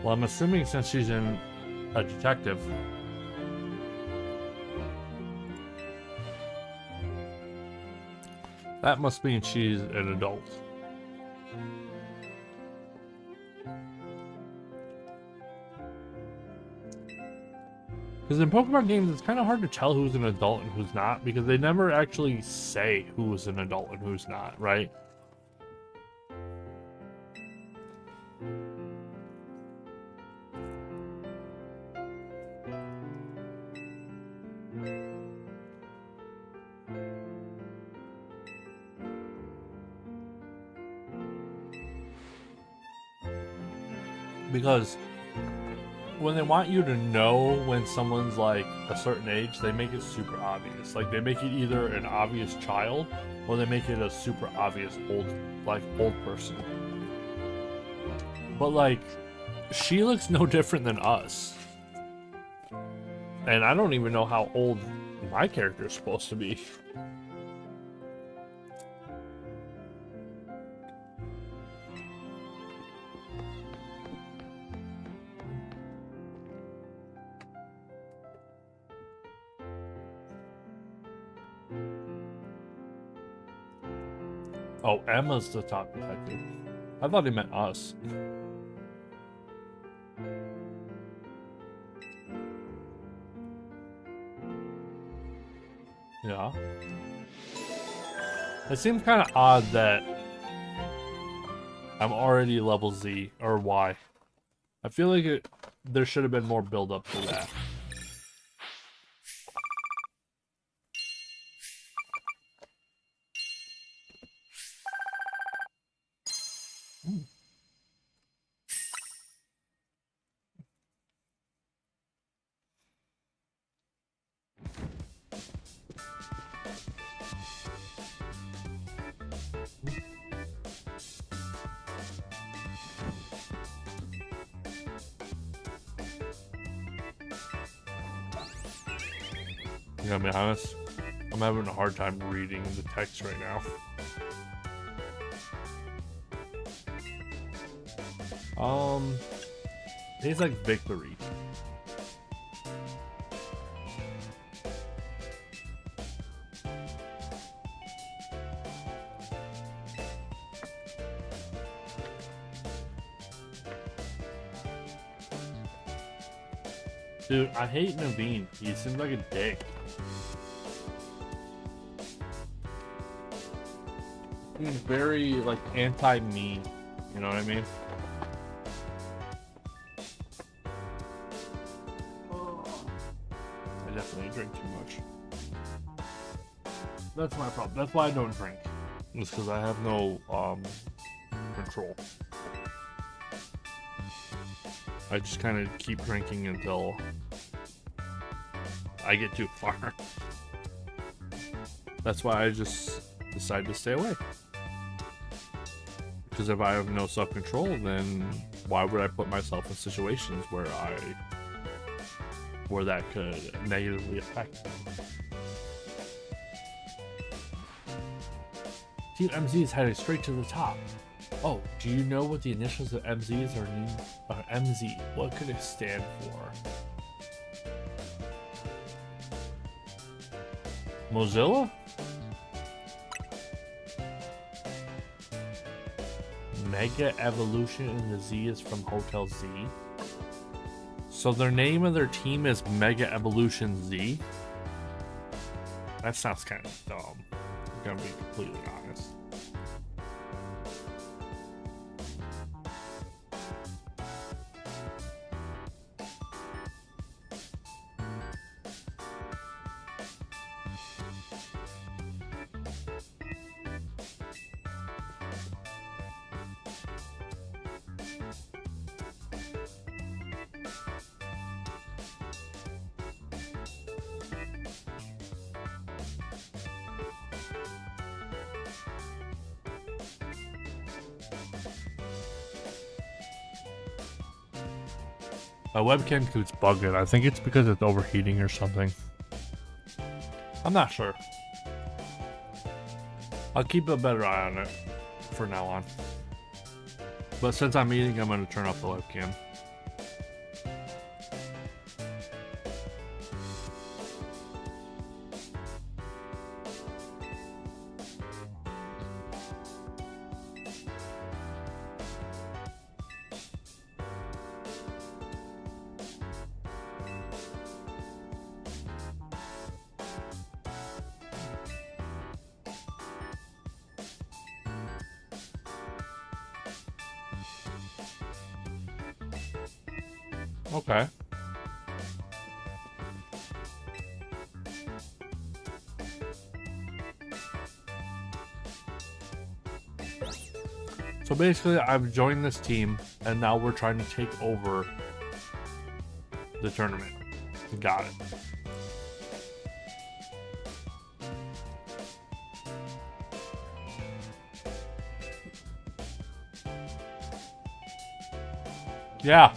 Well, I'm assuming since she's a detective. That must mean she's an adult. Because in Pokemon games, it's kind of hard to tell who's an adult and who's not, because they never actually say who's an adult and who's not, right? Because when they want you to know when someone's like a certain age, they make it super obvious. Like they make it either an obvious child or they make it a super obvious old person. But like, she looks no different than us. And I don't even know how old my character is supposed to be. Oh, Emma's the top detective. I thought he meant us. Yeah. It seems kind of odd that I'm already level Z or Y. I feel like there should have been more build up to that. You gotta be honest, I'm having a hard time reading the text right now. Tastes like victory. Dude, I hate Naveen. He seems like a dick. He's very, like, anti-me. You know what I mean? I definitely drink too much. That's my problem. That's why I don't drink. It's because I have no control. I just kind of keep drinking until I get too far. That's why I just decide to stay away. Because if I have no self-control, then why would I put myself in situations where that could negatively affect me? Team MZ is heading straight to the top. Oh, do you know what the initials of MZs are? MZ, what could it stand for? Mozilla? Mega Evolution, and the Z is from Hotel Z. So their name of their team is Mega Evolution Z? That sounds kind of dumb. I'm gonna be completely honest. My webcam keeps bugging. I think it's because it's overheating or something. I'm not sure. I'll keep a better eye on it for now on. But since I'm eating, I'm going to turn off the webcam. Okay. So basically, I've joined this team, and now we're trying to take over the tournament. Got it. Yeah.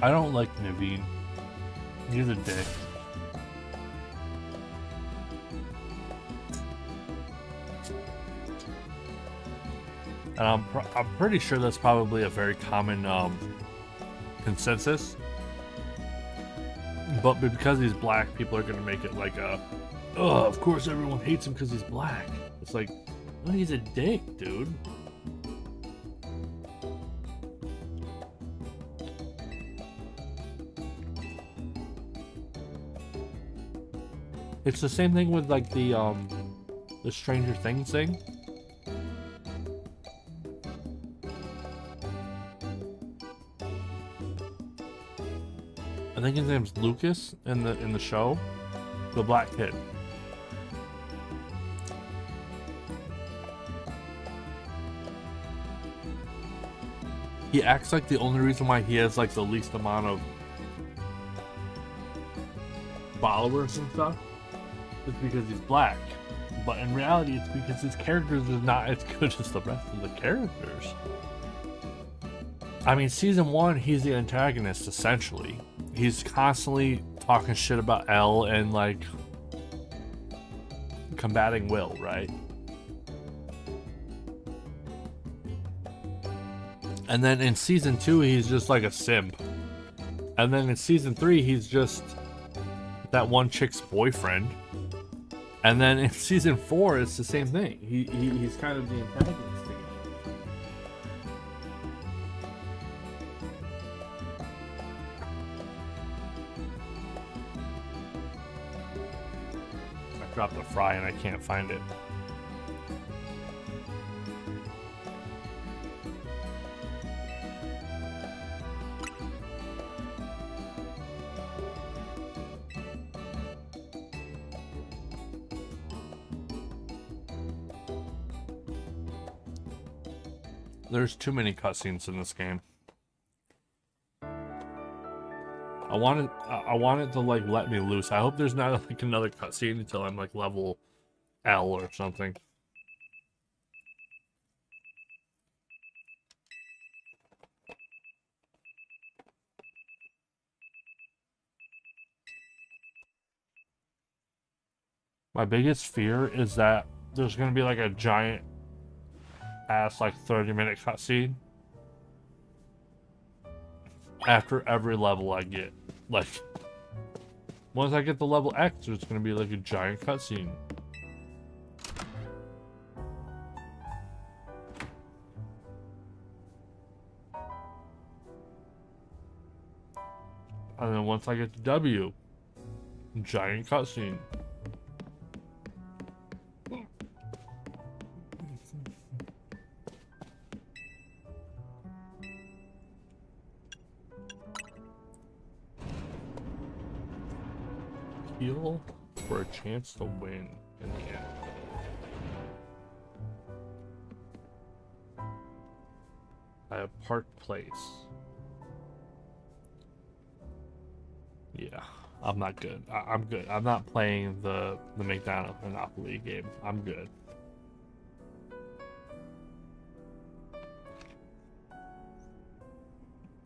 I don't like Naveen. He's a dick. And I'm pretty sure that's probably a very common consensus. But because he's black, people are gonna make it like a, oh, of course everyone hates him because he's black. It's like, well, he's a dick, dude. It's the same thing with like the Stranger Things thing. I think his name's Lucas in the show, the black kid. He acts like the only reason why he has like the least amount of followers and stuff is because he's black. But in reality, it's because his characters is not as good as the rest of the characters. I mean, season 1, he's the antagonist, essentially. He's constantly talking shit about Elle and, like, combating Will, right? And then in season 2, he's just like a simp. And then in season 3, he's just that one chick's boyfriend. And then in season 4, it's the same thing. He's kind of the antagonist again. I dropped a fry and I can't find it. There's too many cutscenes in this game. I want it to like let me loose. I hope there's not like another cutscene until I'm like level L or something. My biggest fear is that there's gonna be like a giant ass like 30-minute cutscene after every level I get. Like, once I get the level X, there's gonna be like a giant cutscene. And then once I get to W, giant cutscene. Heal for a chance to win in the end. I have Park Place. Yeah, I'm not good. I'm good. I'm not playing the McDonald's Monopoly game. I'm good.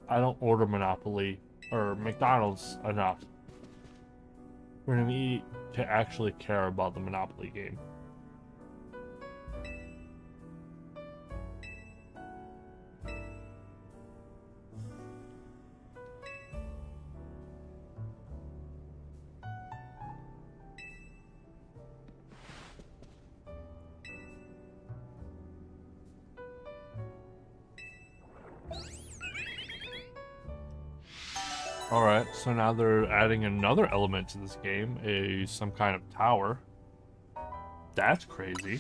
I don't order Monopoly or McDonald's enough for me to actually care about the Monopoly game. Alright, so now they're adding another element to this game, some kind of tower. That's crazy.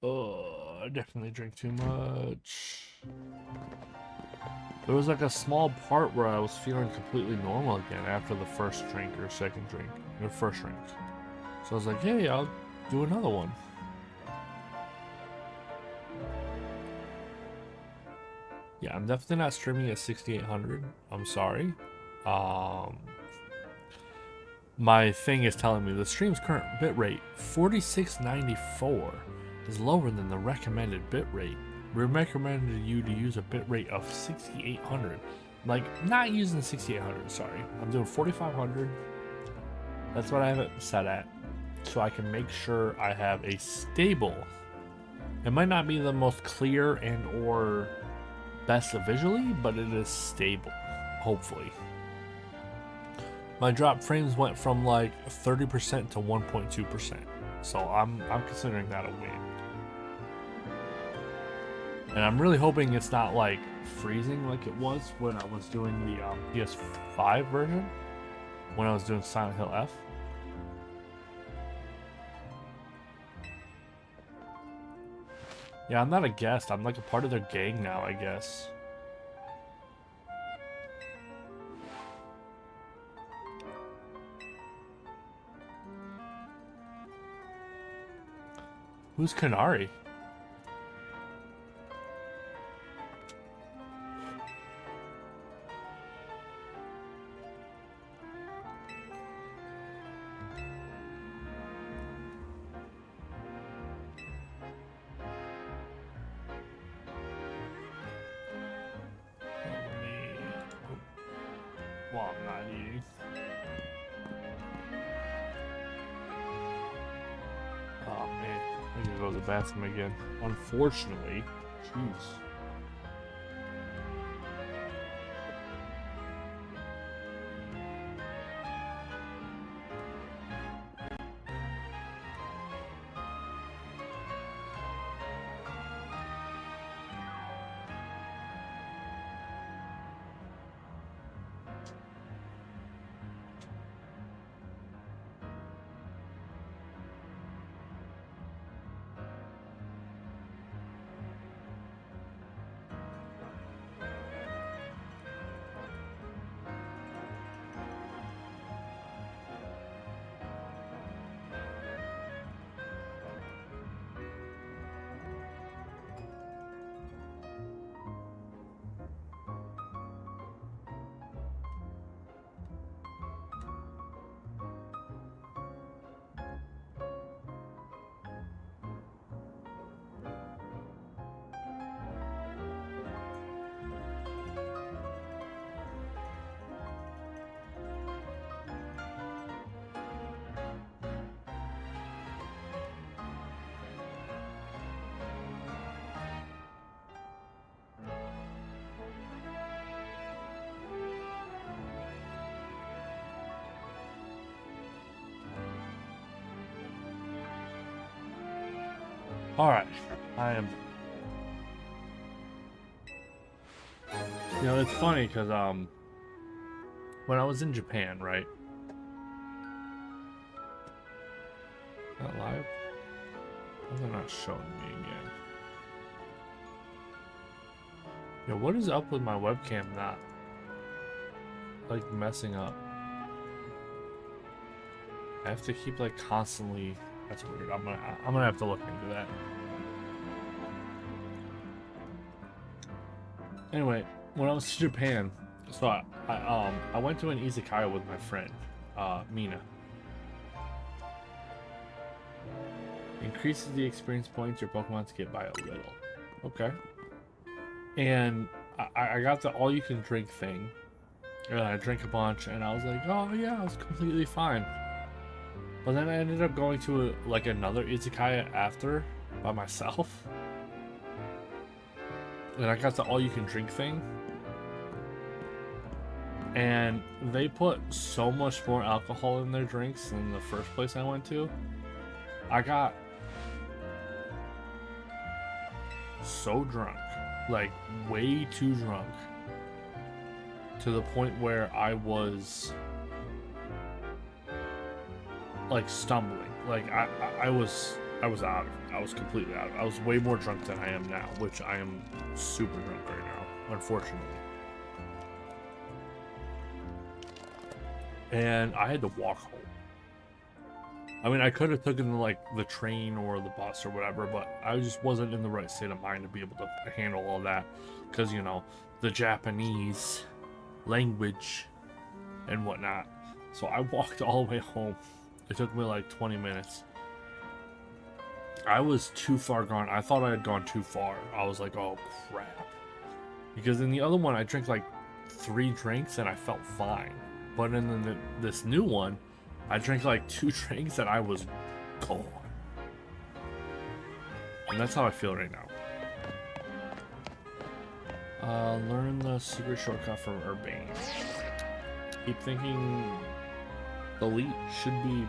Oh, I definitely drink too much. There was like a small part where I was feeling completely normal again after the first drink or second drink, or first drink. So I was like, hey, I'll do another one. Yeah, I'm definitely not streaming at 6800. I'm sorry. my thing is telling me the stream's current bitrate 4694 is lower than the recommended bitrate. We recommended you to use a bitrate of 6800. Like, not using 6800, sorry. I'm doing 4500. That's what I have it set at. So I can make sure I have a stable. It might not be the most clear and or best visually, but it is stable, hopefully. My drop frames went from like 30% to 1.2%. So I'm considering that a win. And I'm really hoping it's not like freezing like it was when I was doing the PS5 version, when I was doing Silent Hill F. Yeah, I'm not a guest. I'm like a part of their gang now, I guess. Who's Kanari? Well, I'm not eating. Oh man, I need to go to the bathroom again. Unfortunately, jeez. Alright, I am. You know, it's funny because, when I was in Japan, right? Not live? Why is it not showing me again? Yo, what is up with my webcam not, like, messing up? I have to keep, like, constantly. That's weird. I'm gonna have to look into that. Anyway, when I was in Japan, so I went to an izakaya with my friend, Mina. Increases the experience points your Pokemon get by a little. Okay. And I got the all-you-can-drink thing. And I drank a bunch, and I was like, oh yeah, I was completely fine. But then I ended up going to like another izakaya after by myself. And I got the all-you-can-drink thing. And they put so much more alcohol in their drinks than the first place I went to. I got so drunk, like way too drunk, to the point where I was like stumbling. Like I was out of it. I was completely out of it. I was way more drunk than I am now, which I am super drunk right now, unfortunately. And I had to walk home. I mean, I could have taken like the train or the bus or whatever, but I just wasn't in the right state of mind to be able to handle all that, because, you know, the Japanese language and whatnot. So I walked all the way home. It took me like 20 minutes. I was too far gone. I thought I had gone too far. I was like, oh crap. Because in the other one, I drank like 3 drinks and I felt fine. But in this new one, I drank like 2 drinks and I was gone. And that's how I feel right now. Learn the secret shortcut from Urbane. Keep thinking delete should be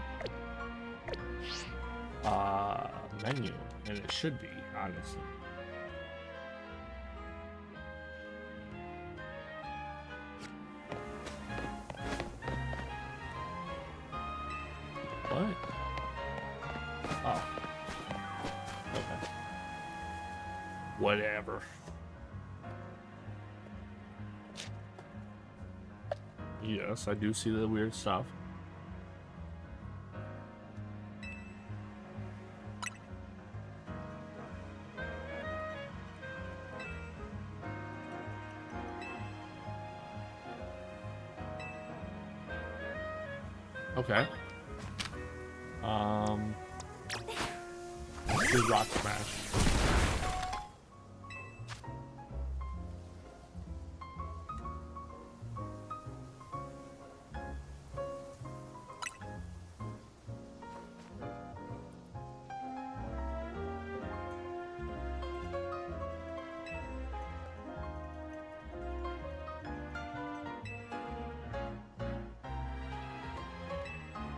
menu, and it should be, honestly. What? Oh. Okay. Whatever. Yes, I do see the weird stuff. Okay. Do rock smash.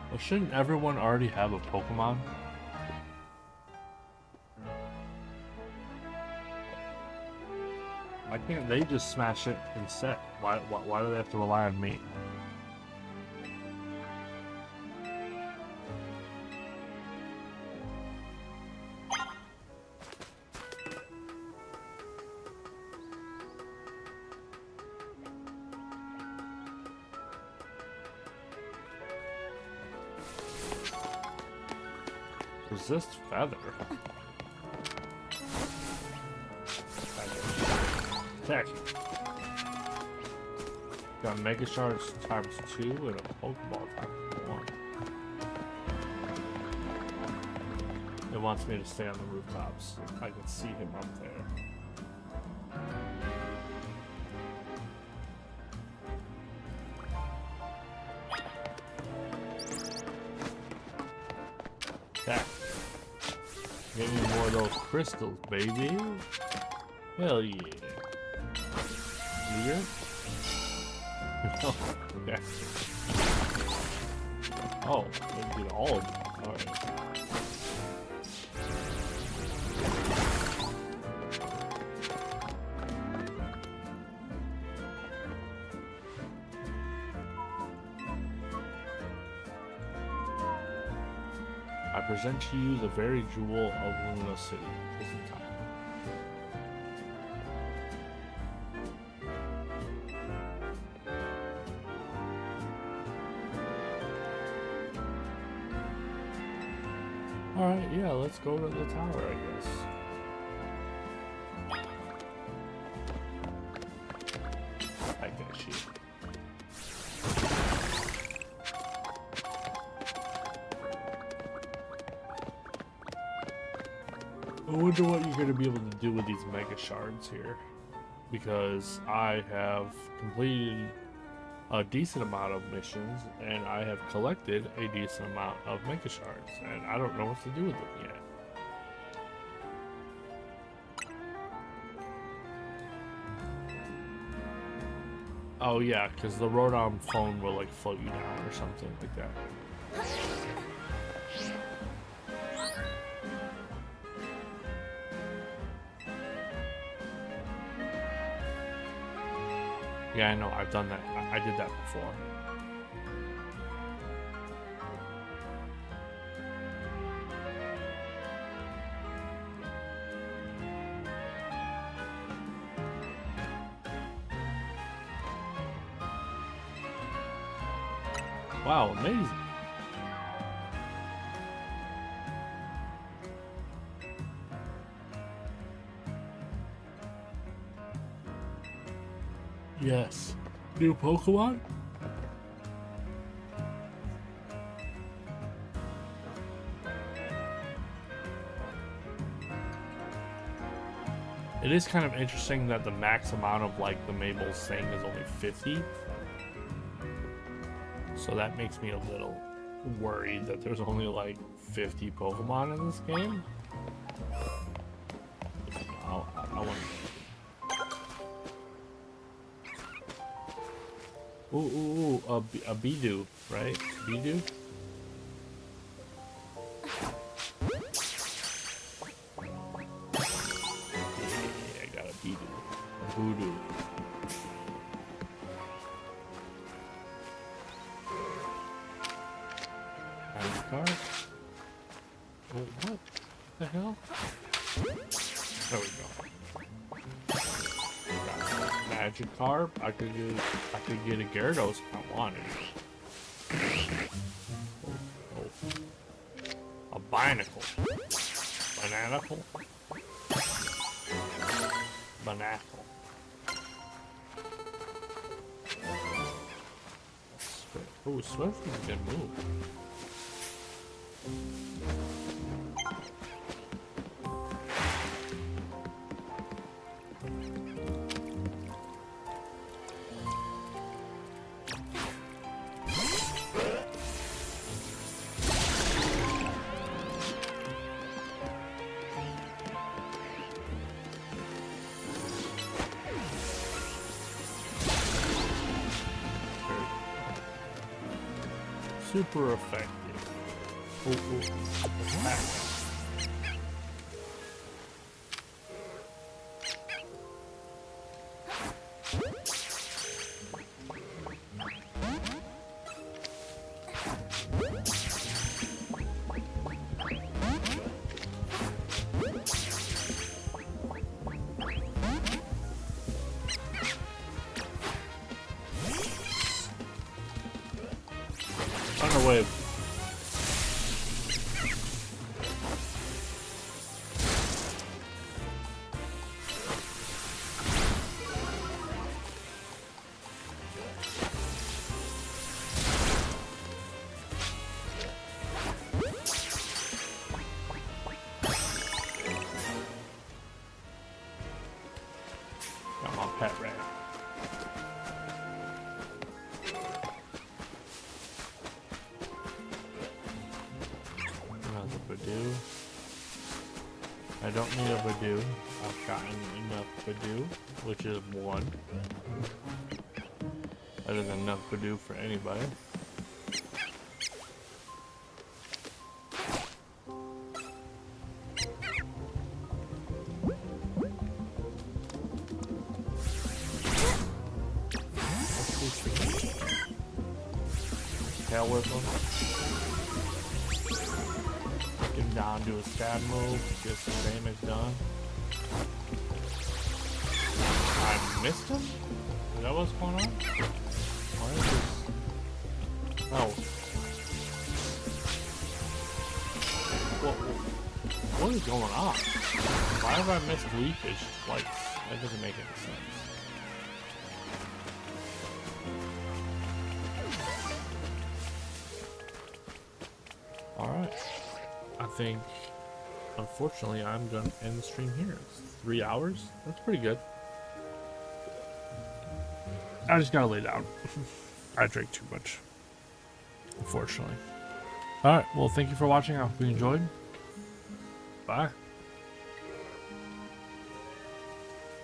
Well, shouldn't everyone already have a Pokemon? Why can't they just smash it instead? Why do they have to rely on me? Resist feather. Attack. Got Mega Shards times 2 and a Pokeball times 1. It wants me to stay on the rooftops. I can see him up there. Attack. Get me more of those crystals, baby. Hell yeah. Here? Oh, okay. Oh, they did all of them. Alright. I present to you the very jewel of Luna City. Just in time. Alright, yeah, let's go to the tower, I guess. I got you. I wonder what you're going to be able to do with these Mega Shards here. Because I have completed a decent amount of missions, and I have collected a decent amount of Mega Shards, and I don't know what to do with them yet. Oh yeah, because the Rotom phone will like float you down or something like that. Yeah, I know, I've done that. I did that before. Wow, amazing. Yes. New Pokemon? It is kind of interesting that the max amount of like the Mabel's thing is only 50. So that makes me a little worried that there's only like 50 Pokemon in this game. I want. Ooh, a Bidoof, right? Bidoof? Yeah, I got a Bidoof. A Voodoo. Magic card? Oh, what the hell? There we go. Magikarp. I could get a Gyarados if I wanted. Oh. A Binacle. Bananacle. Banacle. Oh, Swift is a good move. Super effective. Attack. Run away. Got my pet rat. Badoo. I don't need a Badoo. I've gotten enough Badoo, which is 1. That is enough Badoo for anybody. Tail Whistle. Down, do a stab move, get some damage done. I missed him? Is that what's going on? Why is this? Oh. What is going on? Why have I missed Leafage twice? That doesn't make any sense. Alright. I think, unfortunately, I'm going to end the stream here. It's 3 hours. That's pretty good. I just got to lay down. I drank too much, unfortunately. Alright, well, thank you for watching. I hope you enjoyed. Bye.